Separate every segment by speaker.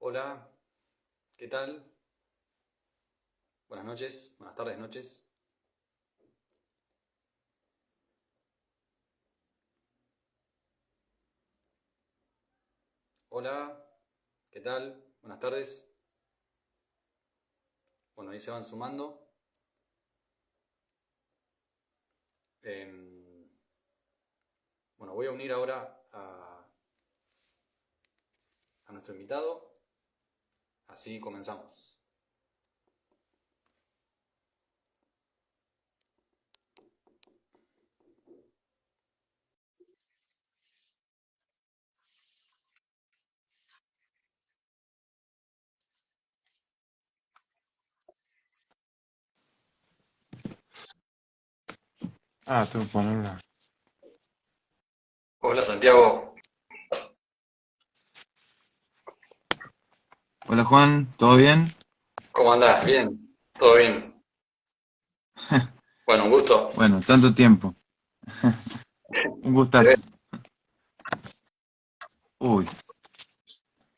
Speaker 1: Hola, ¿qué tal? Buenas noches, buenas tardes, noches. Hola, ¿qué tal? Buenas tardes. Bueno, ahí se van sumando. Em, bueno, voy a unir ahora a nuestro invitado. Así comenzamos.
Speaker 2: Tengo que ponerla.
Speaker 1: Hola Santiago,
Speaker 2: Hola Juan, ¿todo bien?
Speaker 1: ¿cómo andás? ¿Bien? ¿Todo bien? Bueno, un gusto.
Speaker 2: Bueno, tanto tiempo. Un
Speaker 1: Te veo.
Speaker 2: gustazo. Uy,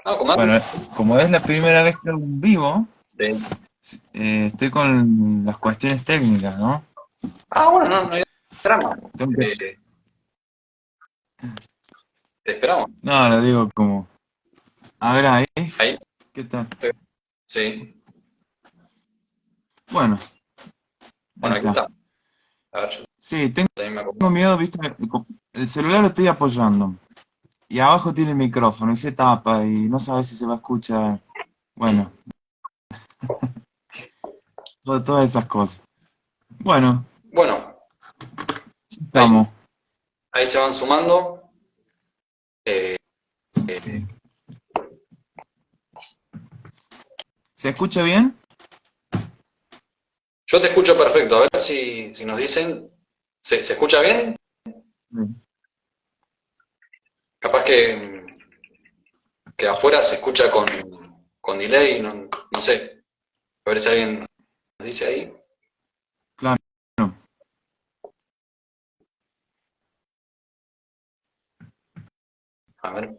Speaker 1: Ah, ¿cómo andás?
Speaker 2: bueno, como es la primera vez que hago un vivo,
Speaker 1: Sí.
Speaker 2: estoy con las cuestiones técnicas, ¿no?
Speaker 1: Ah, bueno, no hay drama.
Speaker 2: Tengo que-
Speaker 1: Eh, Te esperamos.
Speaker 2: No, lo digo como... A ver ahí,
Speaker 1: Ahí.
Speaker 2: ¿qué tal?
Speaker 1: Sí.
Speaker 2: Bueno, ahí
Speaker 1: Bueno, aquí
Speaker 2: está.
Speaker 1: está. A ver, yo
Speaker 2: Sí, tengo
Speaker 1: también me acomodo.
Speaker 2: miedo, viste, el celular lo estoy apoyando y abajo tiene el micrófono y se tapa y no sabe si se va a escuchar. Bueno,
Speaker 1: Mm.
Speaker 2: todas esas cosas. Bueno,
Speaker 1: Bueno,
Speaker 2: ya estamos.
Speaker 1: ahí, ahí se van sumando. Eh,
Speaker 2: ¿Se escucha bien?
Speaker 1: Yo te escucho perfecto, a ver si nos dicen, ¿se escucha bien?
Speaker 2: Sí.
Speaker 1: Capaz que afuera se escucha con delay, no sé. A ver si alguien nos dice ahí.
Speaker 2: Claro.
Speaker 1: A ver.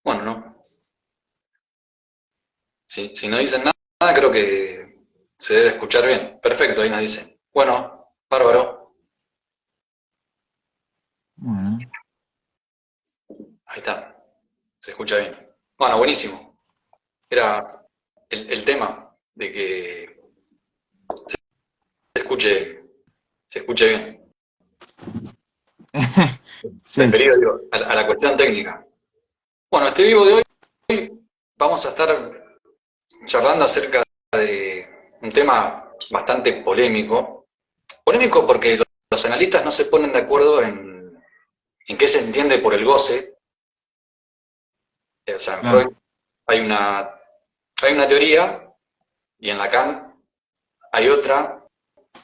Speaker 1: Bueno, no. Si no dicen nada, creo que se debe escuchar bien. Perfecto, ahí nos dicen. Bueno, bárbaro.
Speaker 2: Bueno.
Speaker 1: Ahí está. Se escucha bien. Bueno, buenísimo. Era el tema de que se escuche, se escuche bien.
Speaker 2: Sí.
Speaker 1: Referido, digo, a la cuestión técnica. Bueno, este vivo de hoy vamos a estar charlando acerca de un tema bastante polémico. Polémico porque los analistas no se ponen de acuerdo en qué se entiende por el goce. O sea, en Freud
Speaker 2: Claro.
Speaker 1: hay una teoría y en Lacan hay otra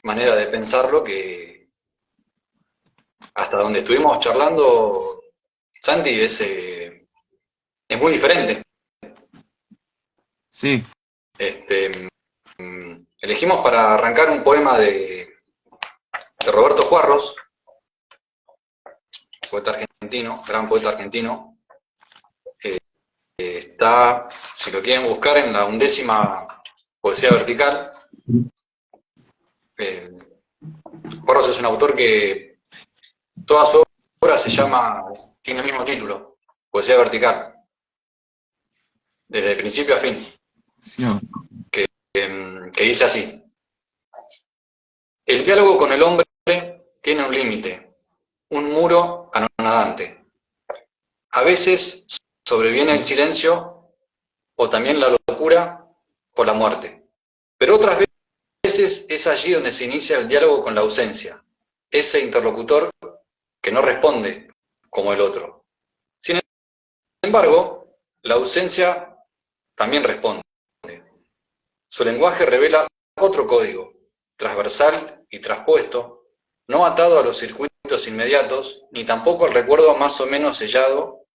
Speaker 1: manera de pensarlo que hasta donde estuvimos charlando, Santi, es muy diferente.
Speaker 2: Sí.
Speaker 1: Este, Elegimos para arrancar un poema de Roberto Juarros, poeta argentino, gran poeta argentino. Está, si lo quieren buscar, en la 11ª poesía vertical. Eh, Juarros es un autor que toda su obra tiene el mismo título, Poesía Vertical, desde principio a fin,
Speaker 2: Sí.
Speaker 1: que dice así: el diálogo con el hombre tiene un límite, un muro anonadante. A veces sobreviene el silencio o también la locura o la muerte. Pero otras veces es allí donde se inicia el diálogo con la ausencia, ese interlocutor que no responde como el otro. Sin embargo, la ausencia también responde. Su lenguaje revela otro código, transversal y traspuesto, no atado a los circuitos inmediatos, ni tampoco al recuerdo más o menos sellado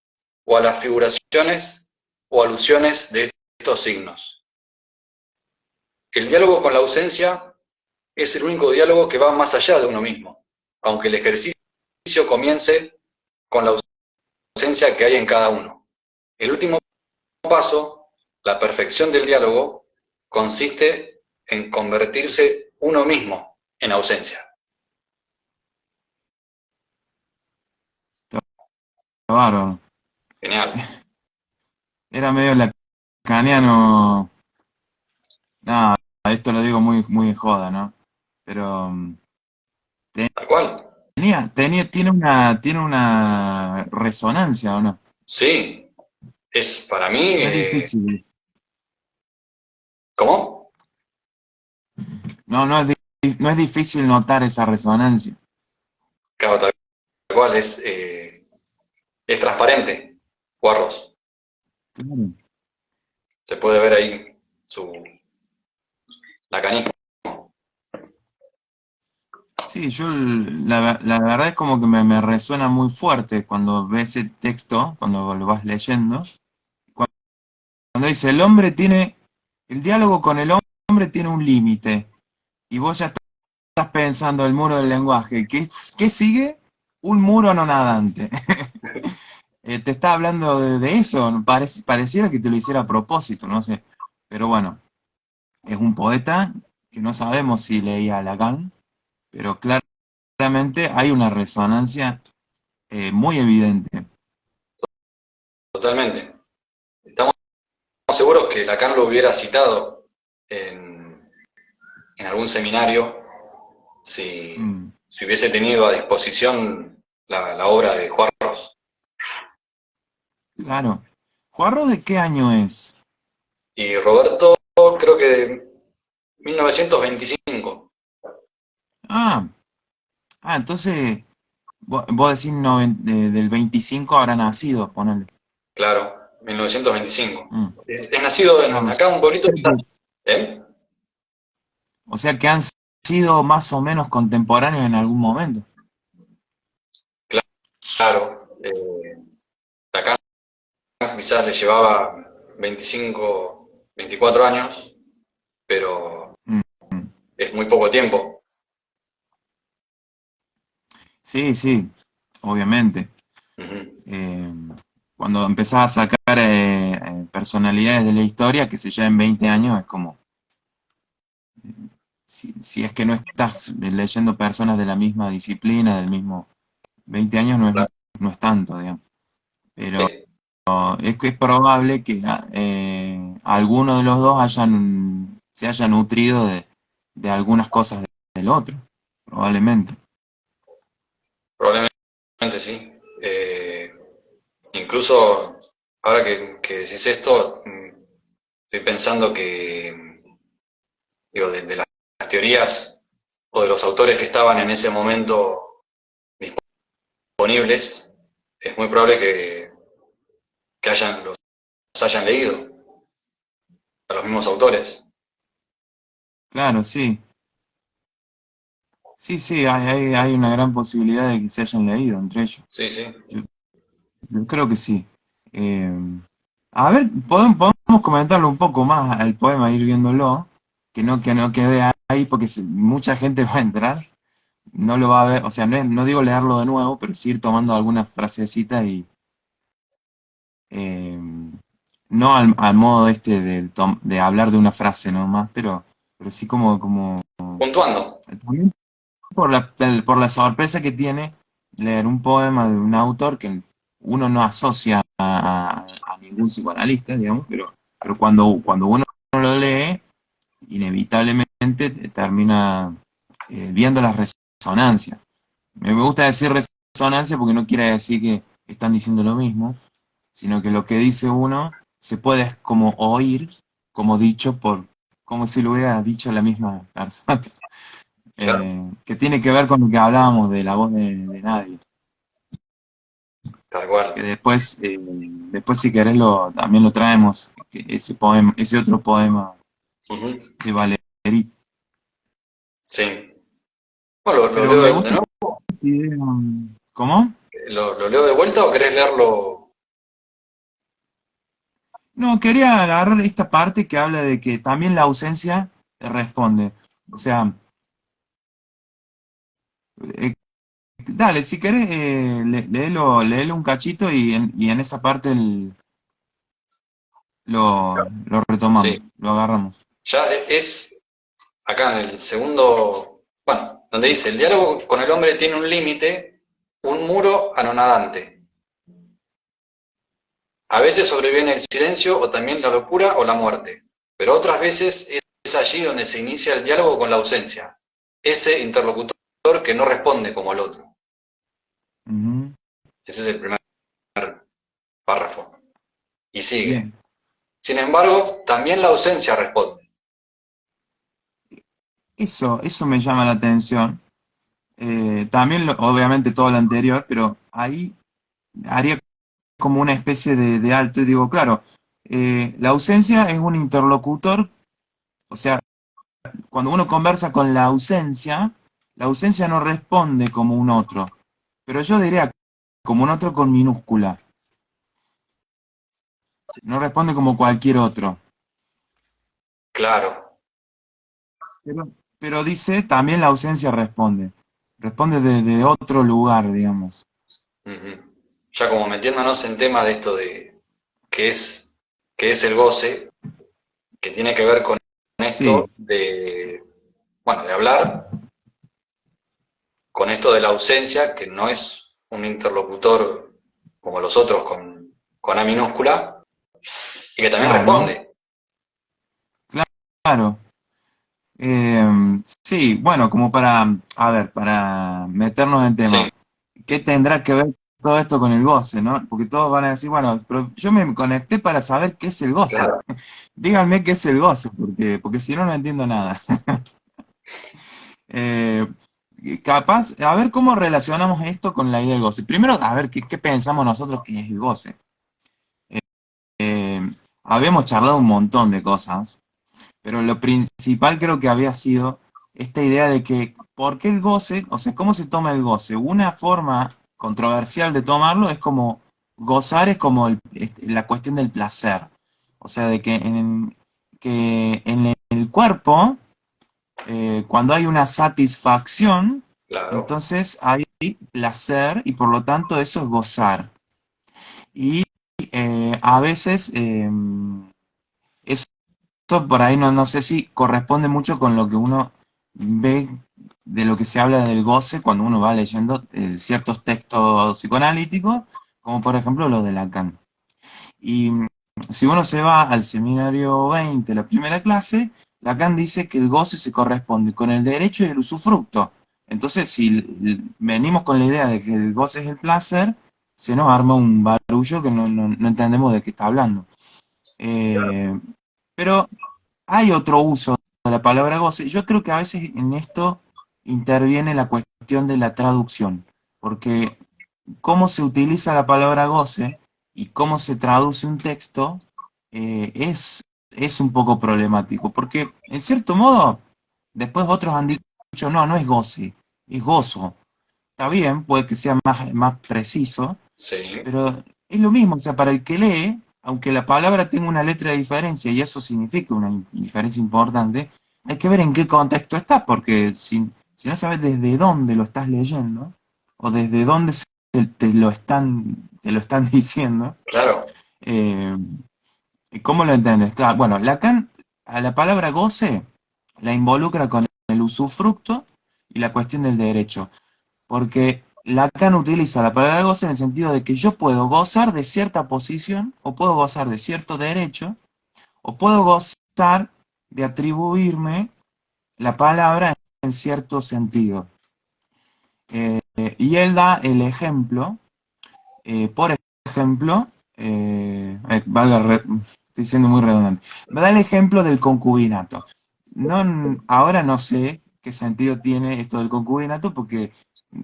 Speaker 1: o a las figuraciones o alusiones de estos signos. El diálogo con la ausencia es el único diálogo que va más allá de uno mismo, aunque el ejercicio comience con la ausencia que hay en cada uno. El último paso, la perfección del diálogo, consiste en convertirse uno mismo en ausencia.
Speaker 2: Bárbaro.
Speaker 1: Genial.
Speaker 2: Era medio lacaniano. Nada, esto lo digo muy, muy en joda, ¿no? Pero
Speaker 1: Tal cual.
Speaker 2: tiene una resonancia, ¿o no?
Speaker 1: Sí, es para mí...
Speaker 2: No es difícil.
Speaker 1: ¿Cómo?
Speaker 2: No es difícil notar esa resonancia.
Speaker 1: Claro, tal cual, es transparente, Guarros.
Speaker 2: Claro.
Speaker 1: Se puede ver ahí su lacanismo.
Speaker 2: Sí, la verdad es como que me resuena muy fuerte cuando ves ese texto, cuando lo vas leyendo, cuando dice el diálogo con el hombre tiene un límite, y vos ya estás pensando el muro del lenguaje. ¿Qué sigue? Un muro no nadante. Te está hablando de eso, pareciera que te lo hiciera a propósito, no sé. Pero bueno, es un poeta que no sabemos si leía a Lacan, pero claramente hay una resonancia muy evidente.
Speaker 1: Totalmente. Estamos seguros que Lacan lo hubiera citado en algún seminario
Speaker 2: Mm,
Speaker 1: si hubiese tenido a disposición la obra de Juarros.
Speaker 2: claro. ¿Juarro de qué año es?
Speaker 1: Y Roberto, creo que de 1925.
Speaker 2: Ah, entonces vos decís del 25 habrá nacido, ponele.
Speaker 1: Claro, 1925.
Speaker 2: Mm,
Speaker 1: Es nacido
Speaker 2: ah,
Speaker 1: acá en un pueblito.
Speaker 2: que-
Speaker 1: ¿Eh?
Speaker 2: o sea que han sido más o menos contemporáneos en algún momento.
Speaker 1: Claro. Lacan quizás le llevaba 25, 24 años, pero
Speaker 2: Mm, mm.
Speaker 1: es muy poco tiempo.
Speaker 2: Sí, sí, obviamente.
Speaker 1: Ujú.
Speaker 2: Eh, Cuando empezás a sacar personalidades de la historia, que se ya en 20 años, es como, si es que no estás leyendo personas de la misma disciplina, del mismo, 20 años
Speaker 1: Claro.
Speaker 2: no es tanto, digamos. Pero
Speaker 1: Sí,
Speaker 2: es que es probable que alguno de los dos se haya nutrido de algunas cosas del otro, probablemente.
Speaker 1: probablemente sí. Incluso ahora que decís esto, estoy pensando que, digo, de las teorías o de los autores que estaban en ese momento disponibles, es muy probable que los hayan leído a los mismos autores.
Speaker 2: Claro, sí. Sí, sí, hay una gran posibilidad de que se hayan leído entre ellos.
Speaker 1: Sí, sí.
Speaker 2: Yo, yo creo que sí. Eh, a ver, podemos comentarlo un poco más al poema, ir viéndolo, que no quede ahí porque mucha gente va a entrar, no lo va a ver, o sea, no digo leerlo de nuevo, pero sí ir tomando algunas frasecitas y eh, no al modo este de hablar de una frase nomás, pero sí como
Speaker 1: Puntuando.
Speaker 2: también por la sorpresa que tiene leer un poema de un autor que uno no asocia a ningún psicoanalista, digamos, pero cuando uno lo lee, inevitablemente termina viendo las resonancias. Me gusta decir resonancia porque no quiere decir que están diciendo lo mismo, sino que lo que dice uno se puede como oír, como dicho como si lo hubiera dicho la misma persona.
Speaker 1: Claro,
Speaker 2: Que tiene que ver con lo que hablábamos de la voz de nadie.
Speaker 1: tal
Speaker 2: Que
Speaker 1: cual.
Speaker 2: después si querés también lo traemos, ese poema, ese otro poema
Speaker 1: Ujú.
Speaker 2: de Valéry.
Speaker 1: Sí. Bueno, lo
Speaker 2: Pero
Speaker 1: leo
Speaker 2: me
Speaker 1: de
Speaker 2: gusta
Speaker 1: nuevo.
Speaker 2: esta idea. ¿Cómo?
Speaker 1: ¿Lo leo de vuelta o querés leerlo?
Speaker 2: No, quería agarrar esta parte que habla de que también la ausencia responde. O sea, eh, dale, si querés, léelo un cachito y en esa parte lo retomamos,
Speaker 1: Sí,
Speaker 2: lo agarramos.
Speaker 1: ya es acá en el segundo, bueno, donde dice, el diálogo con el hombre tiene un límite, un muro anonadante. A veces sobreviene el silencio o también la locura o la muerte, pero otras veces es allí donde se inicia el diálogo con la ausencia, ese interlocutor que no responde como el otro.
Speaker 2: Ujú.
Speaker 1: Ese es el primer párrafo. Y sigue.
Speaker 2: Bien.
Speaker 1: Sin embargo, también la ausencia responde.
Speaker 2: Eso me llama la atención. También, obviamente, todo lo anterior, pero ahí haría como una especie de alto y digo, claro, la ausencia es un interlocutor, o sea, cuando uno conversa con la ausencia no responde como un otro, pero yo diría como un otro con minúscula, no responde como cualquier otro.
Speaker 1: Claro.
Speaker 2: Pero, pero dice, también la ausencia responde, responde de otro lugar, digamos.
Speaker 1: Ujú. Ya como metiéndonos en tema de esto de qué es, qué es el goce, que tiene que ver con
Speaker 2: Sí,
Speaker 1: esto de, bueno, de hablar, con esto de la ausencia, que no es un interlocutor como los otros con A minúscula, y que también
Speaker 2: claro,
Speaker 1: responde.
Speaker 2: claro. Sí, bueno, como para, a ver, para meternos en
Speaker 1: Sí,
Speaker 2: tema, ¿qué tendrá que ver todo esto con el goce, no? Porque todos van a decir, bueno, pero yo me conecté para saber qué es el goce.
Speaker 1: claro.
Speaker 2: Díganme qué es el goce, porque si no, no entiendo nada. Eh, capaz, a ver cómo relacionamos esto con la idea del goce. Primero, a ver qué pensamos nosotros que es el goce. Eh, Habíamos charlado un montón de cosas, pero lo principal creo que había sido esta idea de que, ¿por qué el goce? O sea, ¿cómo se toma el goce? Una forma controversial de tomarlo es como, gozar es como la cuestión del placer. O sea, de que en el cuerpo, cuando hay una satisfacción,
Speaker 1: Claro.
Speaker 2: entonces hay placer y por lo tanto eso es gozar. Y a veces eso por ahí no sé si corresponde mucho con lo que uno ve de lo que se habla del goce cuando uno va leyendo ciertos textos psicoanalíticos, como por ejemplo lo de Lacan. Y si uno se va al seminario 20, la primera clase, Lacan dice que el goce se corresponde con el derecho y el usufructo. Entonces, si venimos con la idea de que el goce es el placer, se nos arma un barullo que no entendemos de qué está hablando. Eh, pero hay otro uso de la palabra goce. Yo creo que a veces en esto interviene la cuestión de la traducción, porque cómo se utiliza la palabra goce y cómo se traduce un texto es un poco problemático, porque en cierto modo, después otros han dicho, no, no es goce, es gozo. Está bien, puede que sea más preciso,
Speaker 1: Sí,
Speaker 2: pero es lo mismo, o sea, para el que lee, aunque la palabra tenga una letra de diferencia y eso significa una diferencia importante, hay que ver en qué contexto está, porque si no sabes desde dónde lo estás leyendo, o desde dónde te lo están diciendo,
Speaker 1: claro.
Speaker 2: eh, ¿cómo lo entiendes? Claro, bueno, Lacan a la palabra goce la involucra con el usufructo y la cuestión del derecho. Porque Lacan utiliza la palabra goce en el sentido de que yo puedo gozar de cierta posición, o puedo gozar de cierto derecho, o puedo gozar de atribuirme la palabra en cierto sentido. Y él da el ejemplo, por ejemplo, estoy siendo muy redundante, me da el ejemplo del concubinato. Ahora no sé qué sentido tiene esto del concubinato, porque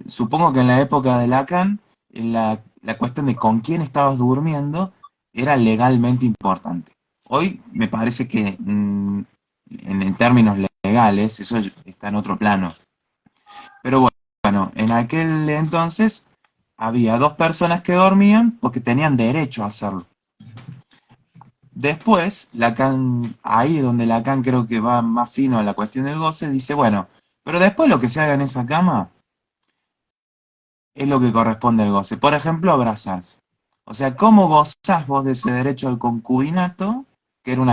Speaker 2: supongo que en la época de Lacan, la cuestión de con quién estabas durmiendo era legalmente importante. Hoy me parece que en términos legales eso está en otro plano. Pero bueno, en aquel entonces había dos personas que dormían porque tenían derecho a hacerlo. Después, Lacan, ahí donde Lacan creo que va más fino a la cuestión del goce, dice, bueno, pero después lo que se haga en esa cama es lo que corresponde al goce. Por ejemplo, abrazarse. O sea, ¿cómo gozás vos de ese derecho al concubinato? Que era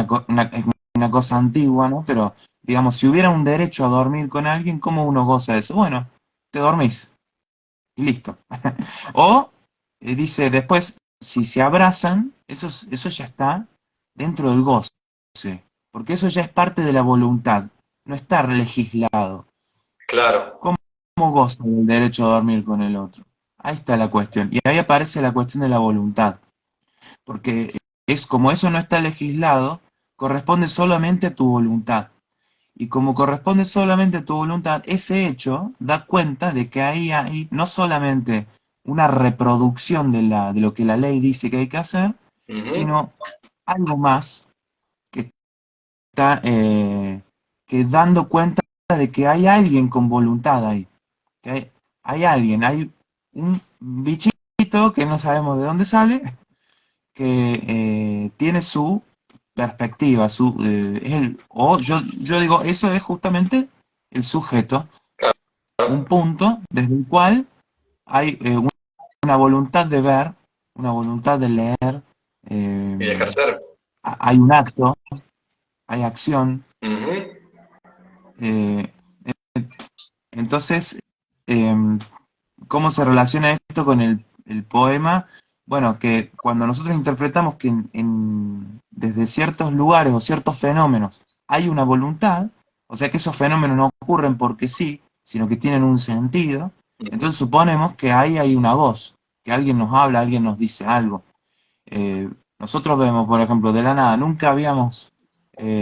Speaker 2: es una cosa antigua, ¿no? Pero, digamos, si hubiera un derecho a dormir con alguien, ¿cómo uno goza de eso? Bueno, te dormís y listo. O dice después, si se abrazan, eso ya está dentro del goce, porque eso ya es parte de la voluntad, no está legislado.
Speaker 1: Claro,
Speaker 2: ¿Cómo goza del derecho a dormir con el otro? Ahí está la cuestión. Y ahí aparece la cuestión de la voluntad, porque es como eso no está legislado, corresponde solamente a tu voluntad. Y como corresponde solamente a tu voluntad, ese hecho da cuenta de que ahí hay no solamente una reproducción de lo que la ley dice que hay que hacer,
Speaker 1: ujú,
Speaker 2: sino algo más que está que dando cuenta de que hay alguien con voluntad ahí. Que hay alguien, hay un bichito que no sabemos de dónde sale, que tiene su perspectiva, o yo digo, eso es justamente el sujeto, un
Speaker 1: claro.
Speaker 2: punto desde el cual hay una voluntad de ver, una voluntad de leer, eh,
Speaker 1: Y de ejercer.
Speaker 2: hay un acto, hay acción.
Speaker 1: Ujú.
Speaker 2: eh, entonces, eh, ¿cómo se relaciona esto con el poema? Bueno, que cuando nosotros interpretamos que desde ciertos lugares o ciertos fenómenos hay una voluntad, o sea que esos fenómenos no ocurren porque sí, sino que tienen un sentido,
Speaker 1: Ujú.
Speaker 2: entonces suponemos que ahí hay una voz, que alguien nos habla, alguien nos dice algo. Nosotros vemos, por ejemplo, de la nada, nunca habíamos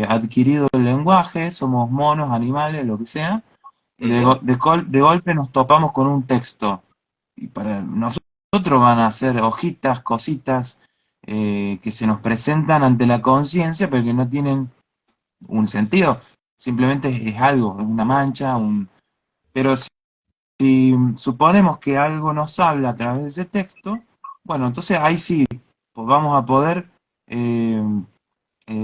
Speaker 2: adquirido el lenguaje, somos monos, animales, lo que sea, y
Speaker 1: Ujú.
Speaker 2: de golpe nos topamos con un texto. Y para nosotros van a ser hojitas, cositas que se nos presentan ante la conciencia, pero que no tienen un sentido. Simplemente es algo, es una mancha, pero si suponemos que algo nos habla a través de ese texto, bueno, entonces ahí sí, pues vamos a poder, eh,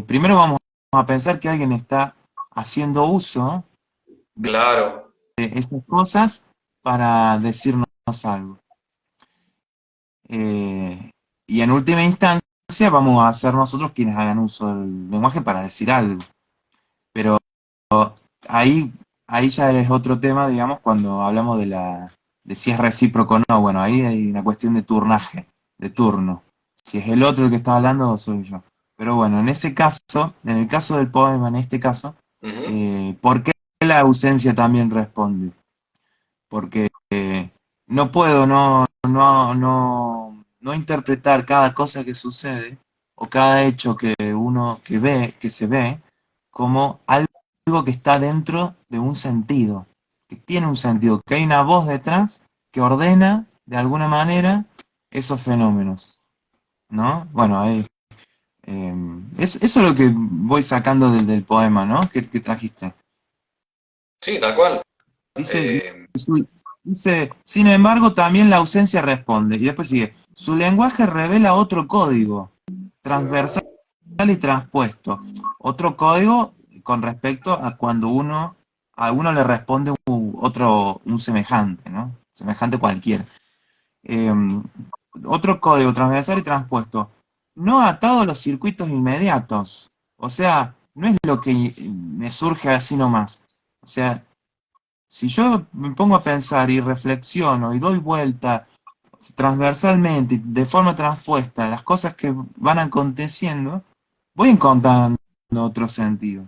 Speaker 2: primero vamos a pensar que alguien está haciendo uso
Speaker 1: Claro.
Speaker 2: esas cosas para decirnos algo. Y en última instancia vamos a ser nosotros quienes hagan uso del lenguaje para decir algo. Pero ahí, ahí ya es otro tema, digamos, cuando hablamos de si es recíproco o no. Bueno, ahí hay una cuestión de turnaje, de turno. Si es el otro el que está hablando o soy yo. Pero bueno, en ese caso, en el caso del poema, en este caso,
Speaker 1: Ujú.
Speaker 2: ¿por qué la ausencia también responde? Porque no puedo no interpretar cada cosa que sucede o cada hecho que uno que ve, que se ve, como algo que está dentro de un sentido, que tiene un sentido, que hay una voz detrás que ordena de alguna manera esos fenómenos, ¿no? Bueno, ahí, eso es lo que voy sacando del poema, ¿no? Que trajiste.
Speaker 1: Sí, tal cual.
Speaker 2: Dice,
Speaker 1: Eh,
Speaker 2: dice, sin embargo, también la ausencia responde. Y después sigue, su lenguaje revela otro código, transversal y transpuesto. Otro código con respecto a cuando a uno le responde un semejante, ¿no? Semejante cualquiera. Eh, Otro código transversal y transpuesto. No atado a los circuitos inmediatos. O sea, no es lo que me surge así nomás. O sea, si yo me pongo a pensar y reflexiono y doy vuelta transversalmente, de forma transpuesta, las cosas que van aconteciendo, voy encontrando otro sentido.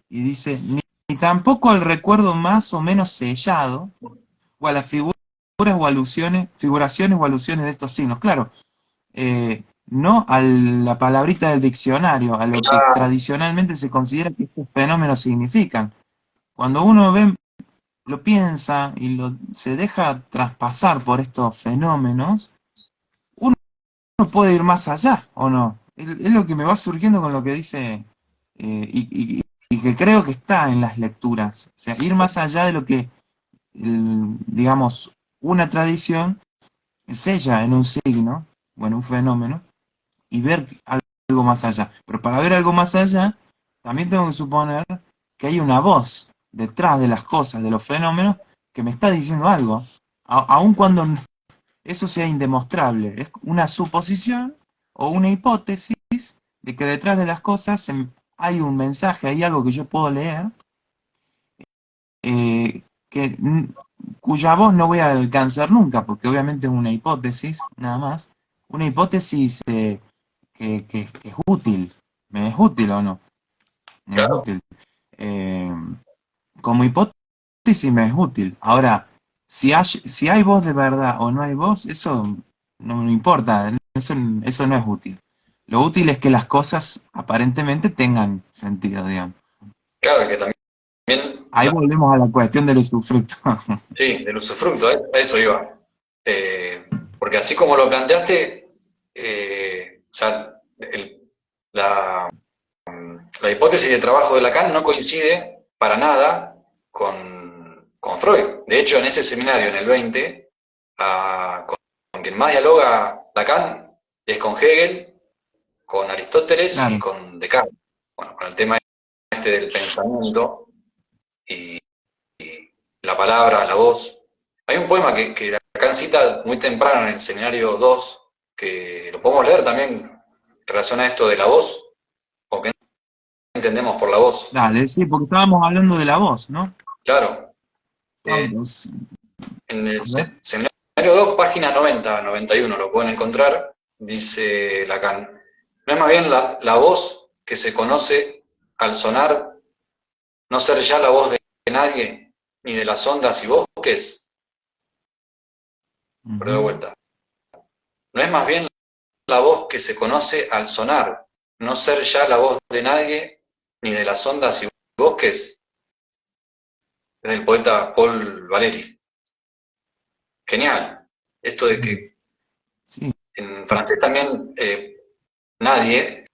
Speaker 2: Y dice, ni tampoco al recuerdo más o menos sellado, o a las figuras o alusiones, figuraciones o alusiones de estos signos. Claro, no a la palabrita del diccionario, a lo que
Speaker 1: claro.
Speaker 2: tradicionalmente se considera que estos fenómenos significan. Cuando uno ve lo piensa y se deja traspasar por estos fenómenos, uno puede ir más allá, ¿o no? Es lo que me va surgiendo con lo que dice y que creo que está en las lecturas. O sea, ir más allá de lo que, digamos, una tradición sella en un signo o en un fenómeno y ver algo más allá. Pero para ver algo más allá, también tengo que suponer que hay una voz detrás de las cosas, de los fenómenos, que me está diciendo algo, aun cuando eso sea indemostrable. Es una suposición o una hipótesis de que detrás de las cosas hay un mensaje, hay algo que yo puedo leer, eh, que, cuya voz no voy a alcanzar nunca, porque obviamente es una hipótesis, nada más. Una hipótesis que es útil. ¿Me es útil o no? Me es
Speaker 1: Claro,
Speaker 2: útil. Eh, Como hipótesis me es útil. Ahora, si hay voz de verdad o no hay voz, eso no me importa, eso no es útil. Lo útil es que las cosas aparentemente tengan sentido, digamos.
Speaker 1: claro que también,
Speaker 2: Ahí volvemos a la cuestión del usufructo.
Speaker 1: sí, del usufructo, a eso iba. Porque así como lo planteaste, o sea, la, la hipótesis de trabajo de Lacan no coincide para nada con Freud. De hecho, en ese seminario, en el 20, con quien más dialoga Lacan es con Hegel, con Aristóteles y
Speaker 2: Claro,
Speaker 1: con Descartes. Bueno, con el tema este del pensamiento y la palabra, la voz. Hay un poema que Lacan cita muy temprano en el seminario 2, que lo podemos leer también en relación a esto de la voz, o que entendemos por la voz.
Speaker 2: dale, sí, porque estábamos hablando de la voz, ¿no?
Speaker 1: Claro, eh,
Speaker 2: Vamos,
Speaker 1: en el
Speaker 2: a ver.
Speaker 1: seminario 2, página 90, 91, lo pueden encontrar, dice Lacan. No es más bien la voz que se conoce al sonar, no ser ya la voz de nadie, ni de las ondas y bosques, pero de
Speaker 2: Ujú.
Speaker 1: vuelta. No es más bien la voz que se conoce al sonar, no ser ya la voz de nadie, ni de las ondas y bosques, es del poeta Paul Valéry. Genial. Esto de que
Speaker 2: Sí,
Speaker 1: en francés también nadie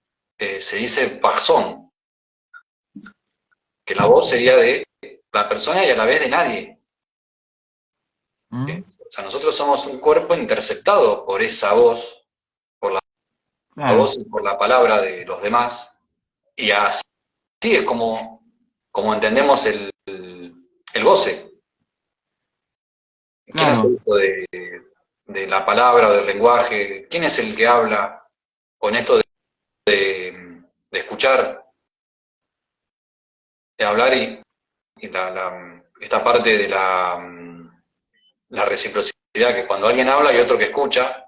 Speaker 1: se dice personne, que la voz sería de la persona y a la vez de nadie.
Speaker 2: ¿mm?
Speaker 1: O sea, nosotros somos un cuerpo interceptado por esa voz, por la
Speaker 2: Claro,
Speaker 1: voz y por la palabra de los demás, y así es como entendemos el goce. ¿Quién hace
Speaker 2: claro.
Speaker 1: uso de la palabra o del lenguaje? ¿Quién es el que habla? O en esto de escuchar, de hablar y esta parte de la reciprocidad, que cuando alguien habla hay otro que escucha,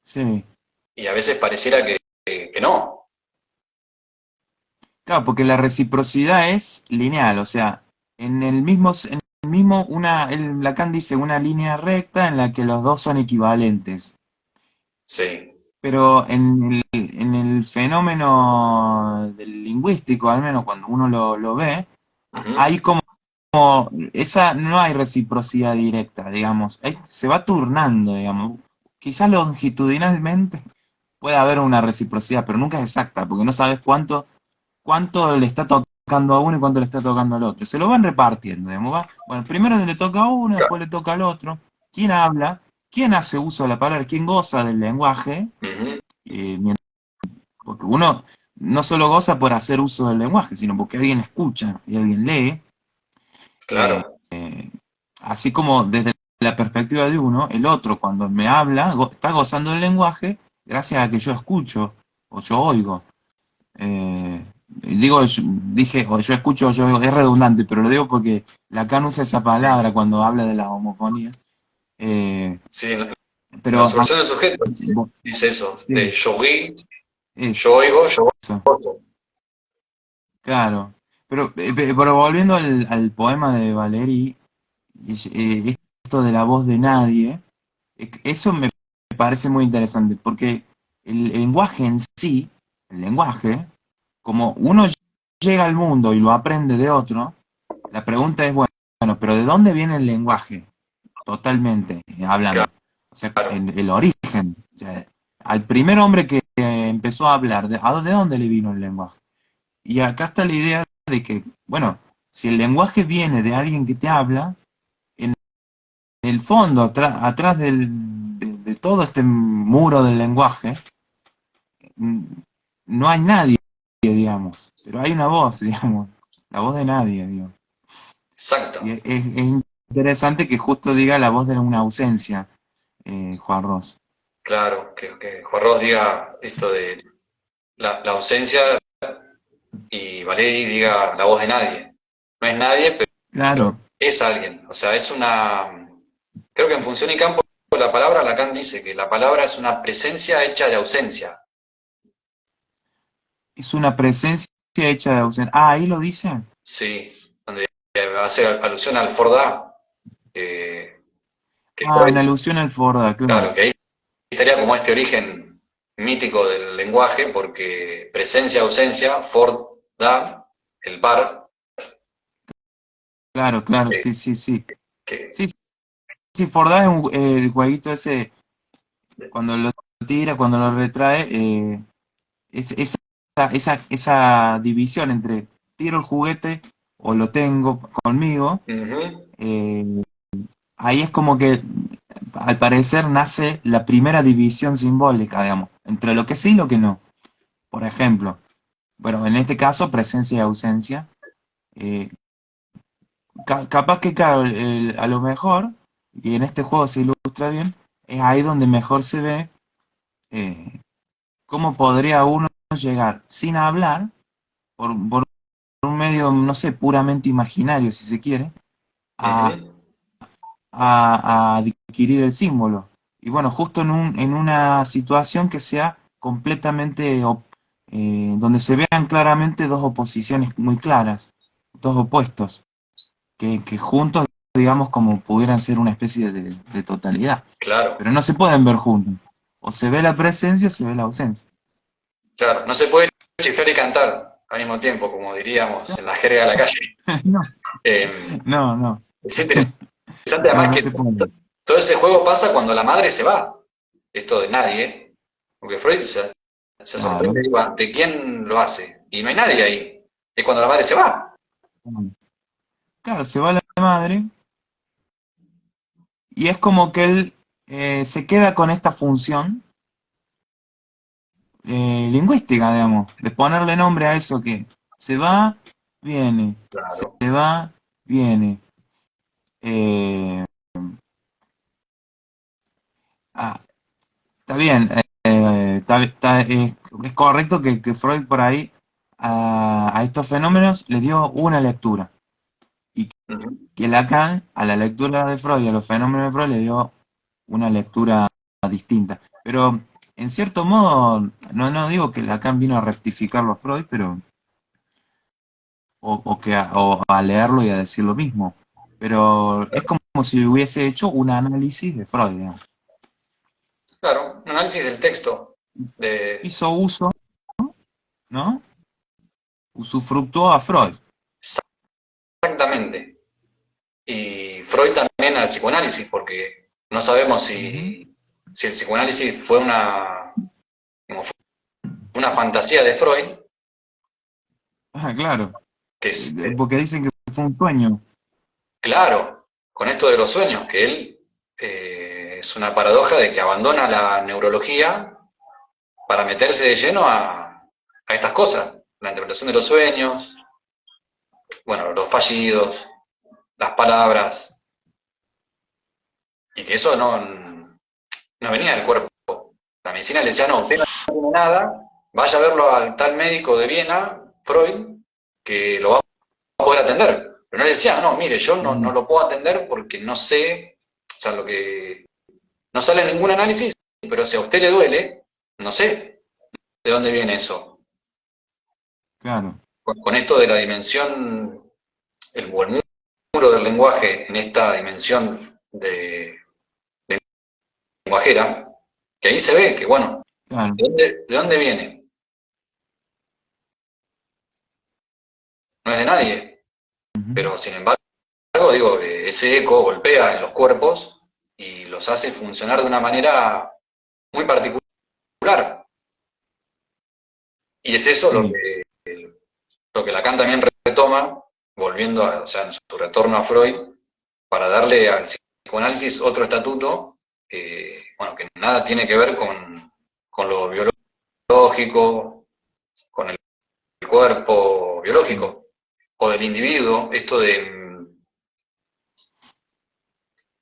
Speaker 2: Sí.
Speaker 1: y a veces pareciera que no.
Speaker 2: Claro, porque la reciprocidad es lineal, o sea, Lacan dice una línea recta en la que los dos son equivalentes.
Speaker 1: Sí.
Speaker 2: Pero en el fenómeno del lingüístico, al menos cuando uno lo ve,
Speaker 1: Ujú.
Speaker 2: hay como no hay reciprocidad directa, digamos. Se va turnando, digamos. Quizás longitudinalmente puede haber una reciprocidad, pero nunca es exacta, porque no sabes cuánto le está tocando a uno y cuánto le está tocando al otro. Se lo van repartiendo, digamos, bueno, primero le toca a uno, después le toca al otro. ¿Quién habla? ¿Quién hace uso de la palabra? ¿Quién goza del lenguaje?
Speaker 1: Ujú.
Speaker 2: Eh, Porque uno no solo goza por hacer uso del lenguaje, sino porque alguien escucha y alguien lee. Eh,
Speaker 1: Claro,
Speaker 2: Así como desde la perspectiva de uno, el otro cuando me habla está gozando del lenguaje gracias a que yo escucho o yo oigo. Dije, o yo escucho o yo oigo, es redundante, pero lo digo porque Lacan usa esa palabra cuando habla de las homofonías. Eh,
Speaker 1: sí, en la
Speaker 2: pero,
Speaker 1: solución del sujeto
Speaker 2: bo-
Speaker 1: dice eso, de
Speaker 2: sí,
Speaker 1: yo vi,
Speaker 2: eso,
Speaker 1: yo oigo, yo gozo.
Speaker 2: claro. Pero volviendo al poema de Valéry, esto de la voz de nadie, eso me parece muy interesante, porque el lenguaje en sí, el lenguaje, como uno llega al mundo y lo aprende de otro, la pregunta es, bueno, pero ¿de dónde viene el lenguaje? Totalmente, hablando. O sea,
Speaker 1: Claro,
Speaker 2: el origen. O sea, al primer hombre que empezó a hablar, ¿de dónde le vino el lenguaje? Y acá está la idea de que, bueno, si el lenguaje viene de alguien que te habla, en el fondo, atrás de todo este muro del lenguaje, mm, no hay nadie, digamos, pero hay una voz, digamos, la voz de nadie, digamos. Y
Speaker 1: exacto.
Speaker 2: es interesante que justo diga la voz de una ausencia. Juan Ros.
Speaker 1: Claro, que Juan Ros diga esto de la ausencia y Valeri diga la voz de nadie. No es nadie, pero
Speaker 2: Claro,
Speaker 1: es alguien. O sea, es una... Creo que en Función y Campo la palabra, Lacan dice que la palabra es una presencia hecha de ausencia.
Speaker 2: es una presencia hecha de ausencia. Ah, ahí lo dice.
Speaker 1: Sí, donde hace alusión al Fordá, que, que
Speaker 2: Ah, en
Speaker 1: Freud,
Speaker 2: alusión al Forda, claro.
Speaker 1: claro, que ahí estaría como este origen mítico del lenguaje, porque presencia, ausencia, Fordá, el par,
Speaker 2: Claro, claro,
Speaker 1: eh,
Speaker 2: sí, sí, sí.
Speaker 1: que
Speaker 2: Sí, sí, Forda es el jueguito ese, cuando lo tira, cuando lo retrae, esa, esa división entre tiro el juguete o lo tengo conmigo,
Speaker 1: ujú,
Speaker 2: eh, ahí es como que al parecer nace la primera división simbólica, digamos, entre lo que sí y lo que no. Por ejemplo, bueno, en este caso, presencia y ausencia. eh, Capaz que, claro, a lo mejor, y en este juego se ilustra bien, es ahí donde mejor se ve eh, cómo podría uno llegar sin hablar, por un medio, no sé, puramente imaginario, si se quiere, a,
Speaker 1: ujú,
Speaker 2: a adquirir el símbolo. Y bueno, justo en una situación que sea completamente, donde se vean claramente dos oposiciones muy claras, dos opuestos, que juntos, digamos, como pudieran ser una especie de totalidad.
Speaker 1: claro,
Speaker 2: Pero no se pueden ver juntos. O se ve la presencia o se ve la ausencia.
Speaker 1: claro. No se puede chiflar y cantar al mismo tiempo, como diríamos en la jerga de la calle.
Speaker 2: No,
Speaker 1: Eh,
Speaker 2: no, no,
Speaker 1: es interesante
Speaker 2: no,
Speaker 1: además
Speaker 2: no
Speaker 1: que
Speaker 2: se puede.
Speaker 1: todo ese juego pasa cuando la madre se va. Esto de nadie, porque Freud se
Speaker 2: Claro.
Speaker 1: sorprende, digo, ¿de quién lo hace? Y no hay nadie ahí. Es cuando la madre se va.
Speaker 2: Claro, se va la madre y es como que él se queda con esta función lingüística, digamos, de ponerle nombre a eso que se va, viene, se
Speaker 1: Claro.
Speaker 2: va, viene. Eh, ah, Está bien, es correcto que Freud por ahí a estos fenómenos le dio una lectura y
Speaker 1: Ujú.
Speaker 2: que Lacan a la lectura de Freud y a los fenómenos de Freud le dio una lectura distinta. Pero en cierto modo, no digo que Lacan vino a rectificarlo a Freud, pero o a leerlo y a decir lo mismo. Pero es como si hubiese hecho un análisis de Freud, digamos.
Speaker 1: Claro, un análisis del texto. De,
Speaker 2: Hizo uso, ¿no? Usufructuó a Freud.
Speaker 1: exactamente. Y Freud también al psicoanálisis, porque no sabemos
Speaker 2: Ujú.
Speaker 1: si el psicoanálisis fue como fue una fantasía de Freud,
Speaker 2: Ah, claro.
Speaker 1: que es,
Speaker 2: Porque dicen que fue un sueño.
Speaker 1: claro, con esto de los sueños, que él es una paradoja de que abandona la neurología para meterse de lleno a estas cosas, la interpretación de los sueños, bueno, los fallidos, las palabras, y que eso no venía del cuerpo. La medicina le decía, no, usted no tiene nada, vaya a verlo al tal médico de Viena, Freud, que lo va a poder atender. Pero no le decía, no, mire, yo no
Speaker 2: Mm,
Speaker 1: lo puedo atender porque no sé, o sea, lo que no sale en ningún análisis, pero si a usted le duele, no sé de dónde viene eso.
Speaker 2: claro.
Speaker 1: Con esto de la dimensión, el muro del lenguaje en esta dimensión de lenguajera, que ahí se ve que, bueno,
Speaker 2: Claro.
Speaker 1: de dónde viene? No es de nadie,
Speaker 2: Ujú.
Speaker 1: pero sin embargo, digo, ese eco golpea en los cuerpos y los hace funcionar de una manera muy particular. Y es eso
Speaker 2: Sí,
Speaker 1: lo que Lacan también retoma, volviendo a, o sea, en su retorno a Freud, para darle al psicoanálisis otro estatuto que, bueno, que nada tiene que ver con lo biológico, con el cuerpo
Speaker 2: sí.
Speaker 1: biológico o del individuo, esto de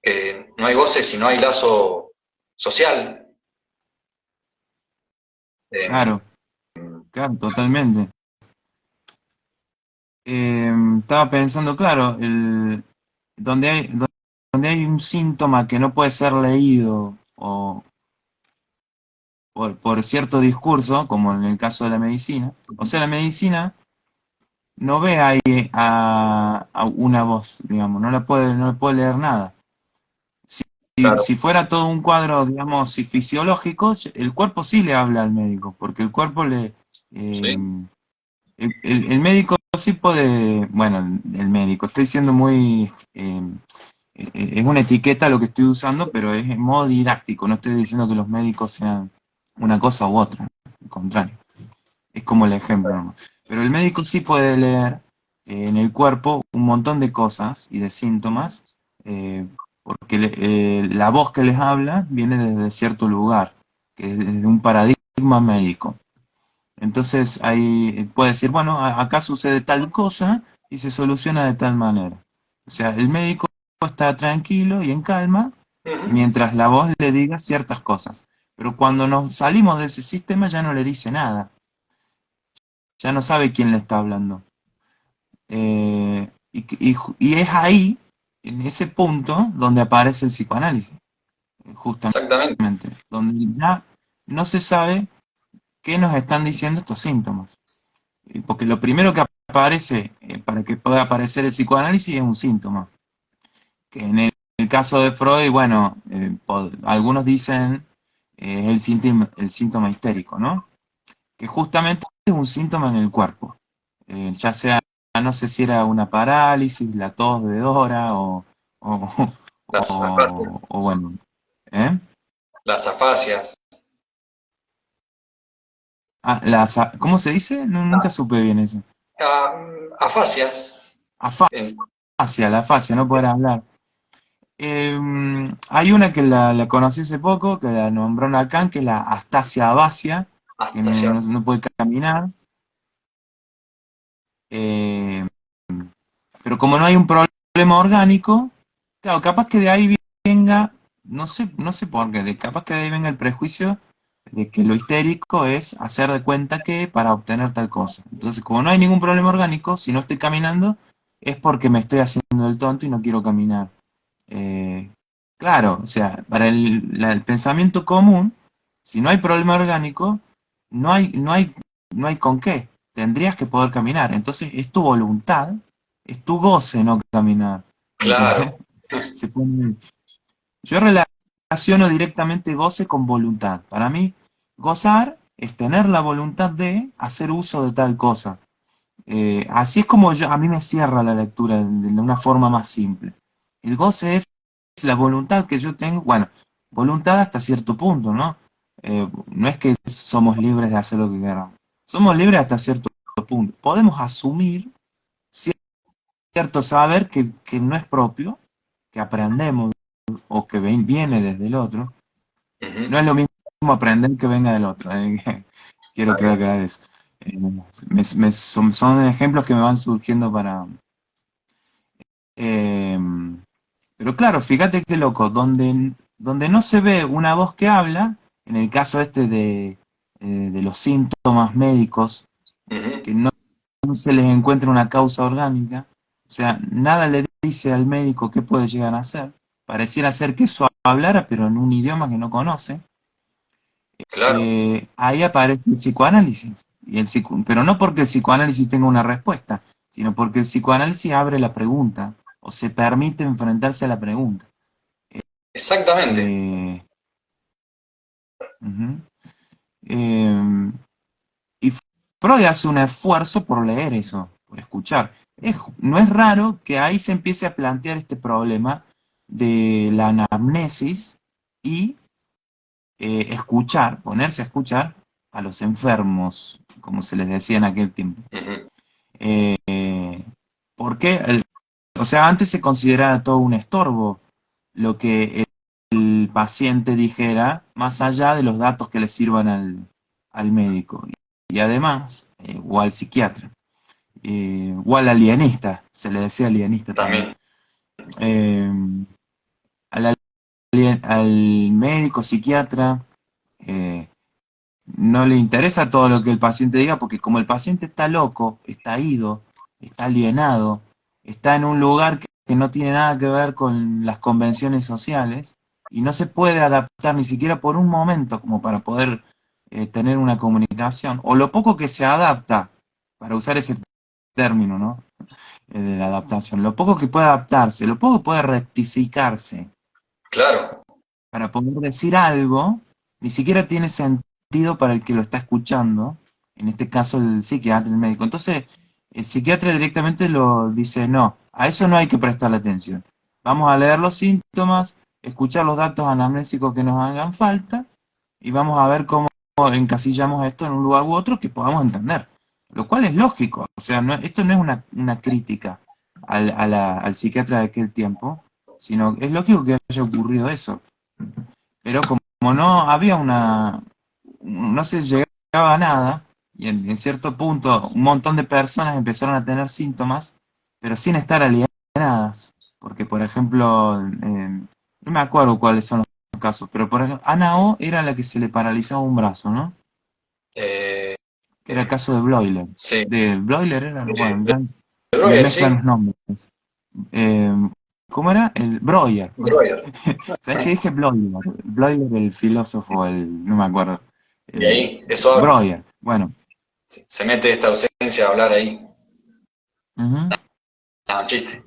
Speaker 1: que no hay goce si no hay lazo social.
Speaker 2: Claro, claro, totalmente. Estaba pensando, claro, donde hay, donde hay un síntoma que no puede ser leído o por cierto discurso, como en el caso de la medicina, o sea, la medicina no ve ahí a una voz, digamos, no le puede leer nada.
Speaker 1: Claro,
Speaker 2: Si fuera todo un cuadro, digamos, fisiológico, el cuerpo sí le habla al médico, porque el cuerpo eh,
Speaker 1: sí,
Speaker 2: el médico sí puede, bueno, el médico, estoy siendo muy, es una etiqueta lo que estoy usando, pero es en modo didáctico, no estoy diciendo que los médicos sean una cosa u otra, al contrario, es como el ejemplo nomás. Pero el médico sí puede leer en el cuerpo un montón de cosas y de síntomas, eh, porque la voz que les habla viene desde cierto lugar, que es desde un paradigma médico. Entonces ahí puede decir, bueno, acá sucede tal cosa y se soluciona de tal manera. O sea, el médico está tranquilo y en calma
Speaker 1: ujú,
Speaker 2: mientras la voz le diga ciertas cosas. Pero cuando nos salimos de ese sistema ya no le dice nada, ya no sabe quién le está hablando. Y es ahí, en ese punto, donde aparece el psicoanálisis, justamente,
Speaker 1: exactamente.
Speaker 2: donde ya no se sabe qué nos están diciendo estos síntomas. Porque lo primero que aparece para que pueda aparecer el psicoanálisis es un síntoma. Que en el caso de Freud, bueno, algunos dicen el síntoma histérico, ¿no? Que justamente es un síntoma en el cuerpo. Ya sea, no sé si era una parálisis, la tos de Dora o,
Speaker 1: Las afasias,
Speaker 2: o bueno, ¿eh?
Speaker 1: las afasias,
Speaker 2: Ah, ¿cómo se dice? Nunca
Speaker 1: ah,
Speaker 2: supe bien eso.
Speaker 1: afasias. En-
Speaker 2: Afasia, la afasia, no poder hablar. Hay una que la conocí hace poco, que la nombró Lacan, que es la Astasia Abasia, que
Speaker 1: hasta hacia-
Speaker 2: no puede caminar. eh, pero como no hay un problema orgánico, claro, capaz que de ahí venga, no sé por qué, capaz que de ahí venga el prejuicio de que lo histérico es hacer de cuenta que para obtener tal cosa. Entonces, como no hay ningún problema orgánico, si no estoy caminando, es porque me estoy haciendo el tonto y no quiero caminar. Eh, claro, o sea, para el pensamiento común, si no hay problema orgánico, no hay, no hay, no hay con qué. Tendrías que poder caminar. Entonces es tu voluntad, es tu goce no caminar. ¿Entendés?
Speaker 1: claro,
Speaker 2: Se pone- Yo relaciono directamente goce con voluntad. Para mí, gozar es tener la voluntad de hacer uso de tal cosa. Así es como a mí me cierra la lectura de una forma más simple. El goce es la voluntad que yo tengo, bueno, voluntad hasta cierto punto, ¿no? No es que somos libres de hacer lo que queramos. Somos libres hasta cierto punto. Podemos asumir cierto saber que no es propio, que aprendemos o que viene desde el otro.
Speaker 1: ujú,
Speaker 2: No es lo mismo aprender que venga del otro. Quiero
Speaker 1: ahí
Speaker 2: aclarar eso. Son ejemplos que me van surgiendo para, Eh, pero claro, fíjate qué loco, donde no se ve una voz que habla, en el caso este de los síntomas médicos,
Speaker 1: ujú,
Speaker 2: que no se les encuentra una causa orgánica, o sea, nada le dice al médico qué puede llegar a hacer. Pareciera ser que eso hablara, pero en un idioma que no conoce.
Speaker 1: claro,
Speaker 2: Ahí aparece el psicoanálisis. Pero no porque el psicoanálisis tenga una respuesta, sino porque el psicoanálisis abre la pregunta o se permite enfrentarse a la pregunta.
Speaker 1: exactamente.
Speaker 2: Eh, ujú. Eh, y Freud hace un esfuerzo por leer eso, por escuchar. No es raro que ahí se empiece a plantear este problema de la anamnesis y escuchar, ponerse a escuchar a los enfermos, como se les decía en aquel tiempo.
Speaker 1: Ujú,
Speaker 2: Eh, porque, o sea, antes se consideraba todo un estorbo lo que el paciente dijera, más allá de los datos que le sirvan al médico. Y además, o al psiquiatra, o al alienista, se le decía alienista también.
Speaker 1: también.
Speaker 2: Eh, al al médico, psiquiatra, no le interesa todo lo que el paciente diga, porque como el paciente está loco, está ido, está alienado, está en un lugar que no tiene nada que ver con las convenciones sociales, y no se puede adaptar ni siquiera por un momento como para poder tener una comunicación, o lo poco que se adapta, para usar ese término, ¿no? De la adaptación, lo poco que puede adaptarse, lo poco que puede rectificarse
Speaker 1: Claro,
Speaker 2: para poder decir algo, ni siquiera tiene sentido para el que lo está escuchando, en este caso el psiquiatra, el médico. Entonces, el psiquiatra directamente lo dice, no, a eso no hay que prestarle atención. Vamos a leer los síntomas, escuchar los datos anamnésicos que nos hagan falta, y vamos a ver cómo encasillamos esto en un lugar u otro que podamos entender. Lo cual es lógico, o sea, esto no es una crítica al psiquiatra de aquel tiempo, sino es lógico que haya ocurrido eso. Pero como no había no se llegaba a nada, y en cierto punto un montón de personas empezaron a tener síntomas, pero sin estar alienadas. Porque, por ejemplo, no me acuerdo cuáles son los casos, pero por ejemplo, Ana O era la que se le paralizaba un brazo, ¿no?
Speaker 1: eh,
Speaker 2: Que era el caso de Bloiler.
Speaker 1: sí.
Speaker 2: De Bloiler era, bueno,
Speaker 1: De
Speaker 2: ya se me
Speaker 1: Breuer,
Speaker 2: mezclan
Speaker 1: sí,
Speaker 2: los nombres. Eh, ¿Cómo era? El Breuer.
Speaker 1: Breuer.
Speaker 2: ¿Sabes qué dije? Bloiler. Bloiler, el filósofo, no me acuerdo.
Speaker 1: Y
Speaker 2: El,
Speaker 1: ahí, eso habla.
Speaker 2: Breuer. Bueno.
Speaker 1: Se mete esta ausencia a hablar ahí.
Speaker 2: Ujú.
Speaker 1: Ah, un chiste.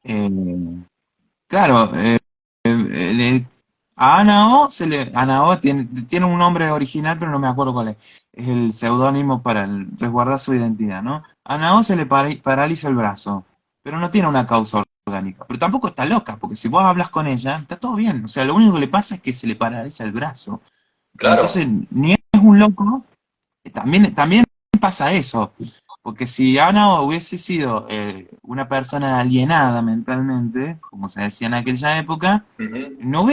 Speaker 2: Eh, claro, a Ana O, Ana O tiene un nombre original, pero no me acuerdo cuál es. Es el seudónimo para resguardar su identidad, ¿no? A Ana O se le paraliza el brazo, pero no tiene una causa orgánica. Pero tampoco está loca, porque si vos hablas con ella, está todo bien. O sea, lo único que le pasa es que se le paraliza el brazo. Entonces,
Speaker 1: Claro,
Speaker 2: ni es un loco, también pasa eso. Porque si Ana hubiese sido una persona alienada mentalmente, como se decía en aquella época,
Speaker 1: ujú,
Speaker 2: no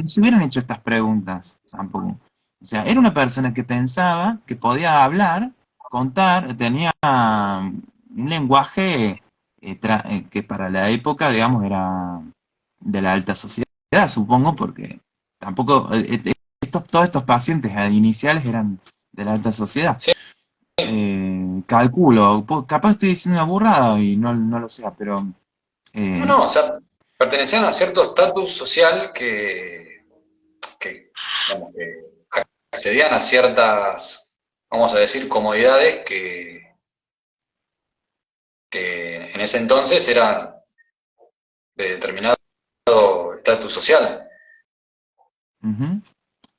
Speaker 2: se hubieran hecho estas preguntas tampoco. O sea, era una persona que pensaba, que podía hablar, contar, tenía un lenguaje que para la época, digamos, era de la alta sociedad, supongo, porque tampoco, todos estos pacientes iniciales eran de la alta sociedad.
Speaker 1: sí.
Speaker 2: Calculo, capaz estoy diciendo una burrada y no lo sé, pero
Speaker 1: No,
Speaker 2: eh,
Speaker 1: no, o sea, pertenecían a cierto estatus social que, digamos, que accedían a ciertas, vamos a decir, comodidades que en ese entonces eran de determinado estatus social.
Speaker 2: ujú,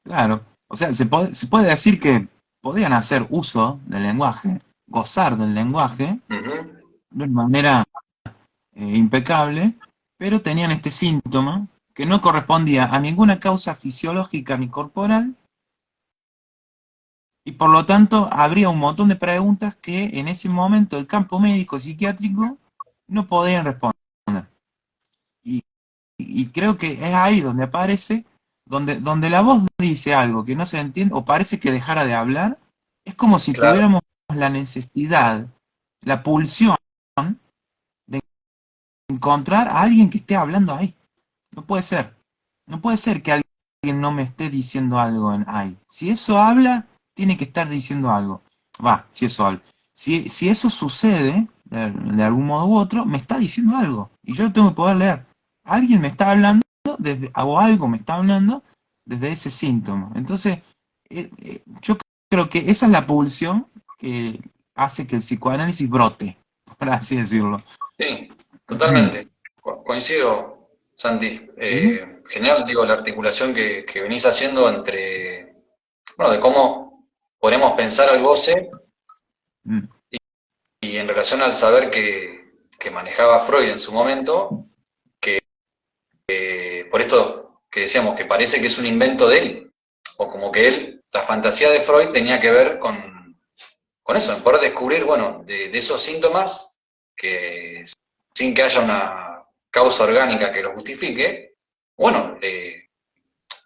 Speaker 2: claro, o sea, se puede decir que podían hacer uso del lenguaje, gozar del lenguaje
Speaker 1: Ujú,
Speaker 2: de una manera impecable, pero tenían este síntoma que no correspondía a ninguna causa fisiológica ni corporal, y por lo tanto habría un montón de preguntas que en ese momento el campo médico psiquiátrico no podían responder. Y, y creo que es ahí donde aparece, donde la voz dice algo que no se entiende o parece que dejara de hablar, es como si
Speaker 1: claro,
Speaker 2: tuviéramos la necesidad, la pulsión de encontrar a alguien que esté hablando ahí. No puede ser. No puede ser que alguien no me esté diciendo algo en ahí. Si eso habla, tiene que estar diciendo algo. Va, si eso habla. Si eso sucede, de algún modo u otro, me está diciendo algo. Y yo lo tengo que poder leer. Alguien me está hablando o algo me está hablando desde ese síntoma. Entonces, yo creo que esa es la pulsión que hace que el psicoanálisis brote, por así decirlo.
Speaker 1: sí, totalmente. Coincido, Santi.
Speaker 2: Ujú.
Speaker 1: Genial, digo, la articulación que venís haciendo entre, bueno, de cómo podemos pensar al goce
Speaker 2: Mm.
Speaker 1: y en relación al saber que manejaba Freud en su momento, por esto que decíamos que parece que es un invento de él, o como que él, la fantasía de Freud tenía que ver con eso, en poder descubrir, bueno, de esos síntomas que sin que haya una causa orgánica que lo justifique, bueno,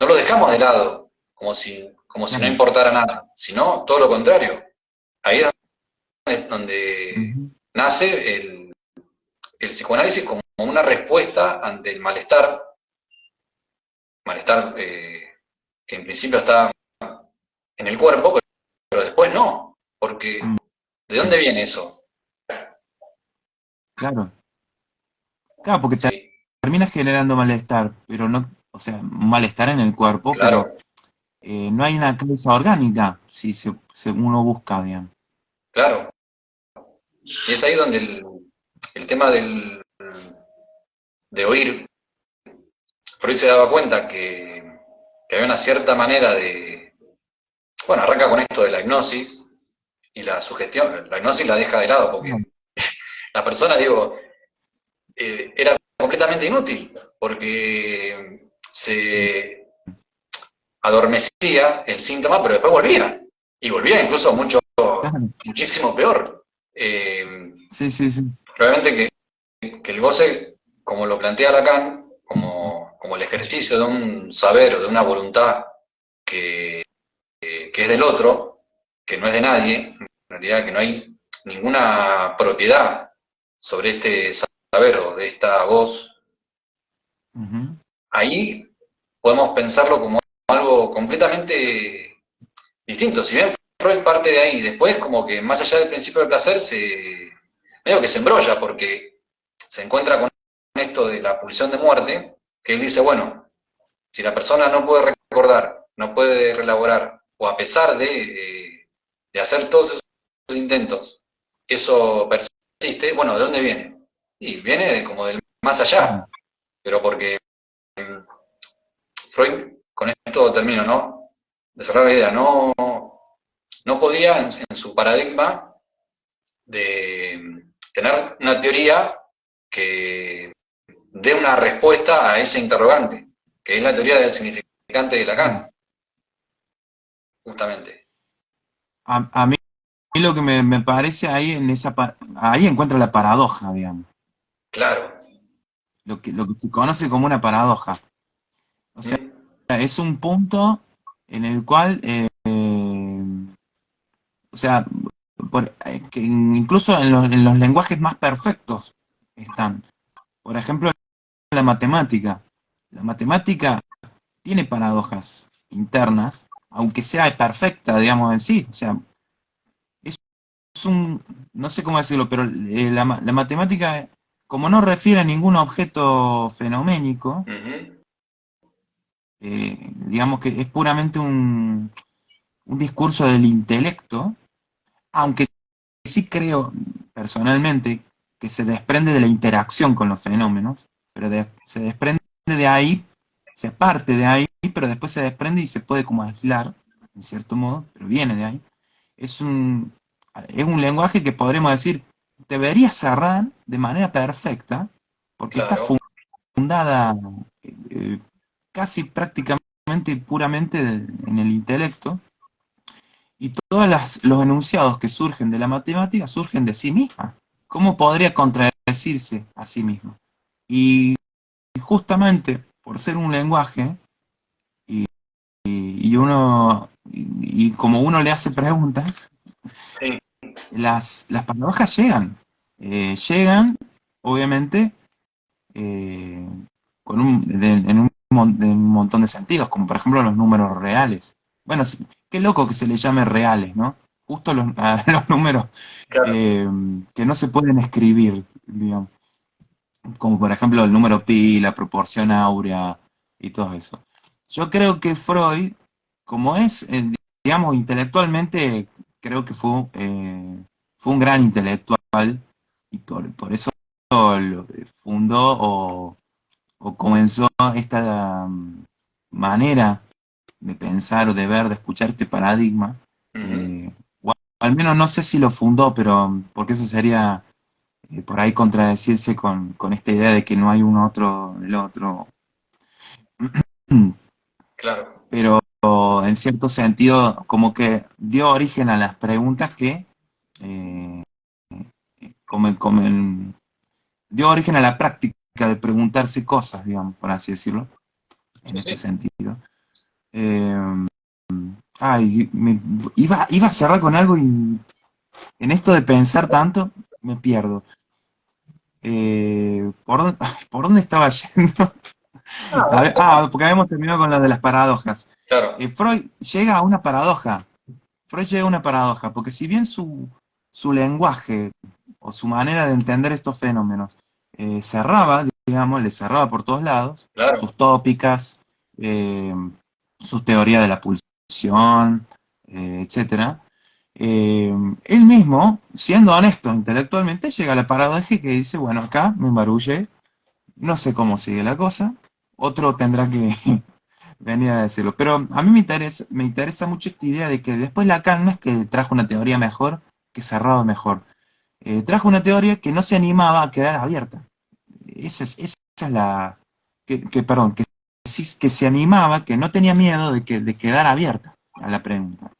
Speaker 1: no lo dejamos de lado como si no
Speaker 2: Claro.
Speaker 1: importara nada, sino todo lo contrario. Ahí es donde
Speaker 2: Ujú.
Speaker 1: nace el psicoanálisis como una respuesta ante el malestar malestar que en principio está en el cuerpo, pero después no, porque ¿de dónde viene eso?
Speaker 2: Claro. Claro, porque
Speaker 1: Sí,
Speaker 2: termina generando malestar, pero no, o sea, malestar en el cuerpo, pero
Speaker 1: claro,
Speaker 2: no hay una causa orgánica, si uno busca, digamos.
Speaker 1: claro. Y es ahí donde el tema de oír, Freud se daba cuenta que había una cierta manera de, bueno, arranca con esto de la hipnosis y la sugestión, la hipnosis la deja de lado porque la persona, digo, era completamente inútil porque se adormecía el síntoma, pero después volvía. Y volvía incluso
Speaker 2: Claro.
Speaker 1: muchísimo peor. Eh,
Speaker 2: Sí, sí, sí.
Speaker 1: Probablemente que el goce, como lo plantea Lacan, como el ejercicio de un saber o de una voluntad que es del otro, que no es de nadie, en realidad que no hay ninguna propiedad sobre este saber o de esta voz,
Speaker 2: Ujú.
Speaker 1: ahí podemos pensarlo como algo completamente distinto. Si bien Freud parte de ahí, después como que más allá del principio del placer, medio que se embrolla porque se encuentra con esto de la pulsión de muerte, que él dice, bueno, si la persona no puede recordar, no puede relaborar, o a pesar de hacer todos esos intentos, eso persiste, bueno, ¿de dónde viene? Y viene como del más allá, pero porque Freud, con esto termino, ¿no? De cerrar la idea, no podía en su paradigma de tener una teoría que dé una respuesta a ese interrogante, que es la teoría del significante de Lacan, justamente.
Speaker 2: A mí lo que me parece ahí ahí encuentra la paradoja, digamos.
Speaker 1: Claro.
Speaker 2: Lo que se conoce como una paradoja. O sea,
Speaker 1: ¿Mm?
Speaker 2: es un punto en el cual, o sea, que incluso en los lenguajes más perfectos están. Por ejemplo, la matemática. La matemática tiene paradojas internas, aunque sea perfecta, digamos, en sí. O sea, es un, no sé cómo decirlo, pero la matemática, como no refiere a ningún objeto fenoménico,
Speaker 1: Ujú.
Speaker 2: digamos que es puramente un discurso del intelecto, aunque sí creo personalmente que se desprende de la interacción con los fenómenos, pero se desprende de ahí, se parte de ahí, pero después se desprende y se puede como aislar, en cierto modo, pero viene de ahí. Es un, es un lenguaje que podremos decir debería cerrar de manera perfecta, porque está
Speaker 1: Claro,
Speaker 2: fundada eh, casi prácticamente y puramente en el intelecto, y todos los enunciados que surgen de la matemática surgen de sí misma. ¿Cómo podría contradecirse a sí misma? Y justamente por ser un lenguaje, y como uno le hace preguntas,
Speaker 1: sí,
Speaker 2: las paradojas llegan. Llegan, obviamente, eh, en un montón de sentidos, como por ejemplo los números reales. Bueno, qué loco que se le llame reales, ¿no? Justo a los números
Speaker 1: claro,
Speaker 2: que no se pueden escribir, digamos, como por ejemplo el número pi, la proporción áurea y todo eso. Yo creo que Freud, como es, digamos, intelectualmente, creo que fue un gran intelectual y por eso fundó o comenzó esta manera de pensar o de ver, de escuchar este paradigma.
Speaker 1: ujú,
Speaker 2: eh, o al menos no sé si lo fundó, pero porque eso sería por ahí contradecirse con esta idea de que no hay un otro del otro.
Speaker 1: claro,
Speaker 2: Pero en cierto sentido, como que dio origen a las preguntas que eh, dio origen a la práctica de preguntarse cosas, digamos, por así decirlo, en
Speaker 1: sí,
Speaker 2: este
Speaker 1: sí.
Speaker 2: sentido. Eh, iba a cerrar con algo y en esto de pensar tanto me pierdo. ¿Por dónde estaba yendo? A ver, porque habíamos terminado con lo de las paradojas.
Speaker 1: Claro,
Speaker 2: Freud llega a una paradoja. Freud llega a una paradoja, porque si bien su lenguaje o su manera de entender estos fenómenos cerraba, digamos, le cerraba por todos lados,
Speaker 1: claro,
Speaker 2: sus tópicas, eh, sus teorías de la pulsión, etcétera, él mismo, siendo honesto intelectualmente, llega a la paradoja que dice, bueno, acá me embarullé, no sé cómo sigue la cosa, otro tendrá que venir a decirlo. Pero a mí me interesa mucho esta idea de que después Lacan no es que trajo una teoría mejor, que cerraba mejor. Trajo una teoría que no se animaba a quedar abierta. Esa es la... perdón, que, que se animaba, que no tenía miedo de quedar abierta a la pregunta.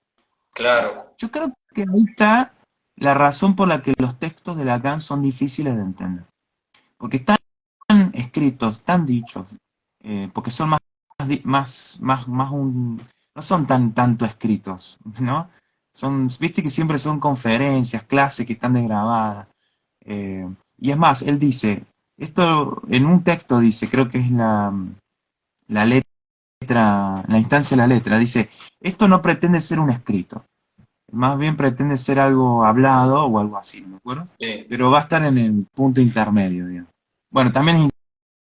Speaker 1: claro.
Speaker 2: Yo creo que ahí está la razón por la que los textos de Lacan son difíciles de entender. Porque están escritos, están dichos, porque son no son tanto escritos, ¿no? Viste que siempre son conferencias, clases que están desgrabadas. Y es más, él dice, esto en un texto dice, creo que es la letra, la instancia de la letra, dice, esto no pretende ser un escrito, más bien pretende ser algo hablado o algo así, ¿no me acuerdo?
Speaker 1: Sí,
Speaker 2: Pero va a estar en el punto intermedio, digamos. Bueno, también es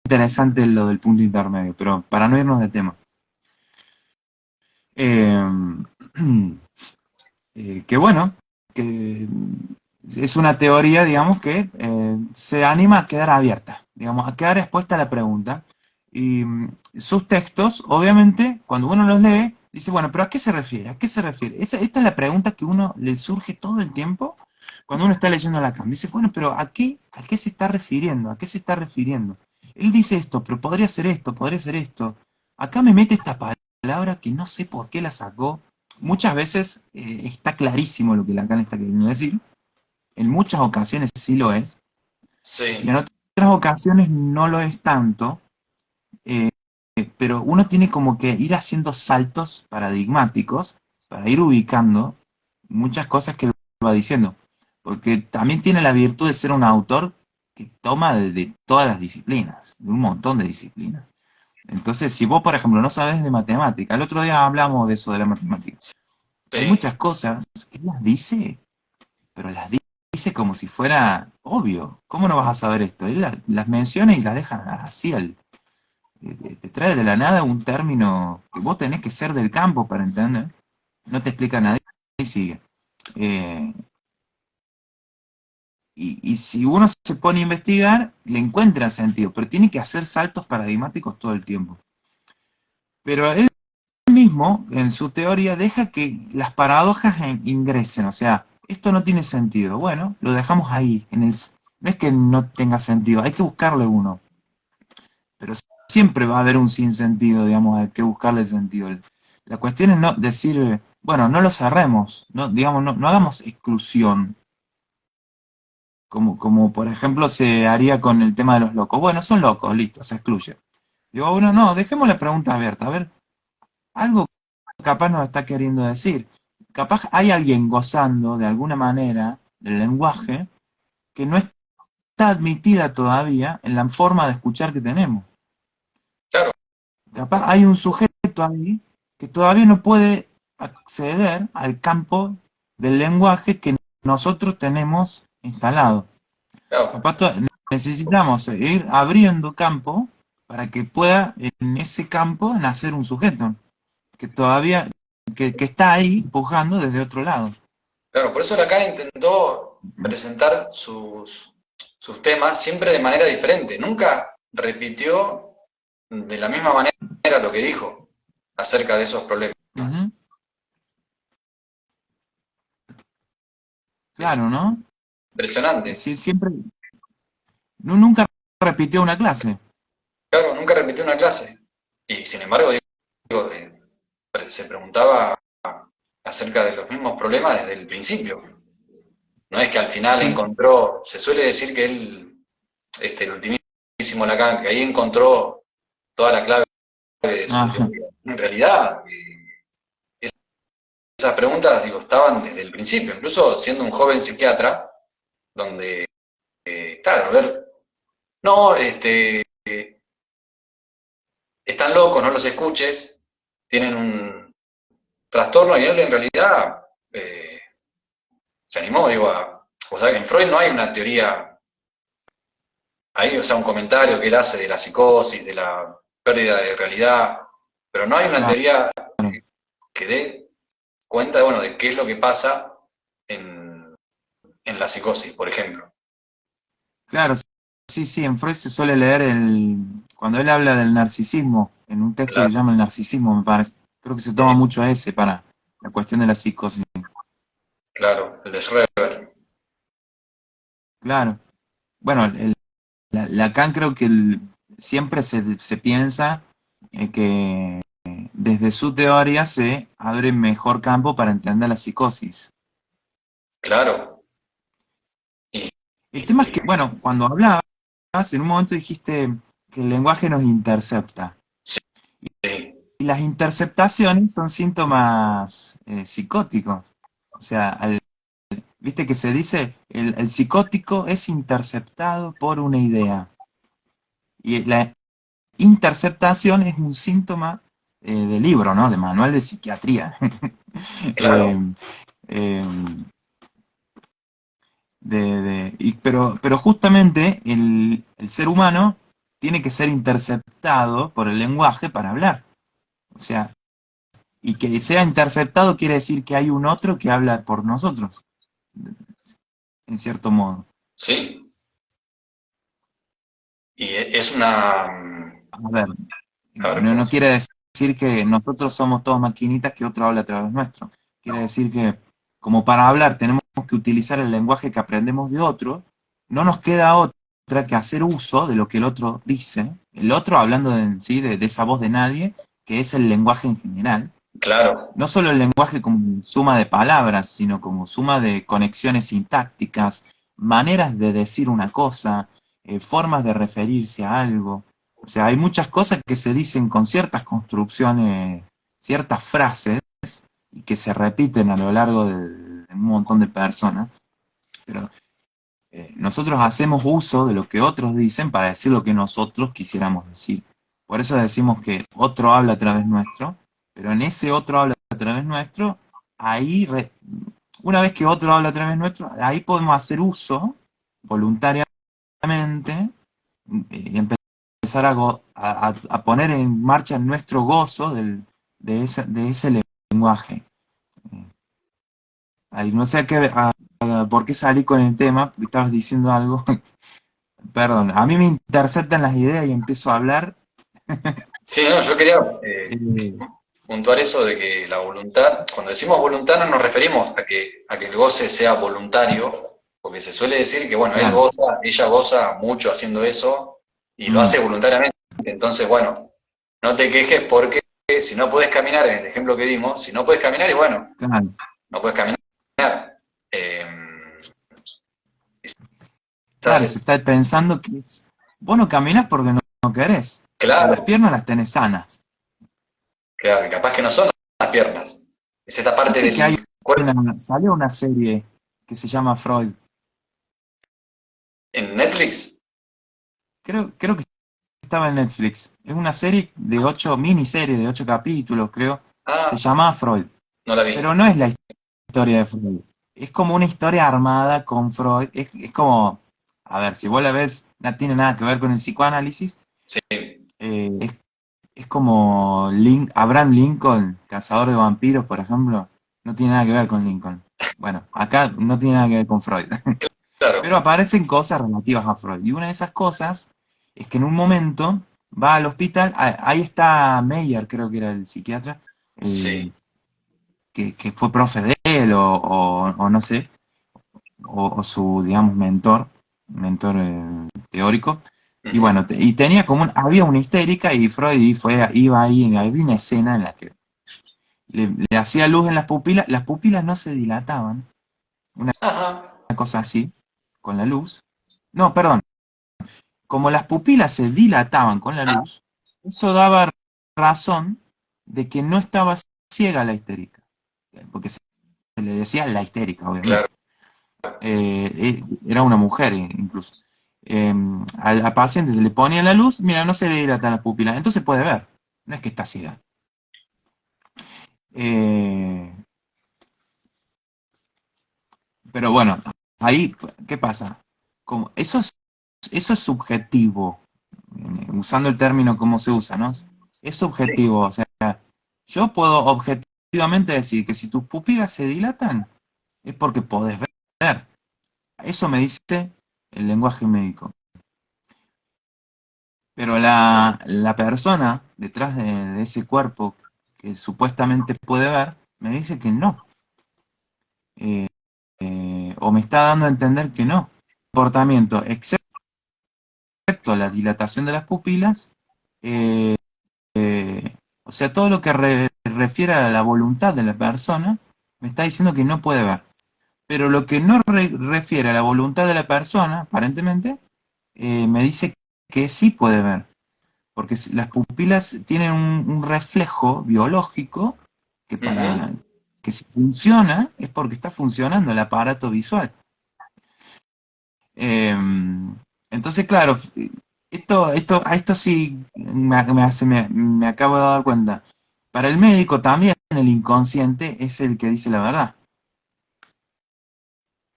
Speaker 2: interesante lo del punto intermedio, pero para no irnos de tema. Eh, que bueno, que es una teoría, digamos, que se anima a quedar abierta, digamos, a quedar expuesta a la pregunta. Y sus textos, obviamente, cuando uno los lee, dice, bueno, pero ¿a qué se refiere? ¿A qué se refiere? Esta es la pregunta que uno le surge todo el tiempo cuando uno está leyendo Lacan. Dice, bueno, pero a qué se está refiriendo? ¿A qué se está refiriendo? Él dice esto, pero podría ser esto, podría ser esto. Acá me mete esta palabra que no sé por qué la sacó. Muchas veces está clarísimo lo que Lacan está queriendo decir. En muchas ocasiones sí lo es. Y en
Speaker 1: sí,
Speaker 2: otras ocasiones no lo es tanto. eh, pero uno tiene como que ir haciendo saltos paradigmáticos para ir ubicando muchas cosas que él va diciendo. Porque también tiene la virtud de ser un autor que toma de todas las disciplinas, de un montón de disciplinas. Entonces, si vos, por ejemplo, no sabes de matemática, el otro día hablamos de eso de la matemática. Hay
Speaker 1: sí.
Speaker 2: muchas cosas que él las dice, pero las dice como si fuera obvio. ¿Cómo no vas a saber esto? Él las menciona y las deja así te trae de la nada un término que vos tenés que ser del campo para entender. No te explica nada y sigue. Eh, y si uno se pone a investigar, le encuentra sentido, pero tiene que hacer saltos paradigmáticos todo el tiempo. Pero él mismo, en su teoría, deja que las paradojas ingresen, o sea, esto no tiene sentido. Bueno, lo dejamos ahí. No es que no tenga sentido, hay que buscarle uno. Pero siempre va a haber un sinsentido, digamos, hay que buscarle sentido. La cuestión es no decir, bueno, no lo cerremos, no, digamos, no hagamos exclusión, como por ejemplo se haría con el tema de los locos. Bueno, son locos, listo, se excluye. Digo, bueno, no, dejemos la pregunta abierta, a ver, algo capaz nos está queriendo decir. Capaz hay alguien gozando de alguna manera del lenguaje que no está admitida todavía en la forma de escuchar que tenemos.
Speaker 1: Claro,
Speaker 2: Capaz hay un sujeto ahí que todavía no puede acceder al campo del lenguaje que nosotros tenemos instalado.
Speaker 1: claro.
Speaker 2: Capaz necesitamos ir abriendo campo para que pueda en ese campo nacer un sujeto que todavía que está ahí pujando desde otro lado.
Speaker 1: Claro, por eso Lacan intentó presentar sus temas siempre de manera diferente. Nunca repitió de la misma manera lo que dijo acerca de esos problemas.
Speaker 2: Ujú.
Speaker 1: Es
Speaker 2: Claro, ¿no?
Speaker 1: impresionante.
Speaker 2: Siempre, nunca repitió una clase.
Speaker 1: Claro, nunca repitió una clase. Y sin embargo, digo, se preguntaba acerca de los mismos problemas desde el principio. No es que al final
Speaker 2: Sí.
Speaker 1: encontró, se suele decir que él, el ultimísimo Lacan, que ahí encontró toda la clave de su
Speaker 2: Ajá.
Speaker 1: teoría. En realidad, esas preguntas, digo, estaban desde el principio, incluso siendo un joven psiquiatra, donde, claro, a ver, no, están locos, no los escuches, tienen un trastorno y él en realidad se animó, digo, o sea, en Freud no hay una teoría, hay, o sea, un comentario que él hace de la psicosis, de la pérdida de realidad, pero no hay una
Speaker 2: Claro,
Speaker 1: teoría que dé cuenta, bueno, de qué es lo que pasa en la psicosis, por ejemplo.
Speaker 2: claro, sí, sí, en Freud se suele leer cuando él habla del narcisismo, en un texto que
Speaker 1: Claro,
Speaker 2: se llama El narcisismo, me parece. Creo que se toma
Speaker 1: sí,
Speaker 2: mucho ese para la cuestión de la psicosis.
Speaker 1: claro, el de Schreber.
Speaker 2: Claro. Bueno, Lacan creo que siempre se piensa que desde su teoría se abre mejor campo para entender la psicosis.
Speaker 1: Claro. Y,
Speaker 2: El tema es que, bueno, cuando hablabas, en un momento dijiste que el lenguaje nos intercepta.
Speaker 1: sí,
Speaker 2: Y las interceptaciones son síntomas psicóticos. O sea, viste que se dice, el psicótico es interceptado por una idea. Y la interceptación es un síntoma de libro, ¿no? De manual de psiquiatría. Eh,
Speaker 1: claro,
Speaker 2: eh, pero justamente el ser humano tiene que ser interceptado por el lenguaje para hablar. O sea, y que sea interceptado quiere decir que hay un otro que habla por nosotros, en cierto modo.
Speaker 1: sí. Y es una...
Speaker 2: A ver,
Speaker 1: A ver, ¿cómo
Speaker 2: no
Speaker 1: se
Speaker 2: quiere decir que nosotros somos todos maquinitas que otro habla a través nuestro. Quiere decir que como para hablar tenemos que utilizar el lenguaje que aprendemos de otro, no nos queda otra que hacer uso de lo que el otro dice, el otro hablando ¿sí? de esa voz de nadie, que es el lenguaje en general.
Speaker 1: Claro,
Speaker 2: No solo el lenguaje como suma de palabras, sino como suma de conexiones sintácticas, maneras de decir una cosa, formas de referirse a algo. O sea, hay muchas cosas que se dicen con ciertas construcciones, ciertas frases, y que se repiten a lo largo de un montón de personas, pero nosotros hacemos uso de lo que otros dicen para decir lo que nosotros quisiéramos decir. Por eso decimos que otro habla a través nuestro, pero en ese otro habla a través nuestro, ahí, una vez que otro habla a través nuestro, ahí podemos hacer uso voluntariamente y empezar a poner en marcha nuestro gozo de ese lenguaje. Ahí no sé por qué salí con el tema, porque estabas diciendo algo. Perdón, a mí me interceptan las ideas y empiezo a hablar.
Speaker 1: sí, no, yo quería
Speaker 2: eh,
Speaker 1: puntuar eso de que la voluntad, cuando decimos voluntad no nos referimos a que el goce sea voluntario, porque se suele decir que, bueno, él
Speaker 2: claro,
Speaker 1: goza, ella goza mucho haciendo eso y lo
Speaker 2: mm,
Speaker 1: hace voluntariamente. Entonces, bueno, no te quejes porque si no puedes caminar, en el ejemplo que dimos, si no puedes caminar y bueno,
Speaker 2: claro,
Speaker 1: no puedes caminar. Eh,
Speaker 2: claro,
Speaker 1: estás,
Speaker 2: se está pensando que vos no caminás porque no querés, porque las
Speaker 1: claro,
Speaker 2: piernas las tenés sanas.
Speaker 1: claro, y capaz que no son las piernas. Es esta parte
Speaker 2: Viste que hay
Speaker 1: del cuerpo.
Speaker 2: salió una serie que se llama Freud.
Speaker 1: En Netflix,
Speaker 2: Creo que estaba en Netflix. Es una serie de miniserie de 8 capítulos, creo. Se
Speaker 1: ah,
Speaker 2: llama Freud.
Speaker 1: no la vi.
Speaker 2: Pero no es la historia de Freud. Es como una historia armada con Freud. Es como, a ver, si vos la ves, no tiene nada que ver con el psicoanálisis.
Speaker 1: Sí,
Speaker 2: Es como Abraham Lincoln, cazador de vampiros, por ejemplo. No tiene nada que ver con Lincoln. Bueno, acá no tiene nada que ver con Freud. Pero
Speaker 1: claro,
Speaker 2: aparecen cosas relativas a Freud. Y una de esas cosas es que en un momento va al hospital, ahí está Meyer, creo que era el psiquiatra, eh,
Speaker 1: sí.
Speaker 2: que fue profe de él o no sé, o su, digamos, mentor teórico. Y
Speaker 1: Ujú.
Speaker 2: bueno, y tenía como había una histérica y Freud iba ahí, había una escena en la que le hacía luz en las pupilas no se dilataban, una
Speaker 1: Ajá,
Speaker 2: cosa así, con la luz. No, perdón, como las pupilas se dilataban con la luz, eso daba razón de que no estaba ciega la histérica, porque se le decía la histérica,
Speaker 1: claro,
Speaker 2: obviamente. Era una mujer incluso. Al paciente se le ponía la luz, mira, no se le dilatan las pupilas, entonces puede ver. no es que está ciega. Eh, pero bueno, ahí, ¿qué pasa? Como, eso es subjetivo, usando el término como se usa, ¿no? Es
Speaker 1: Sí.
Speaker 2: subjetivo, o sea, yo puedo objetivamente decir que si tus pupilas se dilatan, es porque podés ver. Eso me dice el lenguaje médico. Pero la persona detrás de ese cuerpo que supuestamente puede ver, me dice que no. Eh, o me está dando a entender que no. Comportamiento, excepto la dilatación de las pupilas, eh, o sea, todo lo que refiere a la voluntad de la persona, me está diciendo que no puede ver. Pero lo que no refiere a la voluntad de la persona, aparentemente, me dice que sí puede ver. Porque las pupilas tienen un reflejo biológico que
Speaker 1: Ujú.
Speaker 2: para que si funciona es porque está funcionando el aparato visual. Eh, entonces, claro, a esto sí me acabo de dar cuenta. Para el médico también el inconsciente es el que dice la verdad, ¿o no?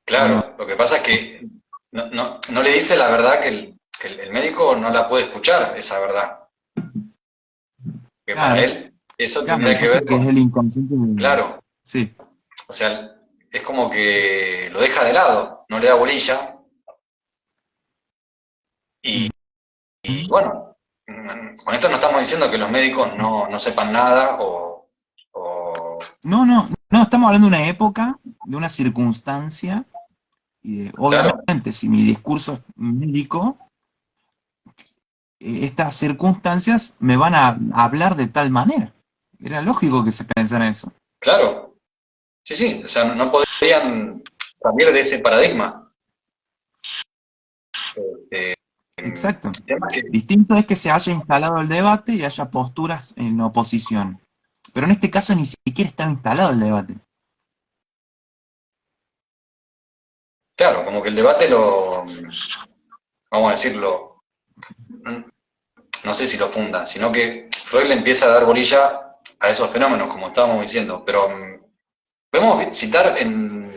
Speaker 1: Claro, lo que pasa es que no le dice la verdad que el médico no la puede escuchar, esa verdad. Que para
Speaker 2: Claro,
Speaker 1: él eso
Speaker 2: claro, lo
Speaker 1: tendría
Speaker 2: que
Speaker 1: que
Speaker 2: pasa
Speaker 1: ver
Speaker 2: es que es
Speaker 1: con,
Speaker 2: el inconsciente.
Speaker 1: claro,
Speaker 2: Sí.
Speaker 1: o sea, es como que lo deja de lado, no le da bolilla y,
Speaker 2: Ujú.
Speaker 1: y bueno, con esto no estamos diciendo que los médicos no sepan nada o
Speaker 2: No, no, no, estamos hablando de una época, de una circunstancia, y
Speaker 1: claro,
Speaker 2: obviamente si mi discurso es médico, estas circunstancias me van a hablar de tal manera. Era lógico que se pensara eso.
Speaker 1: claro, sí, sí, o sea, no podrían salir de ese paradigma. Eh,
Speaker 2: Exacto.
Speaker 1: el tema es que,
Speaker 2: Distinto es que se haya instalado el debate y haya posturas en oposición. Pero en este caso ni siquiera estaba instalado el debate.
Speaker 1: claro, como que el debate vamos a decirlo, no sé si lo funda, sino que Freud le empieza a dar bolilla a esos fenómenos, como estábamos diciendo, pero podemos citar en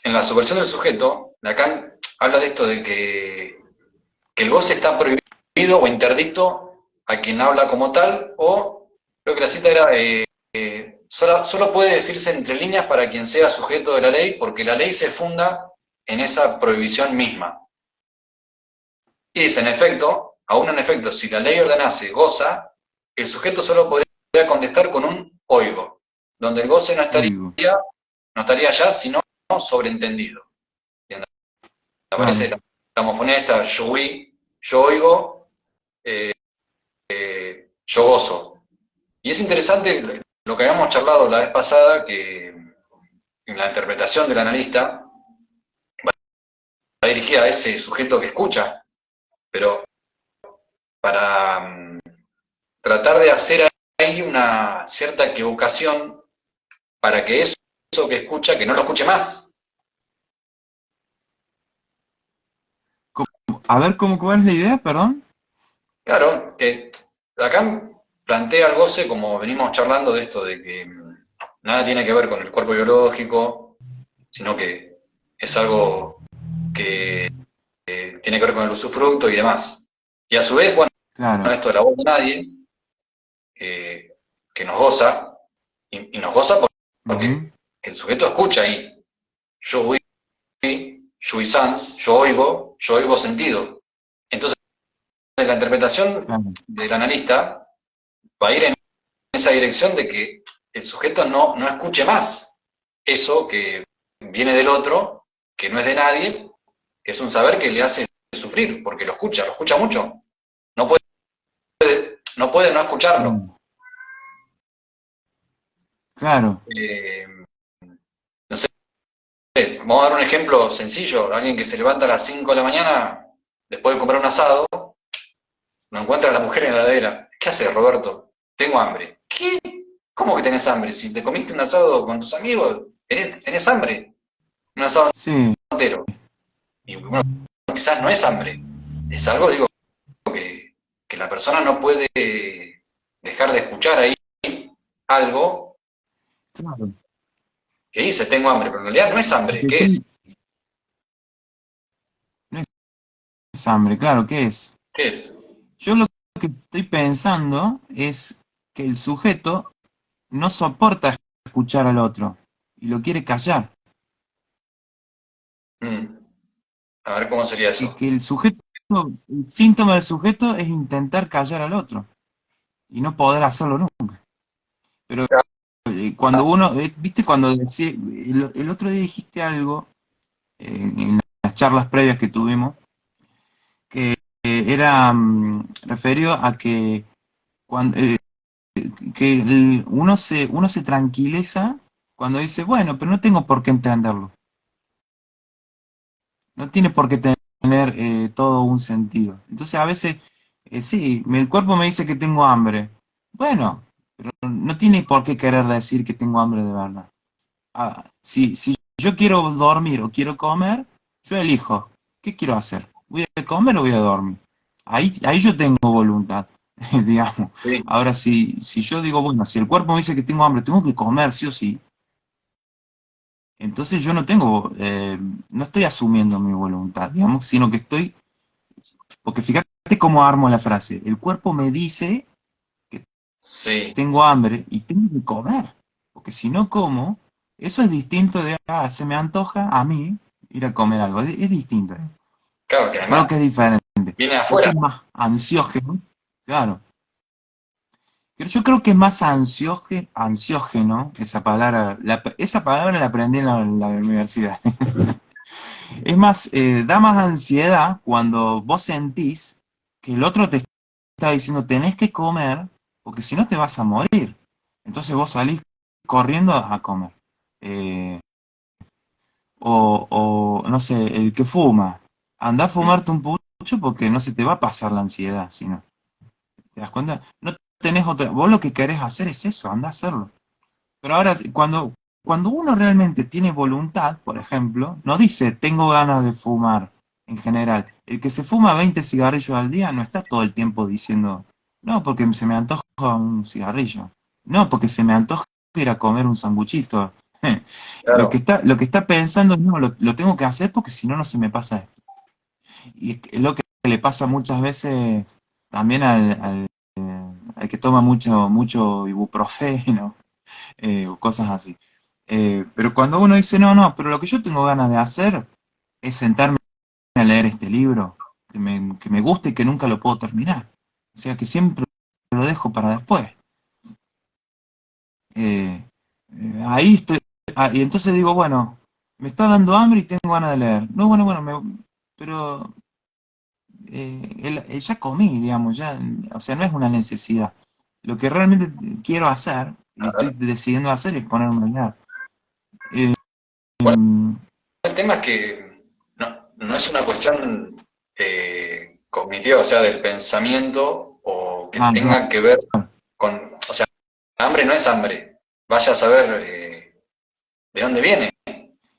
Speaker 1: la subversión del sujeto, Lacan habla de esto de que el goce está prohibido o interdicto a quien habla como tal, o creo que la cita era, solo puede decirse entre líneas para quien sea sujeto de la ley, porque la ley se funda en esa prohibición misma. Y dice, en efecto, aún en efecto, si la ley ordenase goza, el sujeto solo podría contestar con un oigo, donde el goce
Speaker 2: Oigo,
Speaker 1: no estaría ya, sino sobreentendido. Y aparece
Speaker 2: claro.
Speaker 1: la gramofonía esta, yo oí, yo oigo, yo gozo. Y es interesante lo que habíamos charlado la vez pasada, que en la interpretación del analista va dirigida a ese sujeto que escucha, pero para tratar de hacer ahí una cierta equivocación para que eso que escucha, que no lo escuche más.
Speaker 2: A ver, ¿cuál es la idea? Perdón.
Speaker 1: Claro, acá plantea el goce como venimos charlando de esto, de que nada tiene que ver con el cuerpo biológico, sino que es algo que tiene que ver con el usufructo y demás. Y a su vez, bueno,
Speaker 2: Claro.
Speaker 1: esto de la voz de nadie, eh, que nos goza, y nos goza
Speaker 2: Ujú.
Speaker 1: porque el sujeto escucha ahí, yo oí, jouissance, yo oigo sentido. Entonces, la interpretación
Speaker 2: Claro.
Speaker 1: del analista va a ir en esa dirección de que el sujeto no escuche más eso que viene del otro, que no es de nadie, que es un saber que le hace sufrir, porque lo escucha mucho. No puede no escucharlo.
Speaker 2: Claro. Claro.
Speaker 1: Eh, no sé, vamos a dar un ejemplo sencillo. Alguien que se levanta a las 5 de la mañana, después de comprar un asado, no encuentra a la mujer en la heladera. ¿Qué hace, Roberto? Tengo hambre. ¿Qué? ¿Cómo que tenés hambre? Si te comiste un asado con tus amigos, tenés hambre. Un asado
Speaker 2: Sí.
Speaker 1: entero. Y bueno, quizás no es hambre. Es algo, digo, que la persona no puede dejar de escuchar ahí algo
Speaker 2: Claro.
Speaker 1: que dice tengo hambre, pero en realidad no es hambre,
Speaker 2: Porque
Speaker 1: ¿qué es?
Speaker 2: no es hambre, claro, ¿qué es?
Speaker 1: ¿Qué es?
Speaker 2: Yo lo que estoy pensando es que el sujeto no soporta escuchar al otro y lo quiere callar.
Speaker 1: Mm, a ver cómo sería eso.
Speaker 2: Que el sujeto, el síntoma del sujeto es intentar callar al otro y no poder hacerlo nunca. Pero cuando uno, viste, cuando decía, el otro día dijiste algo en las charlas previas que tuvimos, que era referido a que cuando, uno se tranquiliza cuando dice, bueno, pero no tengo por qué entenderlo. No tiene por qué tener todo un sentido. Entonces a veces, sí, el cuerpo me dice que tengo hambre. Bueno, pero no tiene por qué querer decir que tengo hambre de verdad. Si yo quiero dormir o quiero comer, yo elijo. ¿Qué quiero hacer? ¿Voy a comer o voy a dormir? Ahí yo tengo voluntad, digamos.
Speaker 1: Sí,
Speaker 2: Ahora, si yo digo, bueno, si el cuerpo me dice que tengo hambre, tengo que comer sí o sí, entonces yo no tengo, no estoy asumiendo mi voluntad, digamos, sino que estoy, porque fíjate cómo armo la frase. El cuerpo me dice que
Speaker 1: sí,
Speaker 2: tengo hambre y tengo que comer, porque si no como, eso es distinto de, se me antoja a mí ir a comer algo, es distinto.
Speaker 1: claro, que
Speaker 2: Creo
Speaker 1: además
Speaker 2: que es diferente.
Speaker 1: viene
Speaker 2: Creo que
Speaker 1: afuera.
Speaker 2: es más ansiógeno, claro. Pero yo creo que es más ansiógeno, esa palabra, esa palabra la aprendí en la universidad. Es más, da más ansiedad cuando vos sentís que el otro te está diciendo tenés que comer, porque si no te vas a morir. Entonces vos salís corriendo a comer. Eh, no sé, el que fuma, anda a
Speaker 1: Mm,
Speaker 2: fumarte un pucho porque no se te va a pasar la ansiedad, sino, ¿te das cuenta? No tenés otra, vos lo que querés hacer es eso, anda a hacerlo. Pero ahora, cuando uno realmente tiene voluntad, por ejemplo, no dice tengo ganas de fumar en general. El que se fuma 20 cigarrillos al día no está todo el tiempo diciendo, no, porque se me antoja un cigarrillo. No, porque se me antoja ir a comer un sanguchito.
Speaker 1: claro,
Speaker 2: Lo que está pensando es, no, lo tengo que hacer porque si no, no se me pasa esto. Y es lo que le pasa muchas veces también al que toma mucho ibuprofeno, o cosas así. Pero cuando uno dice, no, no, pero lo que yo tengo ganas de hacer es sentarme a leer este libro que me gusta y que nunca lo puedo terminar. O sea, que siempre lo dejo para después. Eh, ahí estoy, y entonces digo, bueno, me está dando hambre y tengo ganas de leer. No, bueno, bueno, pero ya comí, digamos, ya, o sea, no es una necesidad. Lo que realmente quiero hacer y
Speaker 1: a
Speaker 2: estoy
Speaker 1: ver.
Speaker 2: decidiendo hacer es ponerme a leer. Eh,
Speaker 1: Bueno,
Speaker 2: em,
Speaker 1: el tema es que no es una cuestión cognitiva, o sea, del pensamiento o que
Speaker 2: claro,
Speaker 1: tenga que ver con, o sea, hambre no es hambre. Vaya a saber de dónde viene,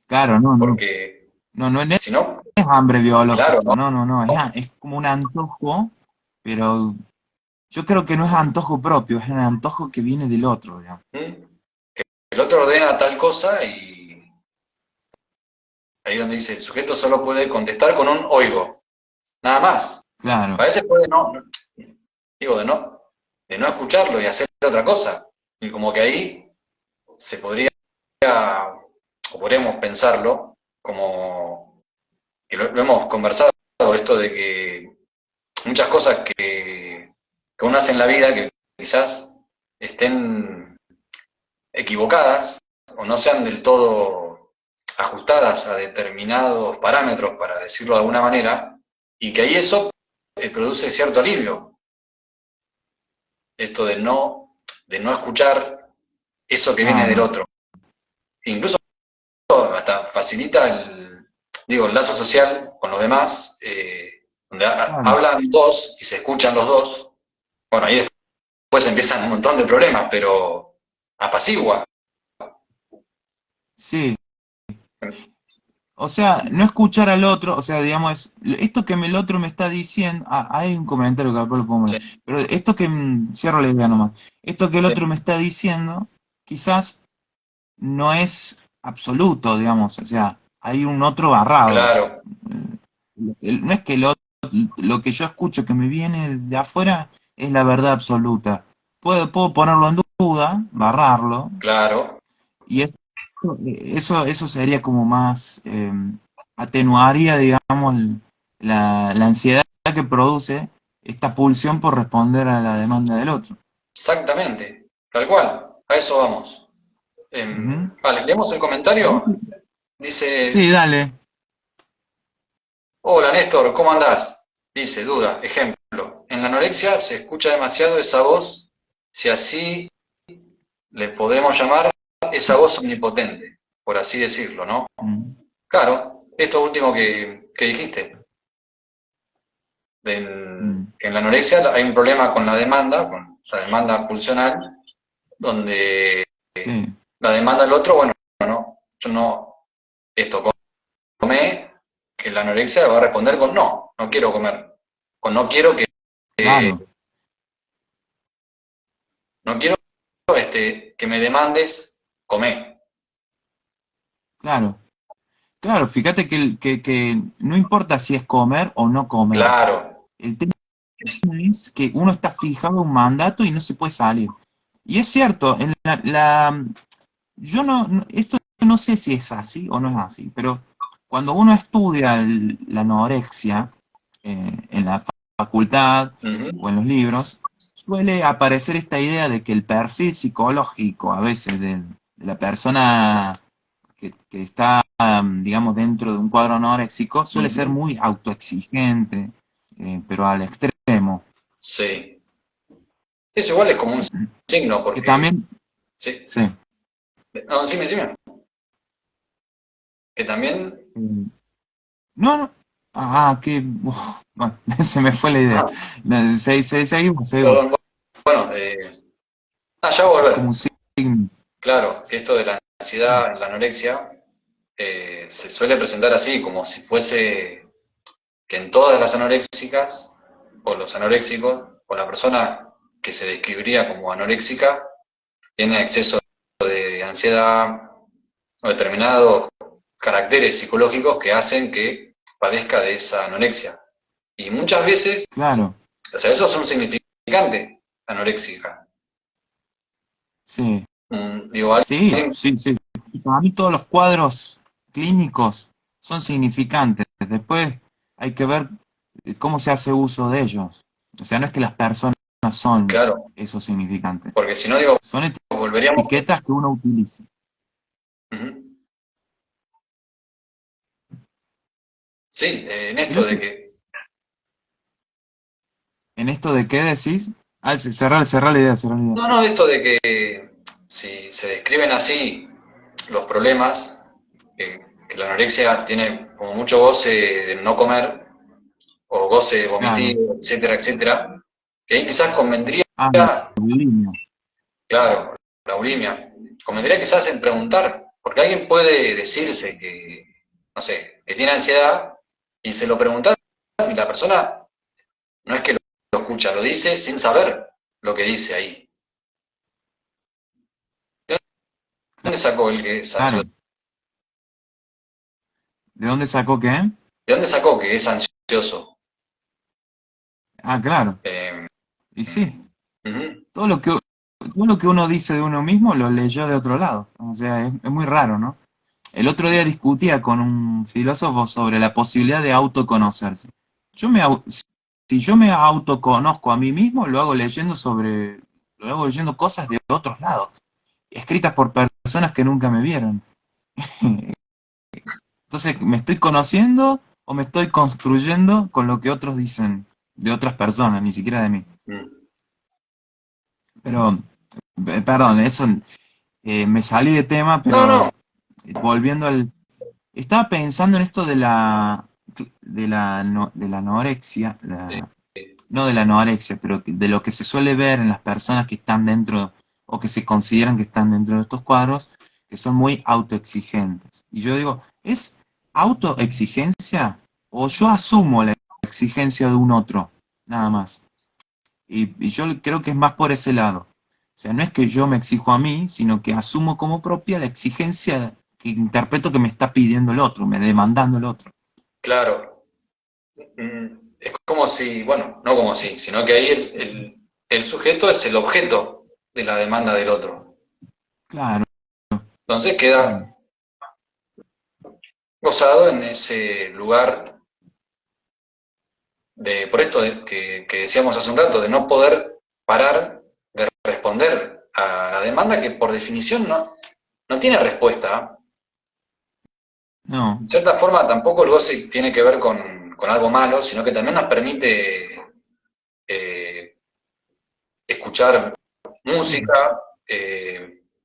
Speaker 2: claro, no, no,
Speaker 1: porque
Speaker 2: no, no es
Speaker 1: si no,
Speaker 2: hambre
Speaker 1: claro,
Speaker 2: biológico,
Speaker 1: ¿no?
Speaker 2: no, no, no, es como un antojo, pero yo creo que no es antojo propio, es un antojo que viene del otro, digamos.
Speaker 1: ¿Mm? El otro ordena tal cosa y ahí donde dice el sujeto solo puede contestar con un oigo, nada más.
Speaker 2: Claro,
Speaker 1: A veces puede digo, de no escucharlo y hacer otra cosa. Y como que ahí se podría, o podríamos pensarlo, como que lo hemos conversado, esto de que muchas cosas que uno hace en la vida que quizás estén equivocadas o no sean del todo ajustadas a determinados parámetros, para decirlo de alguna manera, y que ahí eso produce cierto alivio. Esto de no escuchar eso que viene del
Speaker 2: claro,
Speaker 1: otro. Incluso hasta facilita el lazo social con los demás, donde
Speaker 2: claro.
Speaker 1: hablan dos y se escuchan los dos. Bueno, ahí después empiezan un montón de problemas, pero apacigua.
Speaker 2: Sí, O sea, no escuchar al otro, o sea, digamos, esto que el otro me está diciendo, hay un comentario que después lo pongo,
Speaker 1: Sí,
Speaker 2: pero esto que, cierro la idea nomás, esto que el
Speaker 1: sí,
Speaker 2: otro me está diciendo, quizás no es absoluto, digamos, o sea, hay un otro barrado.
Speaker 1: claro,
Speaker 2: No es que lo que yo escucho que me viene de afuera es la verdad absoluta. Puedo ponerlo en duda, barrarlo,
Speaker 1: claro,
Speaker 2: y eso sería como más, atenuaría, digamos, la ansiedad que produce esta pulsión por responder a la demanda del otro.
Speaker 1: exactamente, tal cual, a eso vamos.
Speaker 2: Ujú.
Speaker 1: Vale, leemos el comentario.
Speaker 2: Sí,
Speaker 1: Dice,
Speaker 2: dale.
Speaker 1: hola Néstor, ¿cómo andás? Dice, duda, ejemplo, en la anorexia se escucha demasiado esa voz, si así le podremos llamar esa voz omnipotente, por así decirlo, ¿no?
Speaker 2: Mm,
Speaker 1: Claro, esto último que dijiste,
Speaker 2: mm,
Speaker 1: en la anorexia hay un problema con la demanda pulsional, donde
Speaker 2: sí,
Speaker 1: la demanda del otro, bueno, no, yo no, esto come, que la anorexia va a responder con no, no quiero comer, con no quiero
Speaker 2: claro,
Speaker 1: no quiero que me demandes comer.
Speaker 2: claro. Claro, fíjate que no importa si es comer o no comer.
Speaker 1: Claro,
Speaker 2: El tema es que uno está fijado a un mandato y no se puede salir. Y es cierto, yo esto no sé si es así o no es así, pero cuando uno estudia la anorexia en la facultad o en los libros, suele aparecer esta idea de que el perfil psicológico a veces de la persona que está, digamos, dentro de un cuadro anoréxico, suele ser
Speaker 1: uh-huh.
Speaker 2: muy autoexigente, pero al extremo.
Speaker 1: Sí. Eso igual es como un signo,
Speaker 2: Que
Speaker 1: porque,
Speaker 2: también,
Speaker 1: sí,
Speaker 2: sí.
Speaker 1: no, decime, que también,
Speaker 2: No, no. Que, bueno, se me fue la idea.
Speaker 1: ah,
Speaker 2: No, seguimos, seguimos.
Speaker 1: perdón, bueno, ya voy a
Speaker 2: Es como un
Speaker 1: volver.
Speaker 2: signo.
Speaker 1: Claro, si esto de la ansiedad, la anorexia, se suele presentar así, como si fuese que en todas las anoréxicas, o los anoréxicos, o la persona que se describiría como anoréxica, tiene exceso de ansiedad o determinados caracteres psicológicos que hacen que padezca de esa anorexia. Y muchas veces,
Speaker 2: Claro,
Speaker 1: o sea, eso es un significante anoréxica.
Speaker 2: sí.
Speaker 1: Digo,
Speaker 2: Sí,
Speaker 1: alguien,
Speaker 2: sí, sí. Y para mí todos los cuadros clínicos son significantes. Después hay que ver cómo se hace uso de ellos. O sea, no es que las personas son
Speaker 1: claro,
Speaker 2: esos significantes.
Speaker 1: porque si no, digo,
Speaker 2: Son
Speaker 1: volveríamos.
Speaker 2: etiquetas que uno utiliza.
Speaker 1: Uh-huh. Sí, en
Speaker 2: Sí,
Speaker 1: esto de que,
Speaker 2: en esto de qué decís, cerrar la idea, cerrar la idea.
Speaker 1: no, de esto de que si se describen así los problemas, que la anorexia tiene como mucho goce de no comer, o goce
Speaker 2: Claro.
Speaker 1: vomitivo, etcétera, etcétera, que ahí quizás convendría,
Speaker 2: La bulimia.
Speaker 1: claro, la bulimia, convendría quizás en preguntar, porque alguien puede decirse que, no sé, que tiene ansiedad y se lo preguntás y la persona no es que lo escucha, lo dice sin saber lo que dice ahí. ¿De dónde sacó el que es
Speaker 2: Claro.
Speaker 1: ansioso?
Speaker 2: ¿De dónde sacó qué?
Speaker 1: ¿De dónde sacó que es ansioso?
Speaker 2: Claro.
Speaker 1: Eh,
Speaker 2: Y sí,
Speaker 1: uh-huh,
Speaker 2: todo lo que, todo lo que uno dice de uno mismo lo leyó de otro lado. O sea, es muy raro, ¿no? El otro día discutía con un filósofo sobre la posibilidad de autoconocerse. Si yo me autoconozco a mí mismo, lo hago leyendo cosas de otros lados, escritas por personas que nunca me vieron. Entonces, ¿me estoy conociendo o me estoy construyendo con lo que otros dicen de otras personas, ni siquiera de mí? Pero, perdón, eso, me salí de tema,
Speaker 1: no, no,
Speaker 2: pero volviendo al... Estaba pensando en esto de la anorexia, no de la anorexia, pero de lo que se suele ver en las personas que están dentro o que se consideran que están dentro de estos cuadros, que son muy autoexigentes. Y yo digo, ¿es autoexigencia o yo asumo la exigencia de un otro, nada más. Y yo creo que es más por ese lado. O sea, no es que yo me exijo a mí, sino que asumo como propia la exigencia que interpreto que me está pidiendo el otro, me demandando el otro.
Speaker 1: Claro. Es como si, bueno, no como si, sino que ahí el sujeto es el objeto de la demanda del otro.
Speaker 2: Claro,
Speaker 1: Entonces
Speaker 2: claro.
Speaker 1: queda gozado en ese lugar por esto que decíamos hace un rato, de no poder parar de responder a la demanda que por definición no tiene respuesta.
Speaker 2: No,
Speaker 1: En cierta forma tampoco el goce tiene que ver con algo malo, sino que también nos permite eh, escuchar
Speaker 2: sí.
Speaker 1: música,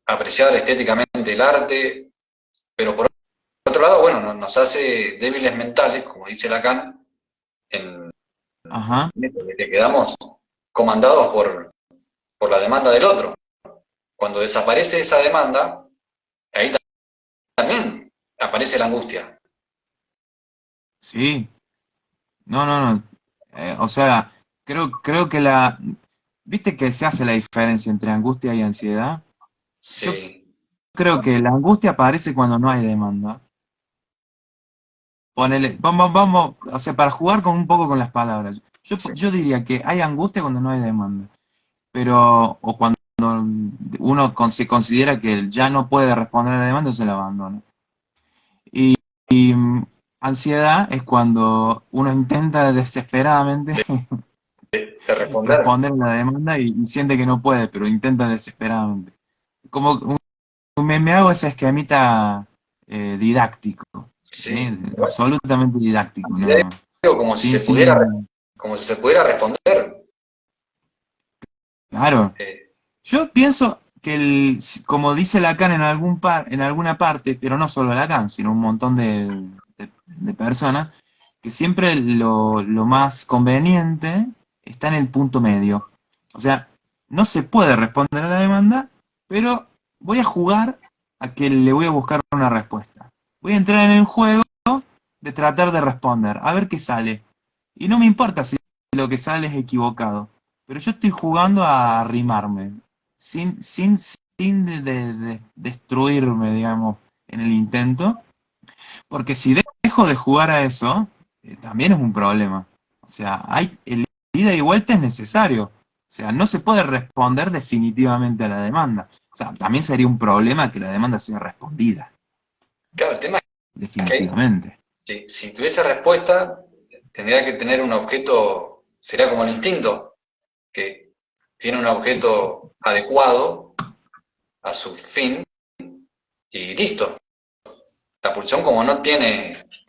Speaker 1: apreciar estéticamente el arte, pero por otro lado, bueno, nos hace débiles mentales, como dice Lacan, en
Speaker 2: Ajá.
Speaker 1: que quedamos comandados por la demanda del otro. Cuando desaparece esa demanda, ahí también aparece la angustia.
Speaker 2: Sí. No, no, no. O sea, creo que la... ¿Viste que se hace la diferencia entre angustia y ansiedad? Yo
Speaker 1: Sí,
Speaker 2: creo que la angustia aparece cuando no hay demanda. Ponele, o sea, para jugar con un poco con las palabras.
Speaker 1: sí,
Speaker 2: Yo diría que hay angustia cuando no hay demanda, pero, o cuando uno se considera que ya no puede responder a la demanda, se la abandona. Y, ansiedad es cuando uno intenta desesperadamente
Speaker 1: de responder.
Speaker 2: responder a la demanda y siente que no puede, pero intenta desesperadamente. Como me hago ese esquemita didáctico, ¿sí?
Speaker 1: Sí,
Speaker 2: Absolutamente didáctico,
Speaker 1: ansiedad
Speaker 2: ¿no?
Speaker 1: como si
Speaker 2: Sin,
Speaker 1: se pudiera,
Speaker 2: sin,
Speaker 1: como si se pudiera responder.
Speaker 2: claro.
Speaker 1: Eh,
Speaker 2: Yo pienso que, como dice Lacan en alguna parte, pero no solo Lacan, sino un montón de personas, que siempre lo más conveniente está en el punto medio. O sea, no se puede responder a la demanda, pero voy a jugar a que le voy a buscar una respuesta. Voy a entrar en el juego de tratar de responder, a ver qué sale. Y no me importa si lo que sale es equivocado, pero yo estoy jugando a arrimarme, sin destruirme, digamos, en el intento, porque si dejo de jugar a eso, también es un problema. O sea, el ida y vuelta es necesario. O sea, no se puede responder definitivamente a la demanda. O sea, también sería un problema que la demanda sea respondida,
Speaker 1: claro, el tema es que ahí,
Speaker 2: definitivamente.
Speaker 1: si tuviese respuesta, tendría que tener un objeto, sería como el instinto, que tiene un objeto adecuado a su fin y listo. La pulsión como no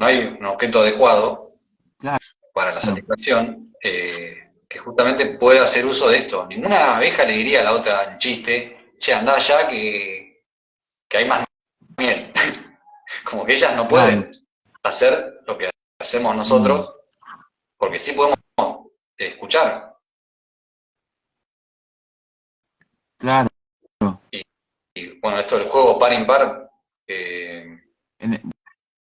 Speaker 1: hay un objeto adecuado
Speaker 2: Claro,
Speaker 1: para la satisfacción, que justamente puede hacer uso de esto. Ninguna abeja le diría a la otra en chiste, che, andá allá que hay más miel. Como que ellas no
Speaker 2: claro.
Speaker 1: pueden hacer lo que hacemos
Speaker 2: Mm,
Speaker 1: nosotros, porque sí podemos escuchar.
Speaker 2: claro.
Speaker 1: Y bueno, esto del juego par impar, eh,
Speaker 2: En-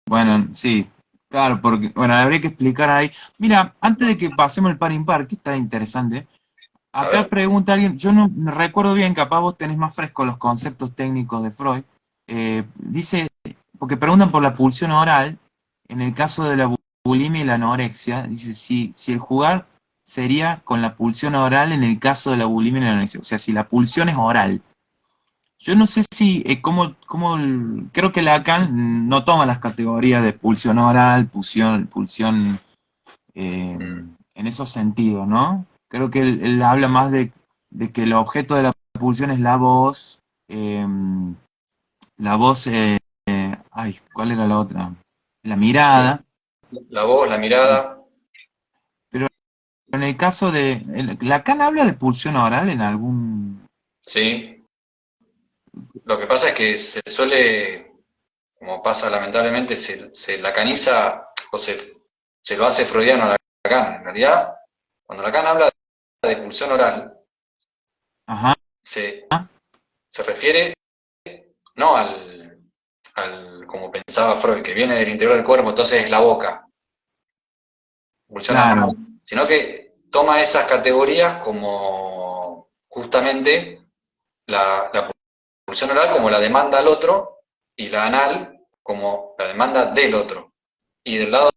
Speaker 2: bueno, sí. Claro, porque, bueno, habría que explicar ahí. Mira, antes de que pasemos el par impar, que está interesante,
Speaker 1: a
Speaker 2: acá
Speaker 1: ver,
Speaker 2: pregunta alguien, yo no recuerdo bien, capaz vos tenés más fresco los conceptos técnicos de Freud. Dice, porque preguntan por la pulsión oral, en el caso de la bulimia y la anorexia, dice si el jugar sería con la pulsión oral en el caso de la bulimia y la anorexia, o sea, si la pulsión es oral. Yo no sé si, creo que Lacan no toma las categorías de pulsión oral, pulsión en esos sentidos, ¿no? Creo que él habla más de que el objeto de la pulsión es eh, la voz, ay, ¿cuál era la otra? La mirada,
Speaker 1: la voz, la
Speaker 2: y-
Speaker 1: mirada,
Speaker 2: pero en el caso Lacan habla de pulsión oral en algún,
Speaker 1: sí. Lo que pasa es que se suele, como pasa lamentablemente, se lacaniza o se lo hace freudiano a Lacan. En realidad, cuando Lacan habla de pulsión oral,
Speaker 2: ajá,
Speaker 1: se refiere no como como pensaba Freud, que viene del interior del cuerpo, entonces es la boca, pulsión
Speaker 2: Claro.
Speaker 1: anal, sino que toma esas categorías como justamente la pulsión oral como la demanda al otro y la anal como la demanda del otro. Y del lado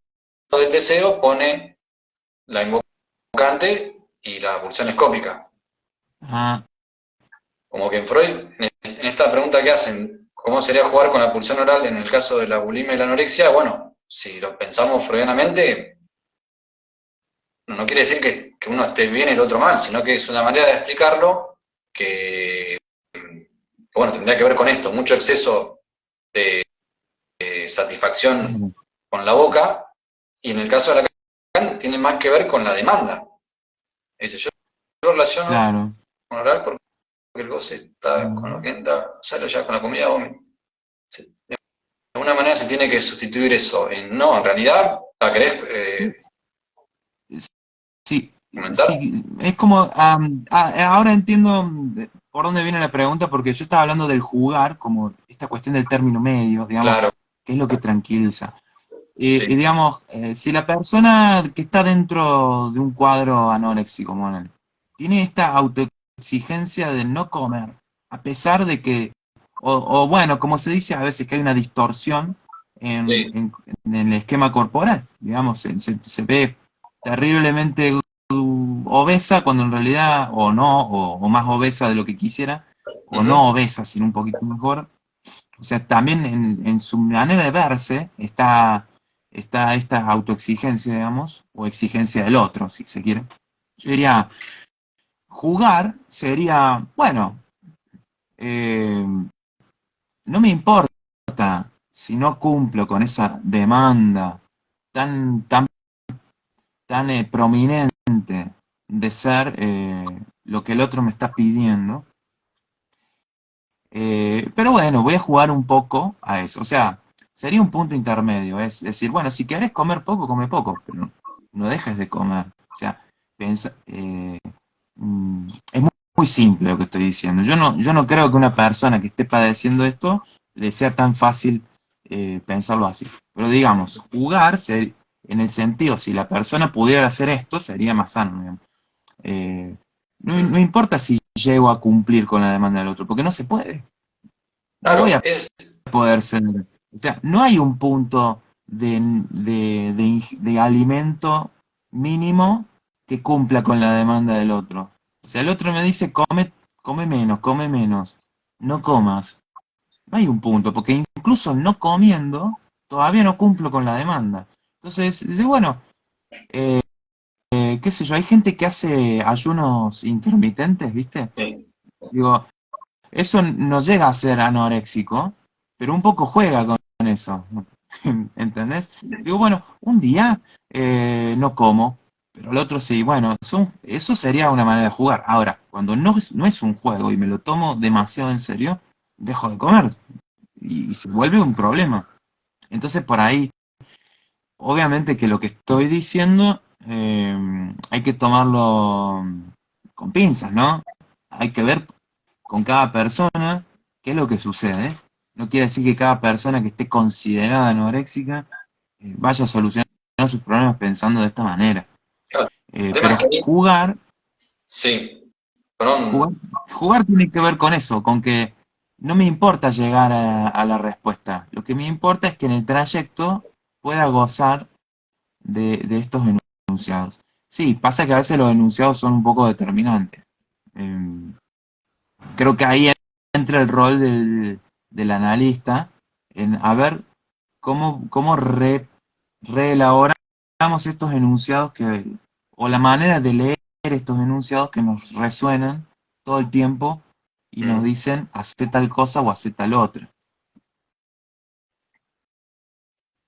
Speaker 1: del deseo pone la invocante y la pulsión escópica.
Speaker 2: Ah,
Speaker 1: Como que en Freud, en esta pregunta que hacen, ¿cómo sería jugar con la pulsión oral en el caso de la bulimia y la anorexia? Bueno, si lo pensamos freudianamente, no quiere decir que uno esté bien y el otro mal, sino que es una manera de explicarlo que, bueno, tendría que ver con esto, mucho exceso de satisfacción
Speaker 2: claro,
Speaker 1: con la boca, y en el caso de la Lacan tiene más que ver con la demanda. Dice, yo lo relaciono
Speaker 2: claro.
Speaker 1: con oral porque el goce está con lo que entra, sale ya con la comida, vómito. De alguna manera se tiene que sustituir eso. No, en realidad, ¿la querés
Speaker 2: Sí,
Speaker 1: comentar?
Speaker 2: sí, es como, ahora entiendo por dónde viene la pregunta, porque yo estaba hablando del jugar, como esta cuestión del término medio, digamos,
Speaker 1: Claro,
Speaker 2: que es lo que tranquiliza. Y
Speaker 1: sí.
Speaker 2: digamos, si la persona que está dentro de un cuadro anoréxico, bueno, tiene esta autoexigencia de no comer, a pesar de que, o bueno, como se dice a veces que hay una distorsión en,
Speaker 1: Sí.
Speaker 2: en- en el esquema corporal, digamos, se ve terriblemente obesa cuando en realidad, o no, o más obesa de lo que quisiera, o
Speaker 1: Ujú.
Speaker 2: no obesa, sino un poquito mejor. O sea, también en su manera de verse está esta autoexigencia, digamos, o exigencia del otro, si se quiere. Yo diría, jugar sería, bueno, eh, no me importa si no cumplo con esa demanda tan, tan, tan prominente de ser lo que el otro me está pidiendo. Pero bueno, voy a jugar un poco a eso. O sea, sería un punto intermedio. Es decir, bueno, si querés comer poco, come poco, pero no dejes de comer. O sea, es muy simple lo que estoy diciendo. Yo no creo que una persona que esté padeciendo esto le sea tan fácil pensarlo así. Pero digamos, en el sentido, si la persona pudiera hacer esto, sería más sano, digamos. Eh, no importa si llego a cumplir con la demanda del otro, porque no se puede. No voy
Speaker 1: Claro,
Speaker 2: a poder ser. O sea, no hay un punto de alimento mínimo que cumpla con la demanda del otro. O sea, el otro me dice, come menos, no comas. No hay un punto, porque incluso no comiendo, todavía no cumplo con la demanda. Entonces, dice, bueno, eh, qué sé yo, hay gente que hace ayunos intermitentes, ¿viste?
Speaker 1: sí.
Speaker 2: Digo, eso no llega a ser anoréxico, pero un poco juega con eso, ¿entendés? Digo, bueno, un día no como, pero el otro sí, bueno, eso sería una manera de jugar. Ahora, cuando no es un juego y me lo tomo demasiado en serio, dejo de comer y se vuelve un problema. Entonces, por ahí, obviamente que lo que estoy diciendo hay que tomarlo con pinzas, ¿no? Hay que ver con cada persona qué es lo que sucede. No quiere decir que cada persona que esté considerada anoréxica vaya a solucionar sus problemas pensando de esta manera.
Speaker 1: Claro, el tema
Speaker 2: Pero
Speaker 1: es que ahí,
Speaker 2: jugar,
Speaker 1: sí,
Speaker 2: jugar,
Speaker 1: perdón,
Speaker 2: jugar tiene que ver con eso, con que no me importa llegar a la respuesta. Lo que me importa es que en el trayecto pueda gozar de estos enunciados. Sí, pasa que a veces los enunciados son un poco determinantes. Eh, Creo que ahí entra el rol del analista en a ver cómo reelaboramos estos enunciados o la manera de leer estos enunciados que nos resuenan todo el tiempo y nos
Speaker 1: mm,
Speaker 2: dicen hace tal cosa o hace tal otra.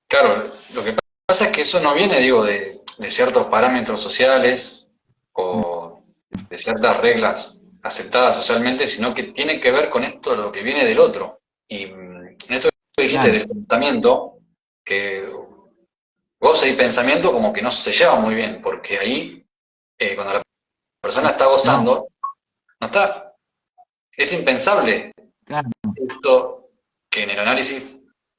Speaker 1: claro, lo que pasa es que eso no viene, digo, de ciertos parámetros sociales o de ciertas reglas aceptadas socialmente, sino que tiene que ver con esto, lo que viene del otro. Y en esto que dijiste
Speaker 2: Claro,
Speaker 1: del pensamiento, que goce y pensamiento como que no se llevan muy bien, porque ahí, cuando la persona está
Speaker 2: no,
Speaker 1: gozando, no está, es impensable
Speaker 2: claro,
Speaker 1: esto que en el análisis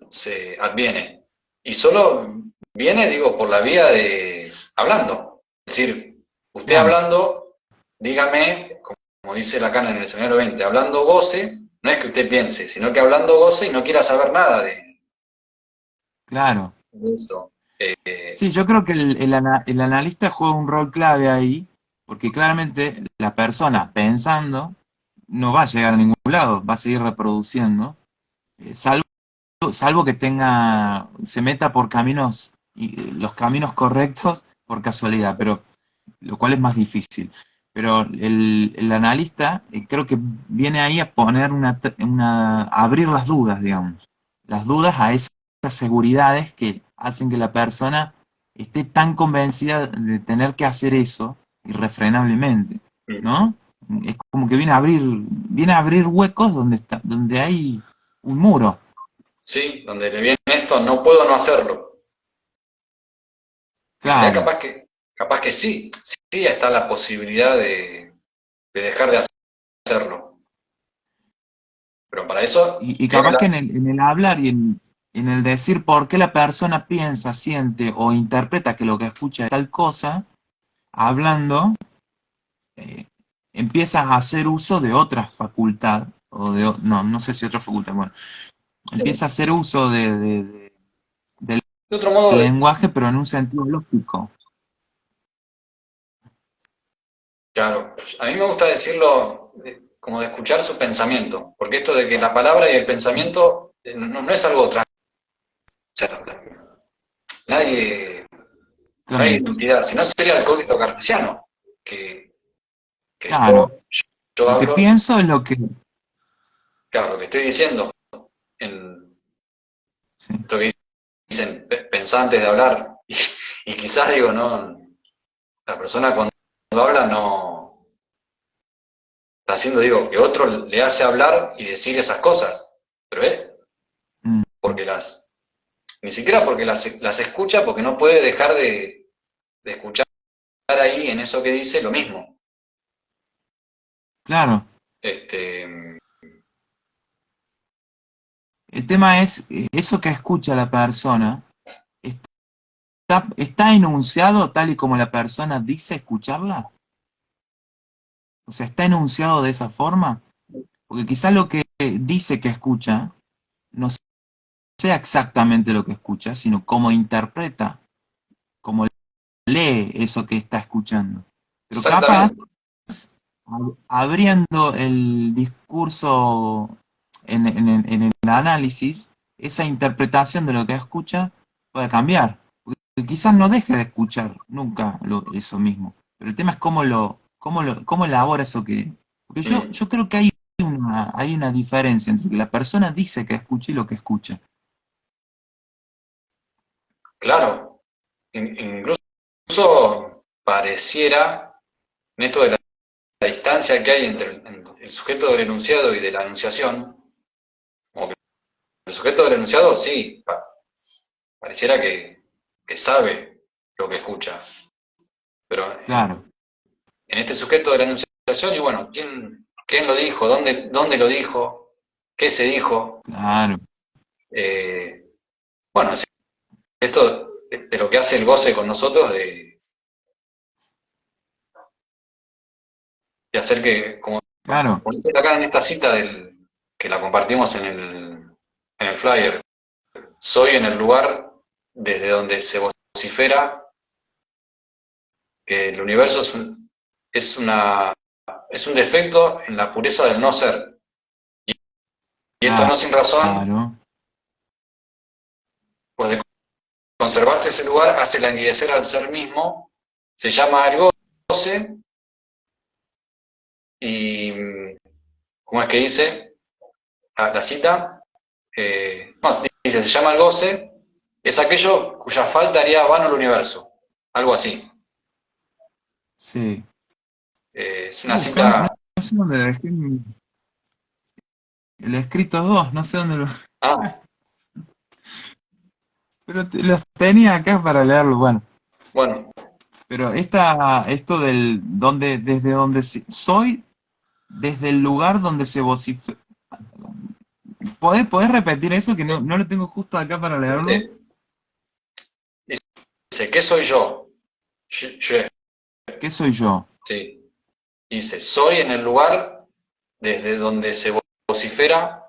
Speaker 1: se adviene. Y solo viene, digo, por la vía de hablando. Es decir, usted
Speaker 2: Claro,
Speaker 1: hablando, dígame, como dice Lacan en el seminario 20, hablando goce, no es que usted piense, sino que hablando goce y no quiera saber nada
Speaker 2: claro.
Speaker 1: de eso.
Speaker 2: Sí, yo creo que el analista juega un rol clave ahí, porque claramente la persona pensando no va a llegar a ningún lado, va a seguir reproduciendo, salvo que se meta por caminos, los caminos correctos por casualidad, pero lo cual es más difícil. Pero el analista creo que viene ahí a poner a abrir las dudas, digamos. Las dudas a esas seguridades que hacen que la persona esté tan convencida de tener que hacer eso irrefrenablemente, ¿no? Es como que viene a abrir huecos donde hay un muro.
Speaker 1: Sí, donde le viene esto, no puedo no hacerlo. En realidad
Speaker 2: Claro.
Speaker 1: capaz que sí, sí está la posibilidad de dejar de hacerlo. Pero para eso
Speaker 2: Y
Speaker 1: viene
Speaker 2: capaz que en el hablar en el decir por qué la persona piensa, siente o interpreta que lo que escucha es tal cosa, hablando, eh, empieza a hacer uso de otra facultad, no sé si otra facultad, bueno, empieza a hacer uso del
Speaker 1: de otro modo de,
Speaker 2: lenguaje, pero en un sentido lógico.
Speaker 1: claro, a mí me gusta decirlo como de escuchar su pensamiento, porque esto de que la palabra y el pensamiento no es algo trans, o sea, nadie, no hay
Speaker 2: Claro,
Speaker 1: identidad, si no sería el código cartesiano, que, que
Speaker 2: claro.
Speaker 1: yo
Speaker 2: Lo que
Speaker 1: hablo,
Speaker 2: pienso es lo que...
Speaker 1: claro, lo que estoy diciendo, en
Speaker 2: Sí,
Speaker 1: esto que dicen, pensá antes de hablar, y quizás digo, no, la persona cuando habla no, está haciendo, digo, que otro le hace hablar y decir esas cosas, pero es
Speaker 2: mm,
Speaker 1: porque ni siquiera porque las escucha, porque no puede dejar de escuchar ahí en eso que dice lo mismo.
Speaker 2: claro.
Speaker 1: Este,
Speaker 2: El tema es, eso que escucha la persona, está enunciado tal y como la persona dice escucharla. O sea, está enunciado de esa forma. Porque quizá lo que dice que escucha no sea exactamente lo que escucha, sino cómo interpreta, cómo lee eso que está escuchando. Pero capaz,
Speaker 1: exactamente,
Speaker 2: abriendo el discurso en el análisis, esa interpretación de lo que escucha puede cambiar. Porque quizás no deje de escuchar nunca eso mismo. Pero el tema es cómo elabora eso que... Porque
Speaker 1: mm,
Speaker 2: yo creo que hay una diferencia entre lo que la persona dice que escucha y lo que escucha.
Speaker 1: claro, incluso pareciera, en esto de la distancia que hay entre el sujeto del enunciado y de la enunciación, como que el sujeto del enunciado sí, pareciera que sabe lo que escucha, pero
Speaker 2: Claro,
Speaker 1: en este sujeto de la enunciación, y bueno, quién lo dijo? ¿Dónde lo dijo? ¿Qué se dijo?
Speaker 2: claro,
Speaker 1: Eh, bueno, es esto de lo que hace el goce con nosotros, de hacer que,
Speaker 2: claro.
Speaker 1: como dice acá en esta cita que la compartimos en el flyer, soy en el lugar desde donde se vocifera que el universo es un defecto en la pureza del no ser. Y esto no sin razón,
Speaker 2: Claro,
Speaker 1: pues de conservarse ese lugar hace languidecer al ser mismo, se llama el goce, y ¿cómo es que dice la cita? No, dice, se llama el goce, es aquello cuya falta haría vano el universo, algo así.
Speaker 2: sí.
Speaker 1: Es
Speaker 2: Estoy
Speaker 1: una
Speaker 2: buscando,
Speaker 1: cita,
Speaker 2: no sé dónde dejé el escrito 2, no sé dónde lo...
Speaker 1: ah,
Speaker 2: Pero los tenía acá para leerlo, bueno.
Speaker 1: bueno,
Speaker 2: Pero esto desde donde soy, desde el lugar donde se vocifera, ¿Podés repetir eso? Que no lo tengo justo acá para leerlo.
Speaker 1: Dice, dice, ¿qué soy yo? Yo,
Speaker 2: ¿Qué soy yo?
Speaker 1: sí. Dice, soy en el lugar desde donde se vocifera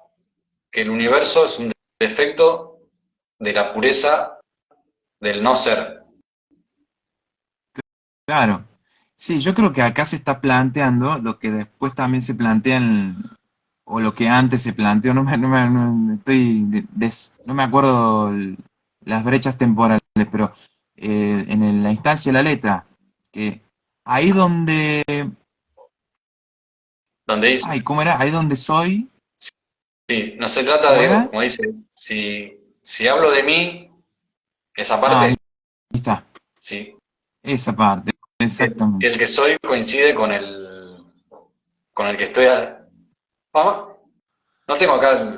Speaker 1: que el universo es un defecto de la pureza del no ser.
Speaker 2: Claro. Sí, yo creo que acá se está planteando lo que después también se plantea o lo que antes se planteó, no me acuerdo las brechas temporales, pero en la instancia de la letra, que ahí donde,
Speaker 1: Donde dice,
Speaker 2: ay, ¿cómo era? Ahí donde soy,
Speaker 1: sí, no se trata
Speaker 2: ¿cómo
Speaker 1: de,
Speaker 2: era?
Speaker 1: como dice, si hablo de mí, esa
Speaker 2: Ah, ahí
Speaker 1: parte,
Speaker 2: está,
Speaker 1: sí,
Speaker 2: esa parte,
Speaker 1: si
Speaker 2: exactamente.
Speaker 1: el que soy coincide con el que estoy. Vamos, no tengo acá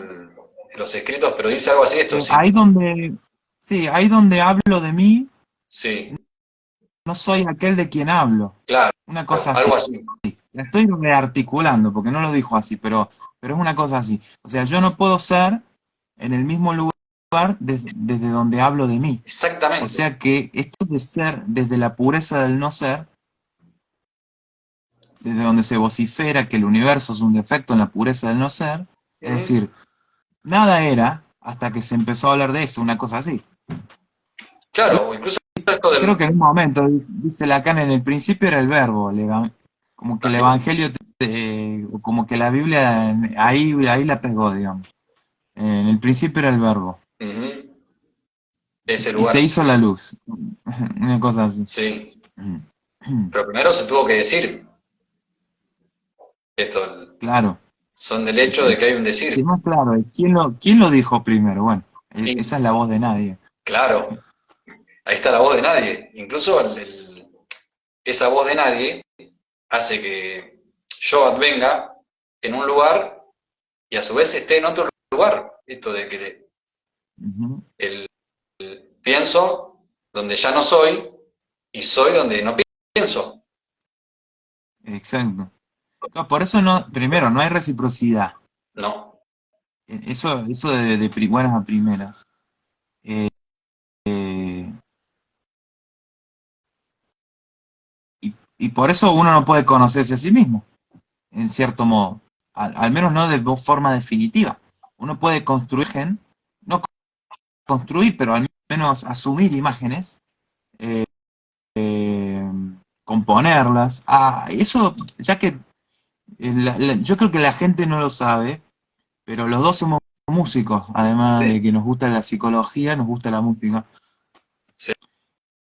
Speaker 1: los escritos, pero dice algo así, esto sí.
Speaker 2: Ahí donde, sí, ahí donde hablo de mí,
Speaker 1: Sí,
Speaker 2: no soy aquel de quien hablo,
Speaker 1: claro,
Speaker 2: una cosa así.
Speaker 1: algo así.
Speaker 2: La estoy rearticulando porque no lo dijo así, pero es una cosa así. O sea, yo no puedo ser en el mismo lugar desde donde hablo de mí. O
Speaker 1: Exactamente.
Speaker 2: sea que esto de ser desde la pureza del no ser, desde donde se vocifera que el universo es un defecto en la pureza del no ser, es
Speaker 1: Ujú.
Speaker 2: decir, nada era hasta que se empezó a hablar de eso, una cosa así.
Speaker 1: Claro, incluso esto
Speaker 2: Y creo que
Speaker 1: del.
Speaker 2: en un momento, dice Lacan, en el principio era el verbo, como que el evangelio, o como que la Biblia ahí la pegó, digamos. En el principio era el verbo.
Speaker 1: Ujú, ese
Speaker 2: Y se
Speaker 1: lugar.
Speaker 2: hizo la luz. Una cosa así.
Speaker 1: Sí. Pero primero se tuvo que decir esto.
Speaker 2: Claro.
Speaker 1: Son del hecho de que hay un
Speaker 2: Y
Speaker 1: decir.
Speaker 2: más claro, ¿quién lo dijo primero? Bueno,
Speaker 1: Y
Speaker 2: esa es la voz de nadie.
Speaker 1: claro, ahí está la voz de nadie. Incluso esa voz de nadie hace que yo advenga en un lugar y a su vez esté en otro lugar. Esto de que
Speaker 2: Ujú.
Speaker 1: el pienso donde ya no soy y soy donde no pienso.
Speaker 2: Exacto. No, por eso no, primero, no hay reciprocidad.
Speaker 1: No.
Speaker 2: Eso de buenas a primeras. Eh, eh, y por eso uno no puede conocerse a sí mismo, en cierto modo. Al menos no de forma definitiva. Uno puede construir, no construir, pero al menos asumir imágenes, eh, eh, componerlas. Eso, ya que yo creo que la gente no lo sabe, pero los dos somos músicos, además
Speaker 1: Sí,
Speaker 2: de que nos gusta la psicología, nos gusta la música.
Speaker 1: sí,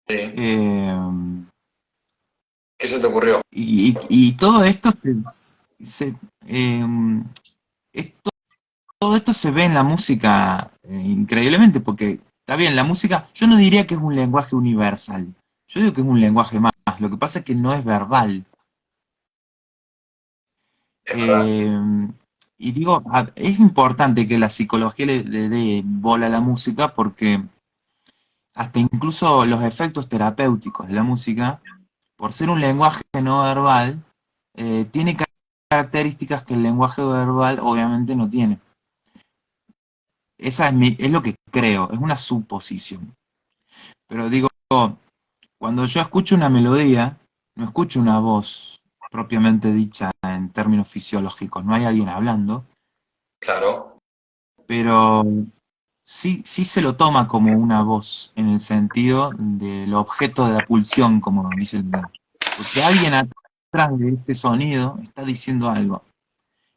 Speaker 1: sí.
Speaker 2: Eh,
Speaker 1: ¿Qué se te ocurrió?
Speaker 2: y todo esto se, eh, esto- todo esto se ve en la música increíblemente, porque está bien, la música, yo no diría que es un lenguaje universal, yo digo que es un lenguaje más, lo que pasa es que no es verbal.
Speaker 1: Es verdad.
Speaker 2: Eh, y digo, es importante que la psicología le dé bola a la música porque hasta incluso los efectos terapéuticos de la música, por ser un lenguaje no verbal, tiene características que el lenguaje verbal obviamente no tiene. Es lo que creo, es una suposición. Pero digo, cuando yo escucho una melodía, no escucho una voz propiamente dicha en términos fisiológicos, no hay alguien hablando,
Speaker 1: Claro.
Speaker 2: pero sí se lo toma como una voz en el sentido del objeto de la pulsión, como dice el video. Porque alguien atrás de este sonido está diciendo algo.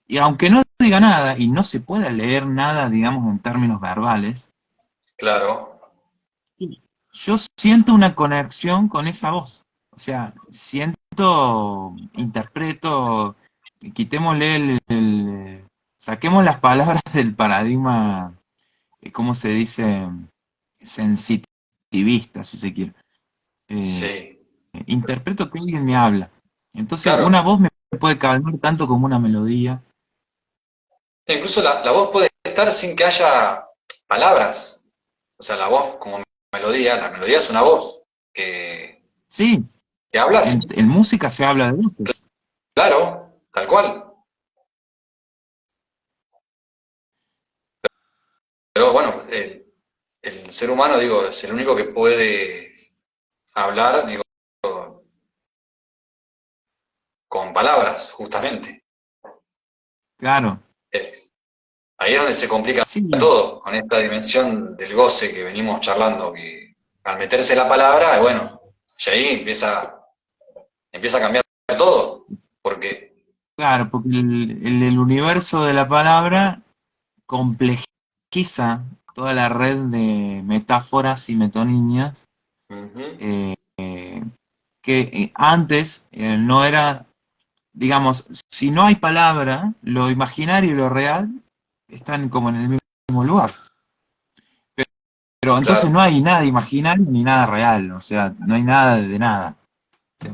Speaker 2: Y aunque no diga nada y no se pueda leer nada, digamos, en términos verbales,
Speaker 1: Claro.
Speaker 2: yo siento una conexión con esa voz. O sea, interpreto, quitémosle saquemos las palabras del paradigma, ¿cómo se dice? Sensitivista, si se quiere. Eh,
Speaker 1: Sí.
Speaker 2: interpreto que alguien me habla. Entonces, una
Speaker 1: Claro.
Speaker 2: voz me puede calmar tanto como una melodía.
Speaker 1: E incluso la voz puede estar sin que haya palabras. O sea, la voz como melodía, la melodía es una voz
Speaker 2: Sí,
Speaker 1: que habla, sí,
Speaker 2: en música se habla de voces.
Speaker 1: claro, tal cual. el ser humano, digo, es el único que puede hablar, digo, con palabras, justamente.
Speaker 2: Claro,
Speaker 1: Eh, Ahí es donde se complica
Speaker 2: sí,
Speaker 1: todo, con esta dimensión del goce que venimos charlando, que al meterse la palabra, bueno, y ahí empieza a cambiar todo, porque,
Speaker 2: claro, porque el universo de la palabra complejiza toda la red de metáforas y metonimias
Speaker 1: ujú,
Speaker 2: eh, que antes no era, digamos, si no hay palabra, lo imaginario y lo real están como en el mismo lugar. Pero entonces
Speaker 1: claro,
Speaker 2: no hay nada imaginario ni nada real, o sea, no hay nada de nada. O sea,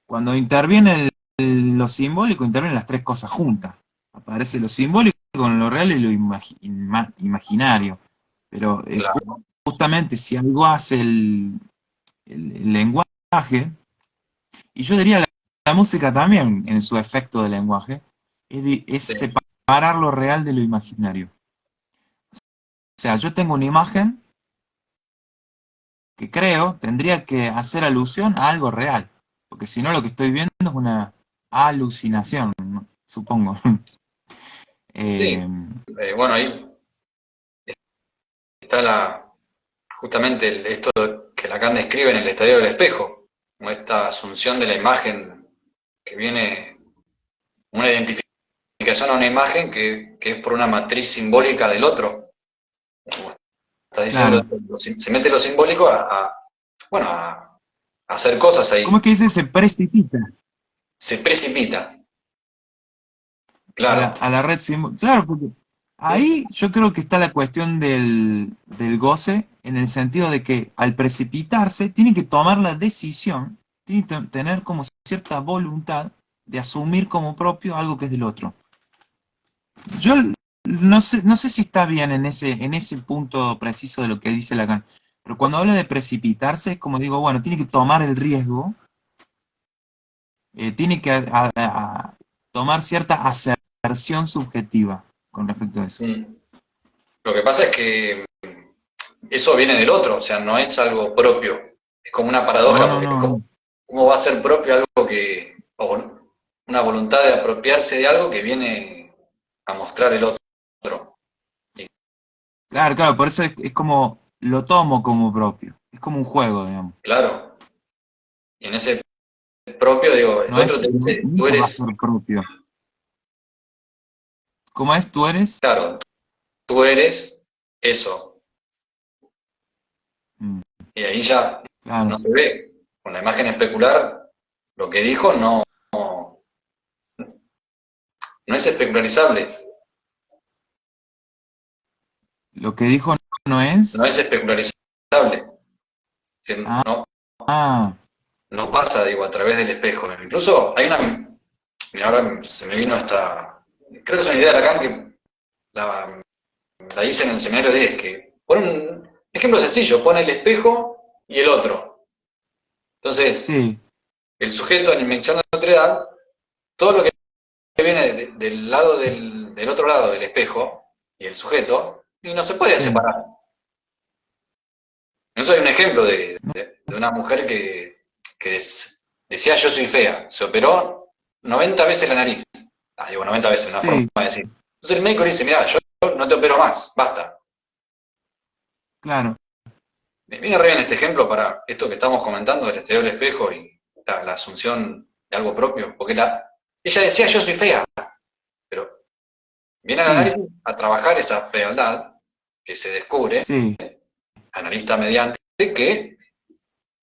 Speaker 2: cuando interviene lo simbólico, intervienen las tres cosas juntas. Aparece lo simbólico con lo real y lo imaginario. Pero
Speaker 1: claro,
Speaker 2: justamente si algo hace el lenguaje, y yo diría la música también en su efecto de lenguaje, es
Speaker 1: sí,
Speaker 2: separar lo real de lo imaginario. O sea, yo tengo una imagen que creo tendría que hacer alusión a algo real, porque si no lo que estoy viendo es una alucinación, ¿no? Supongo.
Speaker 1: sí.
Speaker 2: Eh,
Speaker 1: Bueno, ahí está justamente esto que Lacan describe en el estadio del espejo, como esta asunción de la imagen que viene, una identificación a una imagen que es por una matriz simbólica del otro. Como estás diciendo,
Speaker 2: claro.
Speaker 1: se mete lo simbólico bueno, a hacer cosas
Speaker 2: ¿Cómo es
Speaker 1: ahí,
Speaker 2: que dice? Se precipita
Speaker 1: se precipita,
Speaker 2: a
Speaker 1: claro.
Speaker 2: a la red simbólica. Claro, porque
Speaker 1: ¿Sí?
Speaker 2: ahí yo creo que está la cuestión del goce, en el sentido de que al precipitarse tiene que tomar la decisión, tiene que tener como cierta voluntad de asumir como propio algo que es del otro. Yo no sé si está bien en ese punto preciso de lo que dice Lacan, pero cuando habla de precipitarse es como digo, bueno, tiene que tomar el riesgo, tiene que tomar cierta aserción subjetiva con respecto a eso.
Speaker 1: Mm. Lo que pasa es que eso viene del otro, o sea, no es algo propio. Es como una
Speaker 2: No,
Speaker 1: paradoja,
Speaker 2: no,
Speaker 1: porque
Speaker 2: no, no.
Speaker 1: cómo va a ser propio algo o una voluntad de apropiarse de algo que viene a mostrar el otro. Y
Speaker 2: Claro, claro, por eso es como lo tomo como propio. Es como un juego, digamos.
Speaker 1: claro, y en ese propio, digo, el
Speaker 2: No es,
Speaker 1: otro te dice, tú
Speaker 2: nunca va a
Speaker 1: eres,
Speaker 2: ser propio. ¿Cómo es? ¿Tú eres?
Speaker 1: claro, tú eres eso.
Speaker 2: Mm,
Speaker 1: Y ahí ya no
Speaker 2: claro.
Speaker 1: se ve. Con la imagen especular, lo que dijo no es especularizable,
Speaker 2: Lo que dijo no
Speaker 1: no
Speaker 2: es.
Speaker 1: es especularizable. Si
Speaker 2: Ah,
Speaker 1: no,
Speaker 2: ah,
Speaker 1: no pasa, digo, a través del espejo. Incluso hay mira, ahora se me vino creo que es una idea de Lacan que la hice en el seminario 10, que pone un ejemplo sencillo, pone el espejo y el otro. Entonces,
Speaker 2: sí,
Speaker 1: el sujeto en invención de otredad, todo lo que viene del lado del otro lado del espejo y el sujeto, y no se puede
Speaker 2: sí.
Speaker 1: separar. Eso hay un ejemplo
Speaker 2: No,
Speaker 1: de una mujer decía yo soy fea, se operó 90 veces la nariz. Digo 90 veces, una forma
Speaker 2: sí,
Speaker 1: de decir. Entonces el médico le dice, mira, yo no te opero más, basta.
Speaker 2: claro.
Speaker 1: Me viene re bien este ejemplo para esto que estamos comentando del estudio del espejo y la asunción de algo propio, porque ella decía yo soy fea, pero viene al
Speaker 2: Sí,
Speaker 1: análisis a trabajar esa fealdad que se descubre,
Speaker 2: sí,
Speaker 1: analista mediante, que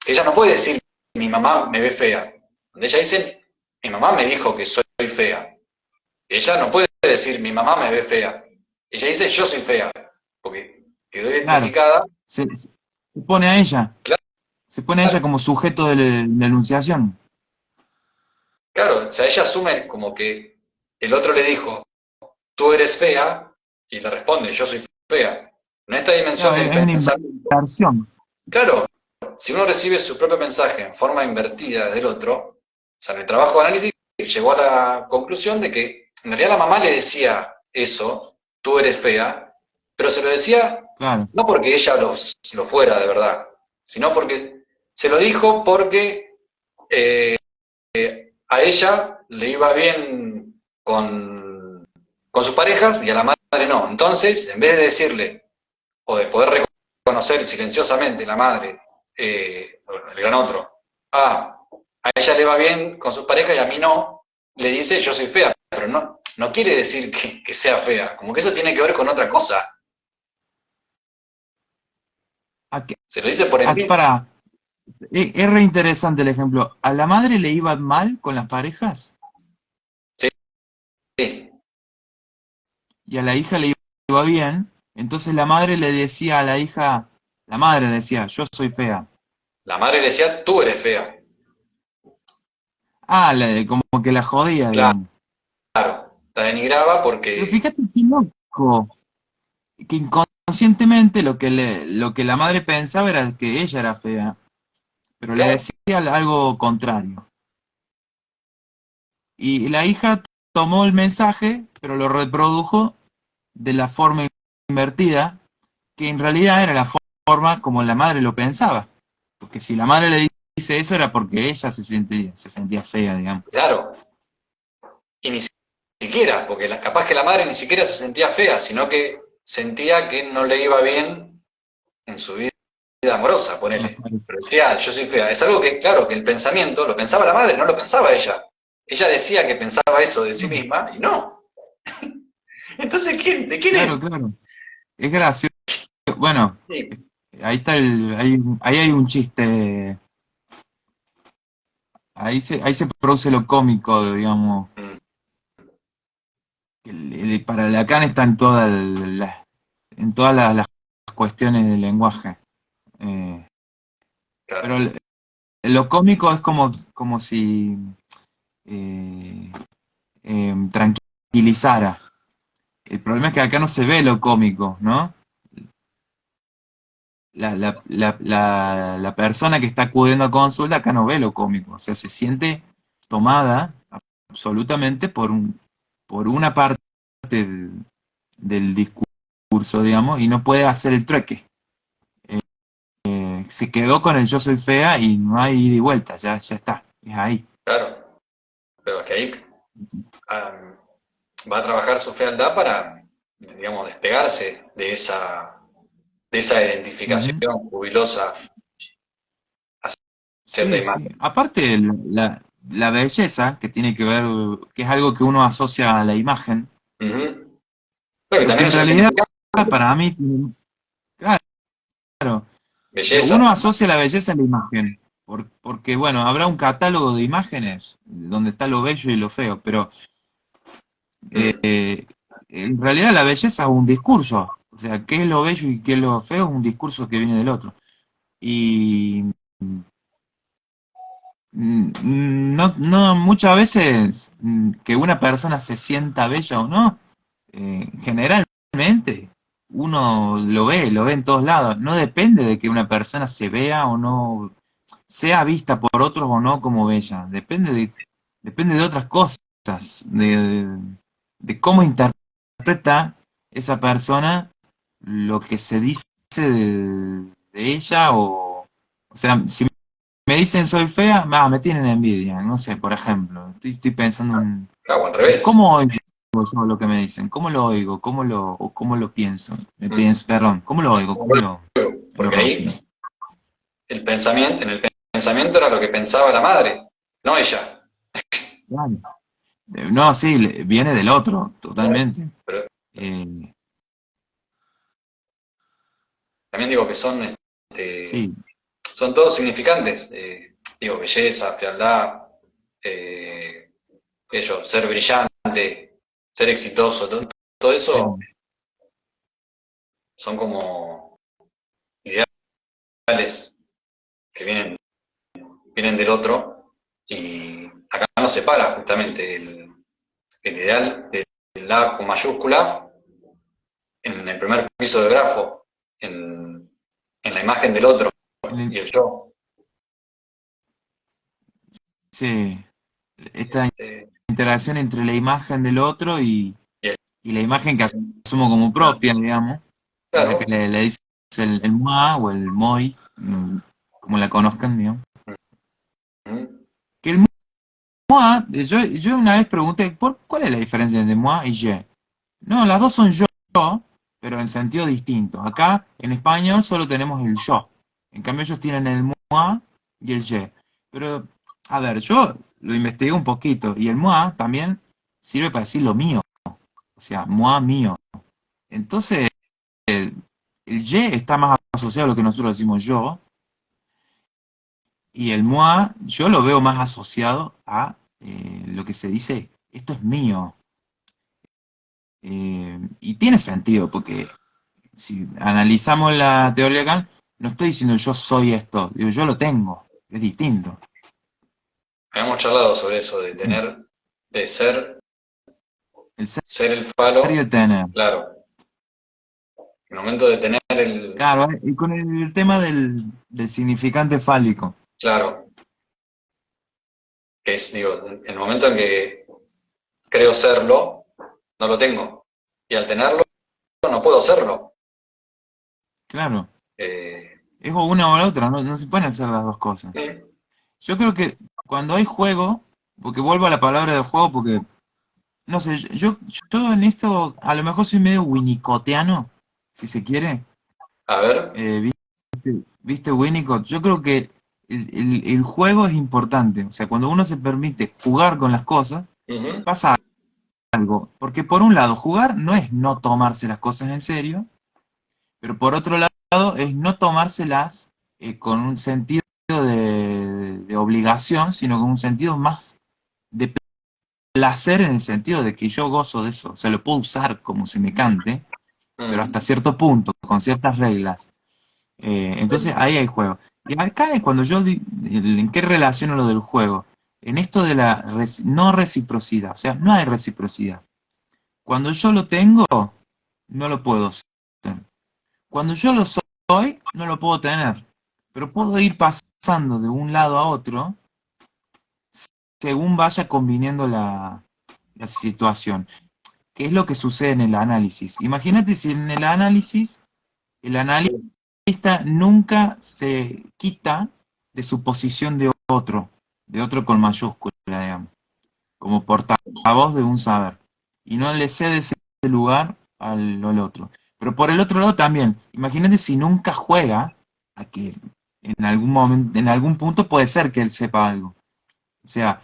Speaker 1: ella no puede decir mi mamá me ve fea. Donde ella dice mi mamá me dijo que soy fea. Ella no puede decir mi mamá me ve fea. Ella dice yo soy fea, porque quedó
Speaker 2: claro.
Speaker 1: identificada.
Speaker 2: Se pone a ella. Se pone a ella como sujeto de la enunciación.
Speaker 1: Claro, o sea, ella asume como que el otro le dijo, tú eres fea, y le responde, yo soy fea. En esta dimensión
Speaker 2: Claro,
Speaker 1: del
Speaker 2: es una
Speaker 1: pensamiento,
Speaker 2: inversión.
Speaker 1: claro, si uno recibe su propio mensaje en forma invertida del otro, o sea, en el trabajo de análisis llegó a la conclusión de que en realidad la mamá le decía eso, tú eres fea, pero se lo decía
Speaker 2: claro.
Speaker 1: no porque ella lo fuera de verdad, sino porque se lo dijo porque a ella le iba bien con sus parejas y a la madre no. Entonces, en vez de decirle, o de poder reconocer silenciosamente la madre, el gran otro, a ella le va bien con sus parejas y a mí no, le dice yo soy fea, pero no quiere decir que sea fea, como que eso tiene que ver con otra cosa.
Speaker 2: ¿A qué-
Speaker 1: Se lo dice por envidia.
Speaker 2: Para, es re interesante el ejemplo. ¿A la madre le iba mal con las parejas
Speaker 1: Sí,
Speaker 2: y a la hija le iba bien? Entonces la madre le decía a la hija, la madre decía, yo soy fea.
Speaker 1: la madre le decía, tú eres fea.
Speaker 2: Como que la jodía, digamos.
Speaker 1: Claro, la denigraba
Speaker 2: Pero
Speaker 1: porque,
Speaker 2: fíjate qué loco, que inconscientemente lo que la madre pensaba era que ella era fea, pero le
Speaker 1: claro,
Speaker 2: decía algo contrario. Y la hija tomó el mensaje, pero lo reprodujo de la forma invertida, que en realidad era la forma como la madre lo pensaba. Porque si la madre le dice eso era porque ella se sentía fea, digamos.
Speaker 1: claro, y ni siquiera, porque capaz que la madre ni siquiera se sentía fea, sino que sentía que no le iba bien en su vida amorosa,
Speaker 2: Con las
Speaker 1: ponele.
Speaker 2: parejas.
Speaker 1: Pero decía, yo soy fea. Es algo que, claro, que el pensamiento lo pensaba la madre, no lo pensaba ella. Ella decía que pensaba eso de sí misma y no. Entonces, ¿de quién
Speaker 2: Claro,
Speaker 1: es?
Speaker 2: claro. Es gracioso. Bueno,
Speaker 1: Sí,
Speaker 2: ahí está ahí hay un chiste. Ahí se produce lo cómico, digamos.
Speaker 1: mm,
Speaker 2: Para Lacan está en todas las cuestiones del lenguaje. Eh, pero
Speaker 1: claro,
Speaker 2: lo cómico es como si eh, tranquilizara. El problema es que acá no se ve lo cómico, ¿no? La persona que está acudiendo a consulta acá no ve lo cómico, o sea, se siente tomada absolutamente por una parte del discurso, digamos, y no puede hacer el trueque. Se quedó con el yo soy fea y no hay ida y vuelta, ya está, es ahí.
Speaker 1: claro. Pero es que ahí ah, va a trabajar su fealdad para, digamos, despegarse de esa
Speaker 2: Ujú.
Speaker 1: identificación jubilosa a cierta
Speaker 2: Sí, sí.
Speaker 1: imagen.
Speaker 2: Aparte, la belleza, que tiene que ver, que es algo que uno asocia a la imagen,
Speaker 1: Ujú. Pero que
Speaker 2: pero que
Speaker 1: también
Speaker 2: en
Speaker 1: es un
Speaker 2: realidad
Speaker 1: significado.
Speaker 2: para mí, claro,
Speaker 1: Belleza.
Speaker 2: uno asocia la belleza a la imagen, porque bueno, habrá un catálogo de imágenes donde está lo bello y lo feo, pero
Speaker 1: Mm,
Speaker 2: en realidad la belleza es un discurso, o sea, qué es lo bello y qué es lo feo es un discurso que viene del otro. Y no muchas veces que una persona se sienta bella o no, generalmente uno lo ve en todos lados, no depende de que una persona se vea o no sea vista por otros o no como bella, depende de otras cosas, de, de cómo interpreta esa persona lo que se dice de ella o sea, si me dicen soy fea, me tienen envidia, no sé, por ejemplo, estoy pensando
Speaker 1: claro, al revés.
Speaker 2: ¿cómo oigo yo lo que me dicen? ¿Cómo lo oigo? O cómo lo pienso?
Speaker 1: Mm.
Speaker 2: Perdón, ¿cómo lo oigo? ¿Cómo lo
Speaker 1: Porque
Speaker 2: razón?
Speaker 1: ahí en el pensamiento era lo que pensaba la madre, no ella.
Speaker 2: Claro. No, sí, viene del otro,
Speaker 1: Claro.
Speaker 2: totalmente.
Speaker 1: Pero
Speaker 2: Eh,
Speaker 1: también digo que son,
Speaker 2: sí,
Speaker 1: son todos significantes. Digo, belleza, fealdad, eh, ser brillante, ser exitoso,
Speaker 2: sí,
Speaker 1: todo eso son como ideales que vienen del otro y acá nos separa justamente el ideal del la con mayúscula en el primer piso del grafo, en la imagen del otro
Speaker 2: en el-
Speaker 1: y el yo.
Speaker 2: sí, esta
Speaker 1: Este,
Speaker 2: interacción entre la imagen del otro
Speaker 1: y el,
Speaker 2: y la imagen que asumo como propia, digamos.
Speaker 1: Claro.
Speaker 2: le dice el moi o el moi, como la conozcan, digamos.
Speaker 1: Mm.
Speaker 2: Que el moi, yo una vez pregunté, ¿cuál es la diferencia entre moi y je? No, las dos son yo, pero en sentido distinto. Acá, en español, solo tenemos el yo. En cambio, ellos tienen el moi y el je. Pero, a ver, yo lo investigué un poquito, y el moi también sirve para decir lo mío. O sea, moi mío. Entonces, el je está más asociado a lo que nosotros decimos yo, y el moi yo lo veo más asociado a lo que se dice, esto es mío. Y tiene sentido, porque si analizamos la teoría de Kant, no estoy diciendo yo soy esto, digo yo lo tengo, es distinto.
Speaker 1: Habíamos charlado sobre eso, de tener, de ser,
Speaker 2: El ser
Speaker 1: ser el
Speaker 2: y el
Speaker 1: falo,
Speaker 2: tener.
Speaker 1: claro. En el momento de tener el,
Speaker 2: Claro, y con el tema del significante fálico.
Speaker 1: claro, que es, digo, en el momento en que creo serlo, no lo tengo. Y al tenerlo, no puedo serlo.
Speaker 2: Claro,
Speaker 1: Eh,
Speaker 2: es o una o la otra, no se pueden hacer las dos cosas.
Speaker 1: sí,
Speaker 2: Yo creo que cuando hay juego, porque vuelvo a la palabra de juego, porque no sé, yo en esto a lo mejor soy medio winnicottiano, si se quiere.
Speaker 1: a ver,
Speaker 2: ¿Viste Winnicott? Yo creo que el juego es importante. O sea, cuando uno se permite jugar con las cosas,
Speaker 1: ujú,
Speaker 2: pasa algo. Porque por un lado, jugar no es no tomarse las cosas en serio, pero por otro lado es no tomárselas con un sentido de obligación, sino con un sentido más de placer en el sentido de que yo gozo de eso. O sea, lo puedo usar como se me cante, pero hasta
Speaker 1: mm,
Speaker 2: cierto punto, con ciertas reglas. Entonces ahí hay juego. Y acá es cuando ¿en qué relaciono lo del juego? En esto de la no reciprocidad, o sea, no hay reciprocidad. Cuando yo lo tengo, no lo puedo hacer. Cuando yo lo soy, no lo puedo tener. Pero puedo ir pasando de un lado a otro según vaya conviniendo la situación. ¿Qué es lo que sucede en el análisis? Imagínate si en el analista nunca se quita de su posición de otro con mayúscula, digamos, como portavoz de un saber, y no le cede ese lugar al otro. Pero por el otro lado también, imagínate si nunca juega, a que en algún momento, en algún punto puede ser que él sepa algo. O sea,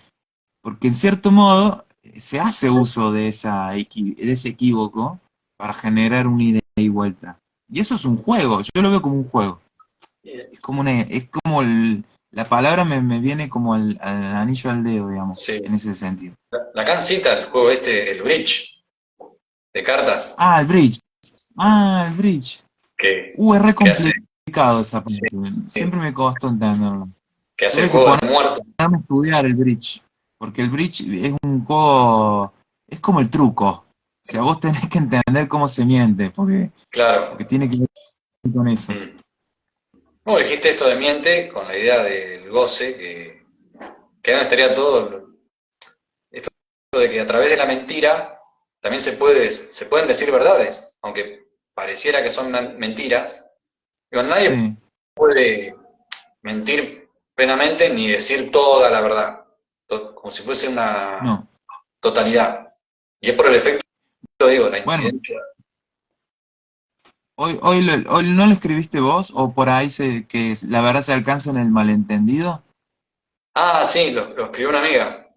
Speaker 2: porque en cierto modo se hace uso de, de ese equívoco para generar una ida y vuelta. Y eso es un juego, yo lo veo como un juego. Es como la palabra me viene como al anillo al dedo, digamos,
Speaker 1: sí.
Speaker 2: en ese sentido.
Speaker 1: Lacan cita el juego este, el bridge, de cartas,
Speaker 2: Ah, el bridge. Ah, el bridge. Es re
Speaker 1: que hace,
Speaker 2: complicado esa parte. Siempre me costó entenderlo.
Speaker 1: que hace el
Speaker 2: Tuve que
Speaker 1: juego
Speaker 2: ponerme
Speaker 1: del muerto.
Speaker 2: a estudiar el bridge. Porque el bridge es un juego. Es como el truco. O sea, vos tenés que entender cómo se miente. Porque
Speaker 1: Claro.
Speaker 2: tiene que ver con eso.
Speaker 1: Mm. Bueno, dijiste esto de miente con la idea del goce, que no estaría todo, esto de que a través de la mentira también se pueden decir verdades, aunque pareciera que son mentiras. Digo, nadie
Speaker 2: Sí,
Speaker 1: puede mentir plenamente ni decir toda la verdad, como si fuese una
Speaker 2: no.
Speaker 1: totalidad. Y es por el efecto, digo, la
Speaker 2: Bueno,
Speaker 1: incidencia.
Speaker 2: hoy no lo escribiste vos, o por ahí la verdad se alcanza en el malentendido.
Speaker 1: Ah, sí, lo escribió una amiga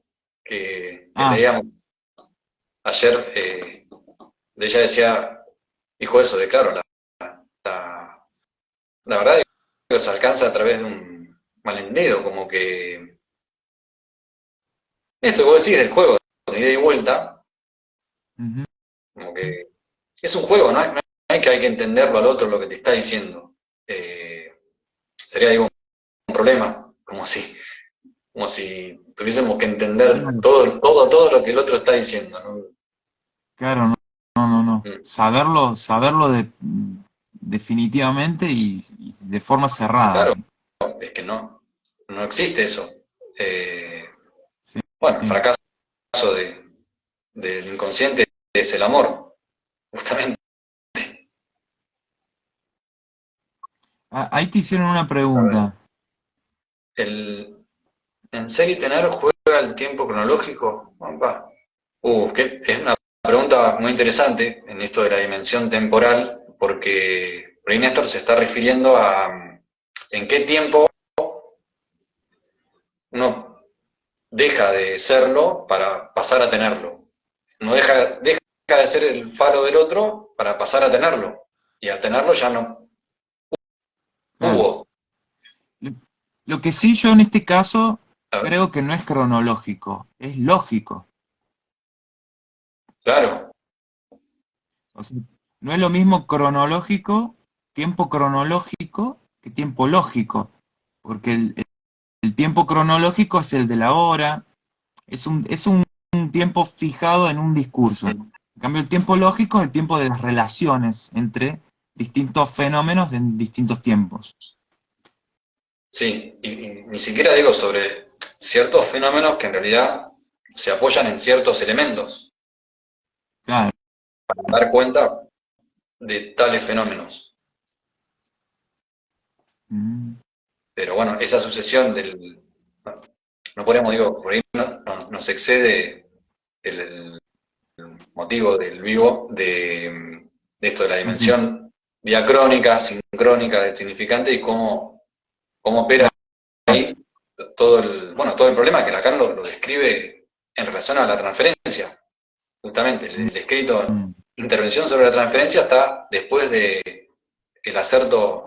Speaker 1: que
Speaker 2: Ah,
Speaker 1: leíamos ayer. De ella decía, dijo eso, de claro, la, la verdad es que se alcanza a través de un malentendido, como que esto que vos decís del juego, con ida y vuelta,
Speaker 2: ujú.
Speaker 1: como que es un juego, no hay que entenderlo al otro lo que te está diciendo. Sería, digo, un problema, como si tuviésemos que entender
Speaker 2: Claro,
Speaker 1: todo lo que el otro está diciendo, ¿no?
Speaker 2: claro, no, no, no, no.
Speaker 1: Mm,
Speaker 2: Saberlo definitivamente y de forma cerrada,
Speaker 1: claro,
Speaker 2: sí.
Speaker 1: es que no existe eso. Eh,
Speaker 2: Sí,
Speaker 1: bueno, el
Speaker 2: sí.
Speaker 1: fracaso del inconsciente es el amor, justamente.
Speaker 2: Ahí te hicieron una pregunta.
Speaker 1: El, ¿En ser y tener juega el tiempo cronológico? Opa. Que es una pregunta muy interesante en esto de la dimensión temporal, porque por ahí Néstor se está refiriendo a en qué tiempo uno deja de serlo para pasar a tenerlo. Uno deja de ser el falo del otro para pasar a tenerlo. Y a tenerlo ya no
Speaker 2: Claro.
Speaker 1: hubo.
Speaker 2: Lo lo que sí yo en este caso
Speaker 1: A ver,
Speaker 2: creo que no es cronológico, es lógico.
Speaker 1: claro,
Speaker 2: O sea, no es lo mismo cronológico, tiempo cronológico, que tiempo lógico. Porque el tiempo cronológico es el de la hora, un tiempo fijado en un discurso. En cambio, el tiempo lógico es el tiempo de las relaciones entre distintos fenómenos en distintos tiempos.
Speaker 1: sí. Y ni siquiera digo sobre ciertos fenómenos que en realidad se apoyan en ciertos elementos
Speaker 2: Claro.
Speaker 1: para dar cuenta de tales fenómenos.
Speaker 2: Mm,
Speaker 1: Pero bueno, esa sucesión del... No podemos, digo, por ahí nos excede el motivo del vivo de esto de la
Speaker 2: sí, sí,
Speaker 1: dimensión diacrónica, sincrónica, significante y cómo opera
Speaker 2: claro.
Speaker 1: ahí todo el problema que Lacan lo describe en relación a la transferencia. Justamente, el escrito
Speaker 2: Mm.
Speaker 1: Intervención sobre la transferencia está después de el acerto,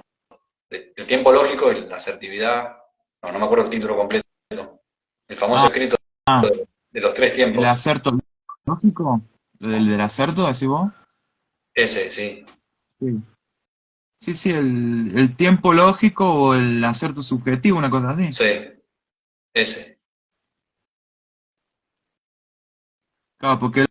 Speaker 1: el tiempo lógico y la asertividad, no me acuerdo el título completo, el famoso
Speaker 2: Ah,
Speaker 1: escrito
Speaker 2: ah,
Speaker 1: de los tres
Speaker 2: el
Speaker 1: tiempos,
Speaker 2: acerto lógico, el del acerto, decís vos.
Speaker 1: ese, sí,
Speaker 2: Sí, sí, sí, el tiempo lógico o el acerto subjetivo, una cosa así.
Speaker 1: sí, ese,
Speaker 2: Claro, porque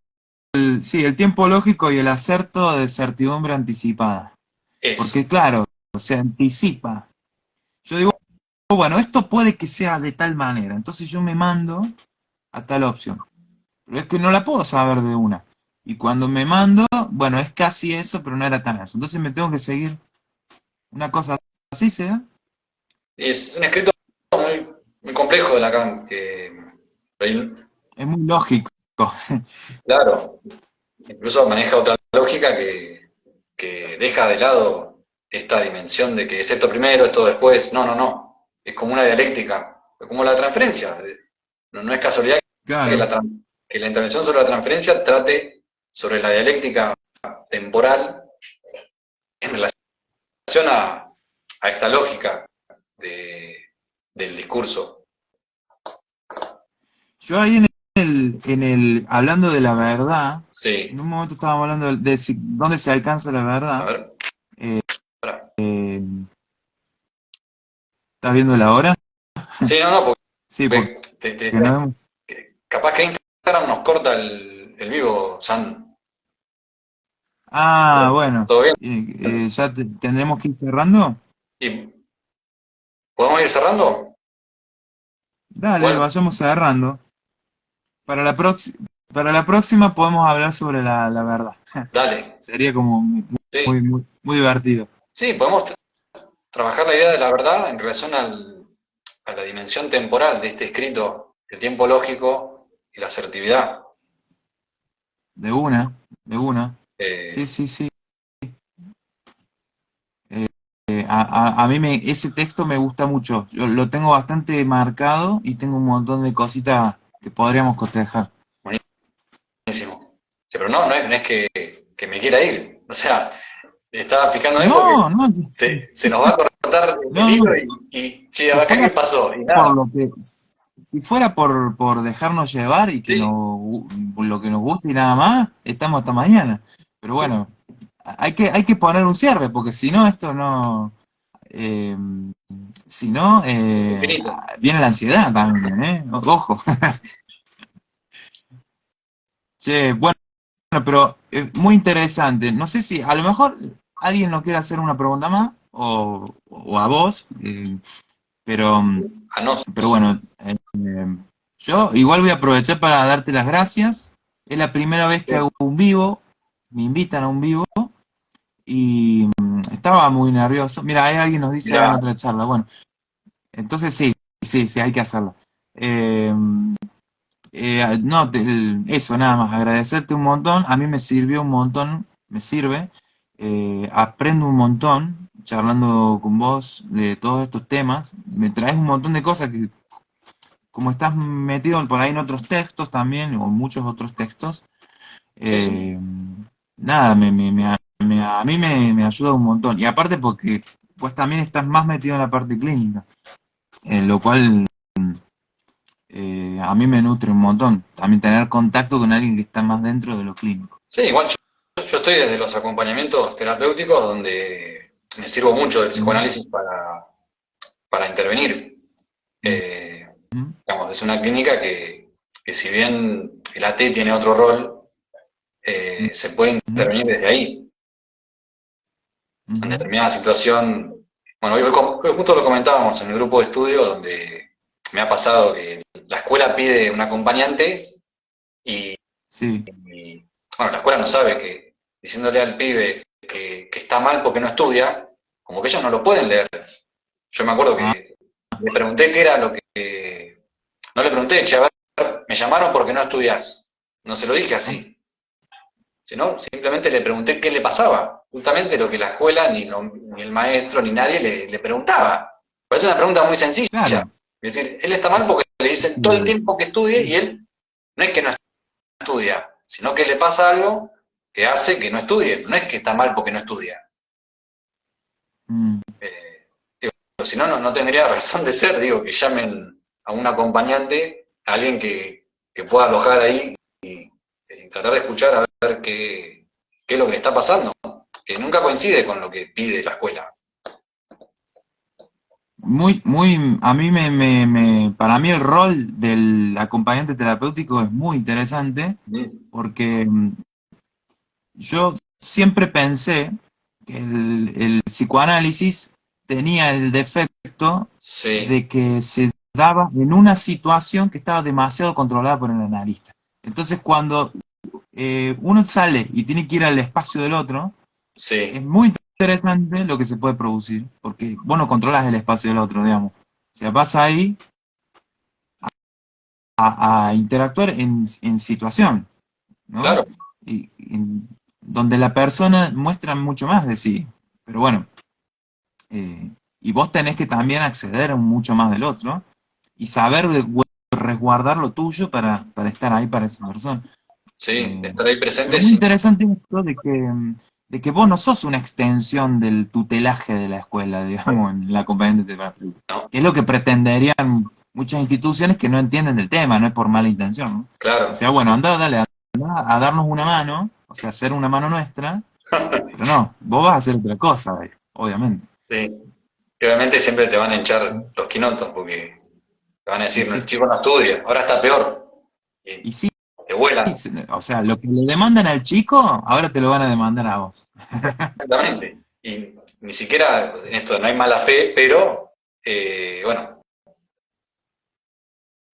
Speaker 2: sí, el tiempo lógico y el acerto de certidumbre anticipada.
Speaker 1: eso.
Speaker 2: Porque claro, se anticipa. Yo digo, bueno, esto puede que sea de tal manera, entonces yo me mando a tal opción. Pero es que no la puedo saber de una. Y cuando me mando, bueno, es casi eso, pero no era tan eso. Entonces me tengo que seguir una cosa así, ¿se da?
Speaker 1: Y es un escrito muy, muy complejo de Lacan, que,
Speaker 2: Es muy lógico.
Speaker 1: claro, incluso maneja otra lógica que deja de lado esta dimensión de que es esto primero, esto después. No, no, no. Es como una dialéctica, es como la transferencia. No es casualidad que
Speaker 2: Claro.
Speaker 1: que la intervención sobre la transferencia trate sobre la dialéctica temporal en relación a esta lógica de, del discurso.
Speaker 2: Yo ahí hablando de la verdad, en
Speaker 1: Sí,
Speaker 2: un momento estábamos hablando de dónde se alcanza la
Speaker 1: a
Speaker 2: verdad.
Speaker 1: ver,
Speaker 2: Eh,
Speaker 1: pará.
Speaker 2: ¿Estás viendo la hora?
Speaker 1: Sí, no, no,
Speaker 2: Sí, porque
Speaker 1: porque
Speaker 2: no vemos.
Speaker 1: capaz que Instagram nos corta el vivo, San.
Speaker 2: Ah, bueno.
Speaker 1: ¿Todo bien?
Speaker 2: Ya tendremos que ir cerrando.
Speaker 1: ¿Y podemos ir cerrando?
Speaker 2: Dale,
Speaker 1: Igual,
Speaker 2: vayamos cerrando. Para para la próxima podemos hablar sobre la verdad.
Speaker 1: dale.
Speaker 2: Sería como
Speaker 1: Sí,
Speaker 2: muy divertido.
Speaker 1: sí, podemos trabajar la idea de la verdad en relación a la dimensión temporal de este escrito, el tiempo lógico y la asertividad.
Speaker 2: De una, de una. Sí,
Speaker 1: Eh,
Speaker 2: sí, sí. A mí ese texto me gusta mucho. Yo lo tengo bastante marcado y tengo un montón de cositas que podríamos cotejar.
Speaker 1: buenísimo. Sí, pero no es que me quiera ir. O sea, estaba fijando ahí porque
Speaker 2: No, no,
Speaker 1: se nos va a cortar el
Speaker 2: no,
Speaker 1: libro
Speaker 2: no.
Speaker 1: che,
Speaker 2: Si
Speaker 1: acá qué
Speaker 2: fuera
Speaker 1: pasó. Y
Speaker 2: por
Speaker 1: nada,
Speaker 2: lo que, si fuera por dejarnos llevar y que
Speaker 1: sí,
Speaker 2: lo que nos guste y nada más, estamos hasta mañana. Pero bueno, hay que poner un cierre, porque si no, esto no, eh, si no,
Speaker 1: es infinito.
Speaker 2: viene la ansiedad también, ¿eh? Ojo. Che, bueno, pero muy interesante. No sé si a lo mejor alguien nos quiere hacer una pregunta más, o a vos, pero,
Speaker 1: A nos.
Speaker 2: pero bueno, yo igual voy a aprovechar para darte las gracias. Es la primera vez que hago un vivo, me invitan a un vivo y estaba muy nervioso. Mira, ahí alguien nos dice, hagan
Speaker 1: Mirá,
Speaker 2: otra charla. Bueno, entonces sí, sí, sí, hay que hacerlo. Eh, no, eso nada más, agradecerte un montón. A mí me sirvió un montón, me sirve. Aprendo un montón charlando con vos de todos estos temas. Me traes un montón de cosas que, como estás metido por ahí en otros textos también, o muchos otros textos,
Speaker 1: sí, sí.
Speaker 2: eh, nada, a mí me ayuda un montón. Y aparte porque pues también estás más metido en la parte clínica, lo cual a mí me nutre un montón. También tener contacto con alguien que está más dentro de lo clínico.
Speaker 1: Sí, igual yo estoy desde los acompañamientos terapéuticos donde me sirvo mucho del
Speaker 2: Ujú,
Speaker 1: psicoanálisis para intervenir. Eh,
Speaker 2: ujú,
Speaker 1: digamos, es una clínica que si bien el AT tiene otro rol, se puede
Speaker 2: ujú,
Speaker 1: intervenir desde ahí, en
Speaker 2: ujú.
Speaker 1: determinada situación. Bueno, hoy justo lo comentábamos en el grupo de estudio donde me ha pasado que la escuela pide un acompañante y,
Speaker 2: Sí,
Speaker 1: bueno, la escuela no sabe que diciéndole al pibe que está mal porque no estudia, como que ellos no lo pueden leer. Yo me acuerdo
Speaker 2: ah,
Speaker 1: que le pregunté qué era lo que... No le pregunté, che, a ver, me llamaron porque no estudias. No se lo dije así, sino simplemente le pregunté qué le pasaba. Justamente lo que la escuela, ni el maestro, ni nadie le preguntaba. Parece una pregunta muy sencilla.
Speaker 2: claro.
Speaker 1: Es decir, él está mal porque le
Speaker 2: Es
Speaker 1: dicen todo el
Speaker 2: que,
Speaker 1: tiempo que estudie y él no es que no estudia, sino que le pasa algo que hace que no estudie. No es que está mal porque no estudia.
Speaker 2: mm,
Speaker 1: Digo, si no, no tendría razón de ser, digo, que llamen a un acompañante, a alguien que pueda alojar ahí y tratar de escuchar a ver qué es lo que le está pasando, que nunca coincide con lo que pide la escuela.
Speaker 2: a mí para mí el rol del acompañante terapéutico es muy interesante
Speaker 1: Mm.
Speaker 2: porque yo siempre pensé que el psicoanálisis tenía el defecto
Speaker 1: Sí,
Speaker 2: de que se daba en una situación que estaba demasiado controlada por el analista. Entonces, cuando uno sale y tiene que ir al espacio del otro, es
Speaker 1: sí,
Speaker 2: muy interesante lo que se puede producir, porque vos no controlas el espacio del otro, digamos. O sea, vas ahí a interactuar en situación, ¿no?
Speaker 1: claro.
Speaker 2: Donde la persona muestra mucho más de sí. Pero bueno, y vos tenés que también acceder a mucho más del otro y saber resguardar lo tuyo para estar ahí para esa persona.
Speaker 1: Sí,
Speaker 2: Eh,
Speaker 1: estar ahí
Speaker 2: pero
Speaker 1: presente,
Speaker 2: muy
Speaker 1: sí.
Speaker 2: interesante esto de que vos no sos una extensión del tutelaje de la escuela, digamos, en la acompañante terapéutica,
Speaker 1: ¿No?
Speaker 2: que es lo que pretenderían muchas instituciones que no entienden del tema, no es por mala intención, ¿no? O
Speaker 1: Claro.
Speaker 2: sea, bueno, anda, dale, anda a darnos una mano, o sea, hacer una mano nuestra, pero no, vos vas a hacer otra cosa, obviamente.
Speaker 1: Sí. Y obviamente siempre te van a hinchar los quinotos porque te van a
Speaker 2: Y
Speaker 1: decir, no, el
Speaker 2: sí,
Speaker 1: chico no estudia, ahora está peor.
Speaker 2: y
Speaker 1: Y
Speaker 2: sí,
Speaker 1: te vuelan.
Speaker 2: o sea, lo que le demandan al chico, ahora te lo van a demandar a vos.
Speaker 1: Exactamente. Y ni siquiera en esto no hay mala fe, pero bueno,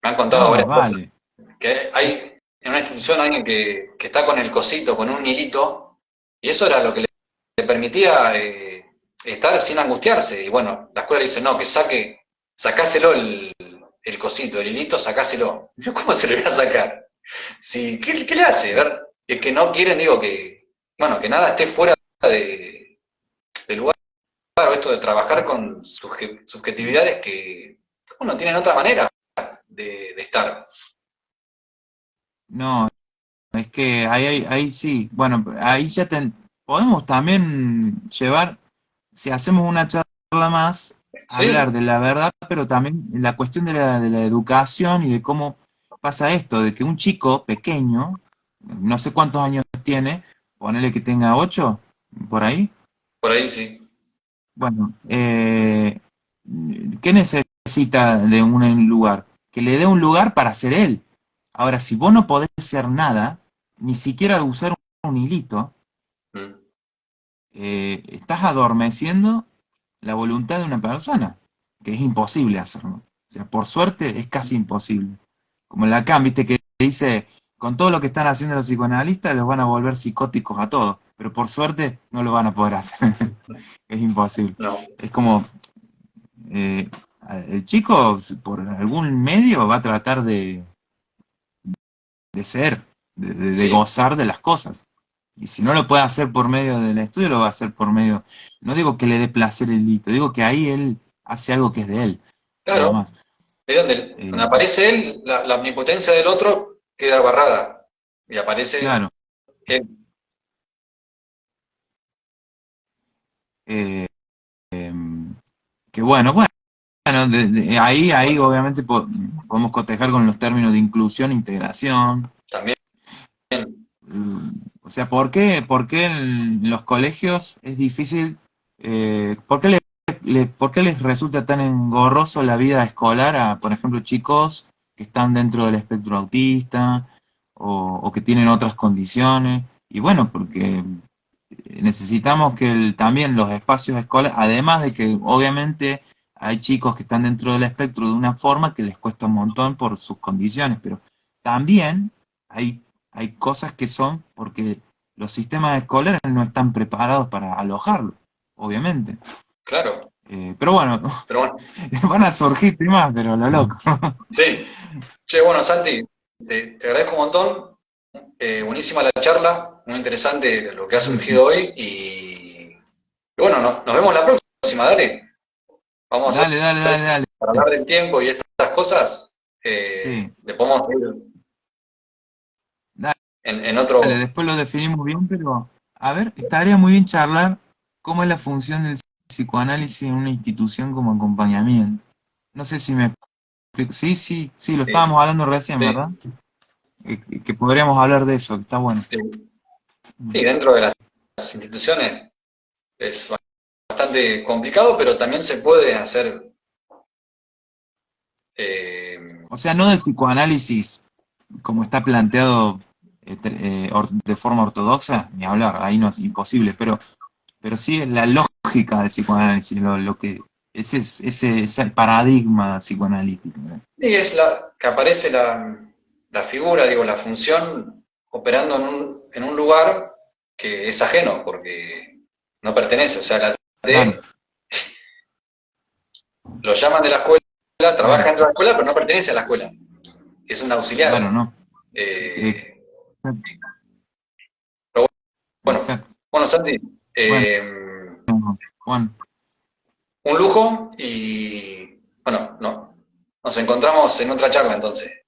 Speaker 1: me han contado
Speaker 2: No,
Speaker 1: varias cosas.
Speaker 2: vale.
Speaker 1: Que hay en una institución alguien que está con el cosito, con un hilito, y eso era lo que le permitía estar sin angustiarse. Y bueno, la escuela dice, no, que sacáselo el cosito, el hilito, sacáselo. Yo, ¿cómo se lo voy a sacar? Sí, ¿qué le hace? A ver, es que no quieren, digo, bueno, que nada esté fuera del lugar. Claro, esto de trabajar con subjetividades que uno tienen otra manera de estar.
Speaker 2: No, es que ahí sí, bueno, ahí ya podemos también llevar, si hacemos una charla más, hablar
Speaker 1: Sí,
Speaker 2: de la verdad, pero también la cuestión de la educación y de cómo pasa esto, de que un chico pequeño, no sé cuántos años tiene, ponele que tenga 8, por ahí,
Speaker 1: por ahí sí.
Speaker 2: bueno, ¿qué necesita de un lugar? Que le dé un lugar para ser él. Ahora, si vos no podés ser nada, ni siquiera usar un hilito,
Speaker 1: Mm.
Speaker 2: estás adormeciendo la voluntad de una persona, que es imposible hacerlo. O sea, por suerte es casi imposible. Como Lacan, viste, que dice, con todo lo que están haciendo los psicoanalistas, los van a volver psicóticos a todos. pero por suerte no lo van a poder hacer. Es imposible.
Speaker 1: No,
Speaker 2: Es como, eh, el chico por algún medio va a tratar de ser, de
Speaker 1: sí,
Speaker 2: gozar de las cosas. Y si no lo puede hacer por medio del estudio, lo va a hacer por medio, no digo que le dé placer el hito, digo que ahí él hace algo que es de él, nada
Speaker 1: claro.
Speaker 2: más.
Speaker 1: Es donde
Speaker 2: Eh,
Speaker 1: aparece él, la omnipotencia del otro queda barrada. Y aparece
Speaker 2: claro,
Speaker 1: él.
Speaker 2: eh, que bueno, ahí obviamente podemos cotejar con los términos de inclusión, integración.
Speaker 1: También,
Speaker 2: O sea, ¿por qué en los colegios es difícil? ¿Por qué les resulta tan engorroso la vida escolar a, por ejemplo, chicos que están dentro del espectro autista o que tienen otras condiciones? Y bueno, porque necesitamos que también los espacios escolares, además de que obviamente hay chicos que están dentro del espectro de una forma que les cuesta un montón por sus condiciones, pero también hay cosas que son porque los sistemas escolares no están preparados para alojarlo, obviamente.
Speaker 1: claro.
Speaker 2: Pero bueno,
Speaker 1: Pero bueno,
Speaker 2: van a surgir temas, pero lo loco.
Speaker 1: sí. Che, bueno, Santi, te agradezco un montón. Buenísima la charla, muy interesante lo que ha surgido hoy. Y bueno, nos vemos la próxima, dale. Vamos a
Speaker 2: Dale, dale,
Speaker 1: hacer,
Speaker 2: dale, dale.
Speaker 1: para hablar del tiempo y estas cosas,
Speaker 2: Sí,
Speaker 1: le podemos ir
Speaker 2: dale.
Speaker 1: en
Speaker 2: Vale,
Speaker 1: otro.
Speaker 2: después lo definimos bien, pero a ver, estaría muy bien charlar cómo es la función del psicoanálisis en una institución como acompañamiento. No sé si me explico. Sí, sí, sí, lo
Speaker 1: Sí,
Speaker 2: estábamos hablando recién, ¿verdad?
Speaker 1: sí,
Speaker 2: Que podríamos hablar de eso, que está bueno.
Speaker 1: sí. Sí, dentro de las instituciones es bastante complicado, pero también se puede hacer. eh,
Speaker 2: O sea, no del psicoanálisis como está planteado de forma ortodoxa, ni hablar, ahí no es imposible, pero sí es la lógica del psicoanálisis, lo que ese paradigma psicoanalítico, ¿no?
Speaker 1: y es que aparece la figura, digo, la función operando en un lugar que es ajeno, porque no pertenece. O sea, la
Speaker 2: Claro,
Speaker 1: T lo llaman de la escuela, trabaja
Speaker 2: claro,
Speaker 1: dentro de la escuela, pero no pertenece a la escuela. Es un
Speaker 2: claro,
Speaker 1: auxiliar.
Speaker 2: no.
Speaker 1: Eh,
Speaker 2: Exacto,
Speaker 1: pero bueno,
Speaker 2: exacto.
Speaker 1: bueno, Santi,
Speaker 2: Bueno,
Speaker 1: eh,
Speaker 2: Juan,
Speaker 1: un lujo y bueno, no, nos encontramos en otra charla entonces.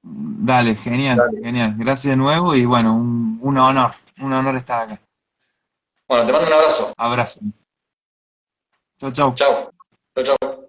Speaker 2: dale, genial,
Speaker 1: Dale.
Speaker 2: genial. Gracias de nuevo y bueno, un honor estar acá.
Speaker 1: Bueno, te mando un abrazo.
Speaker 2: Abrazo. Chau, chau.
Speaker 1: Chao. Chao, chao.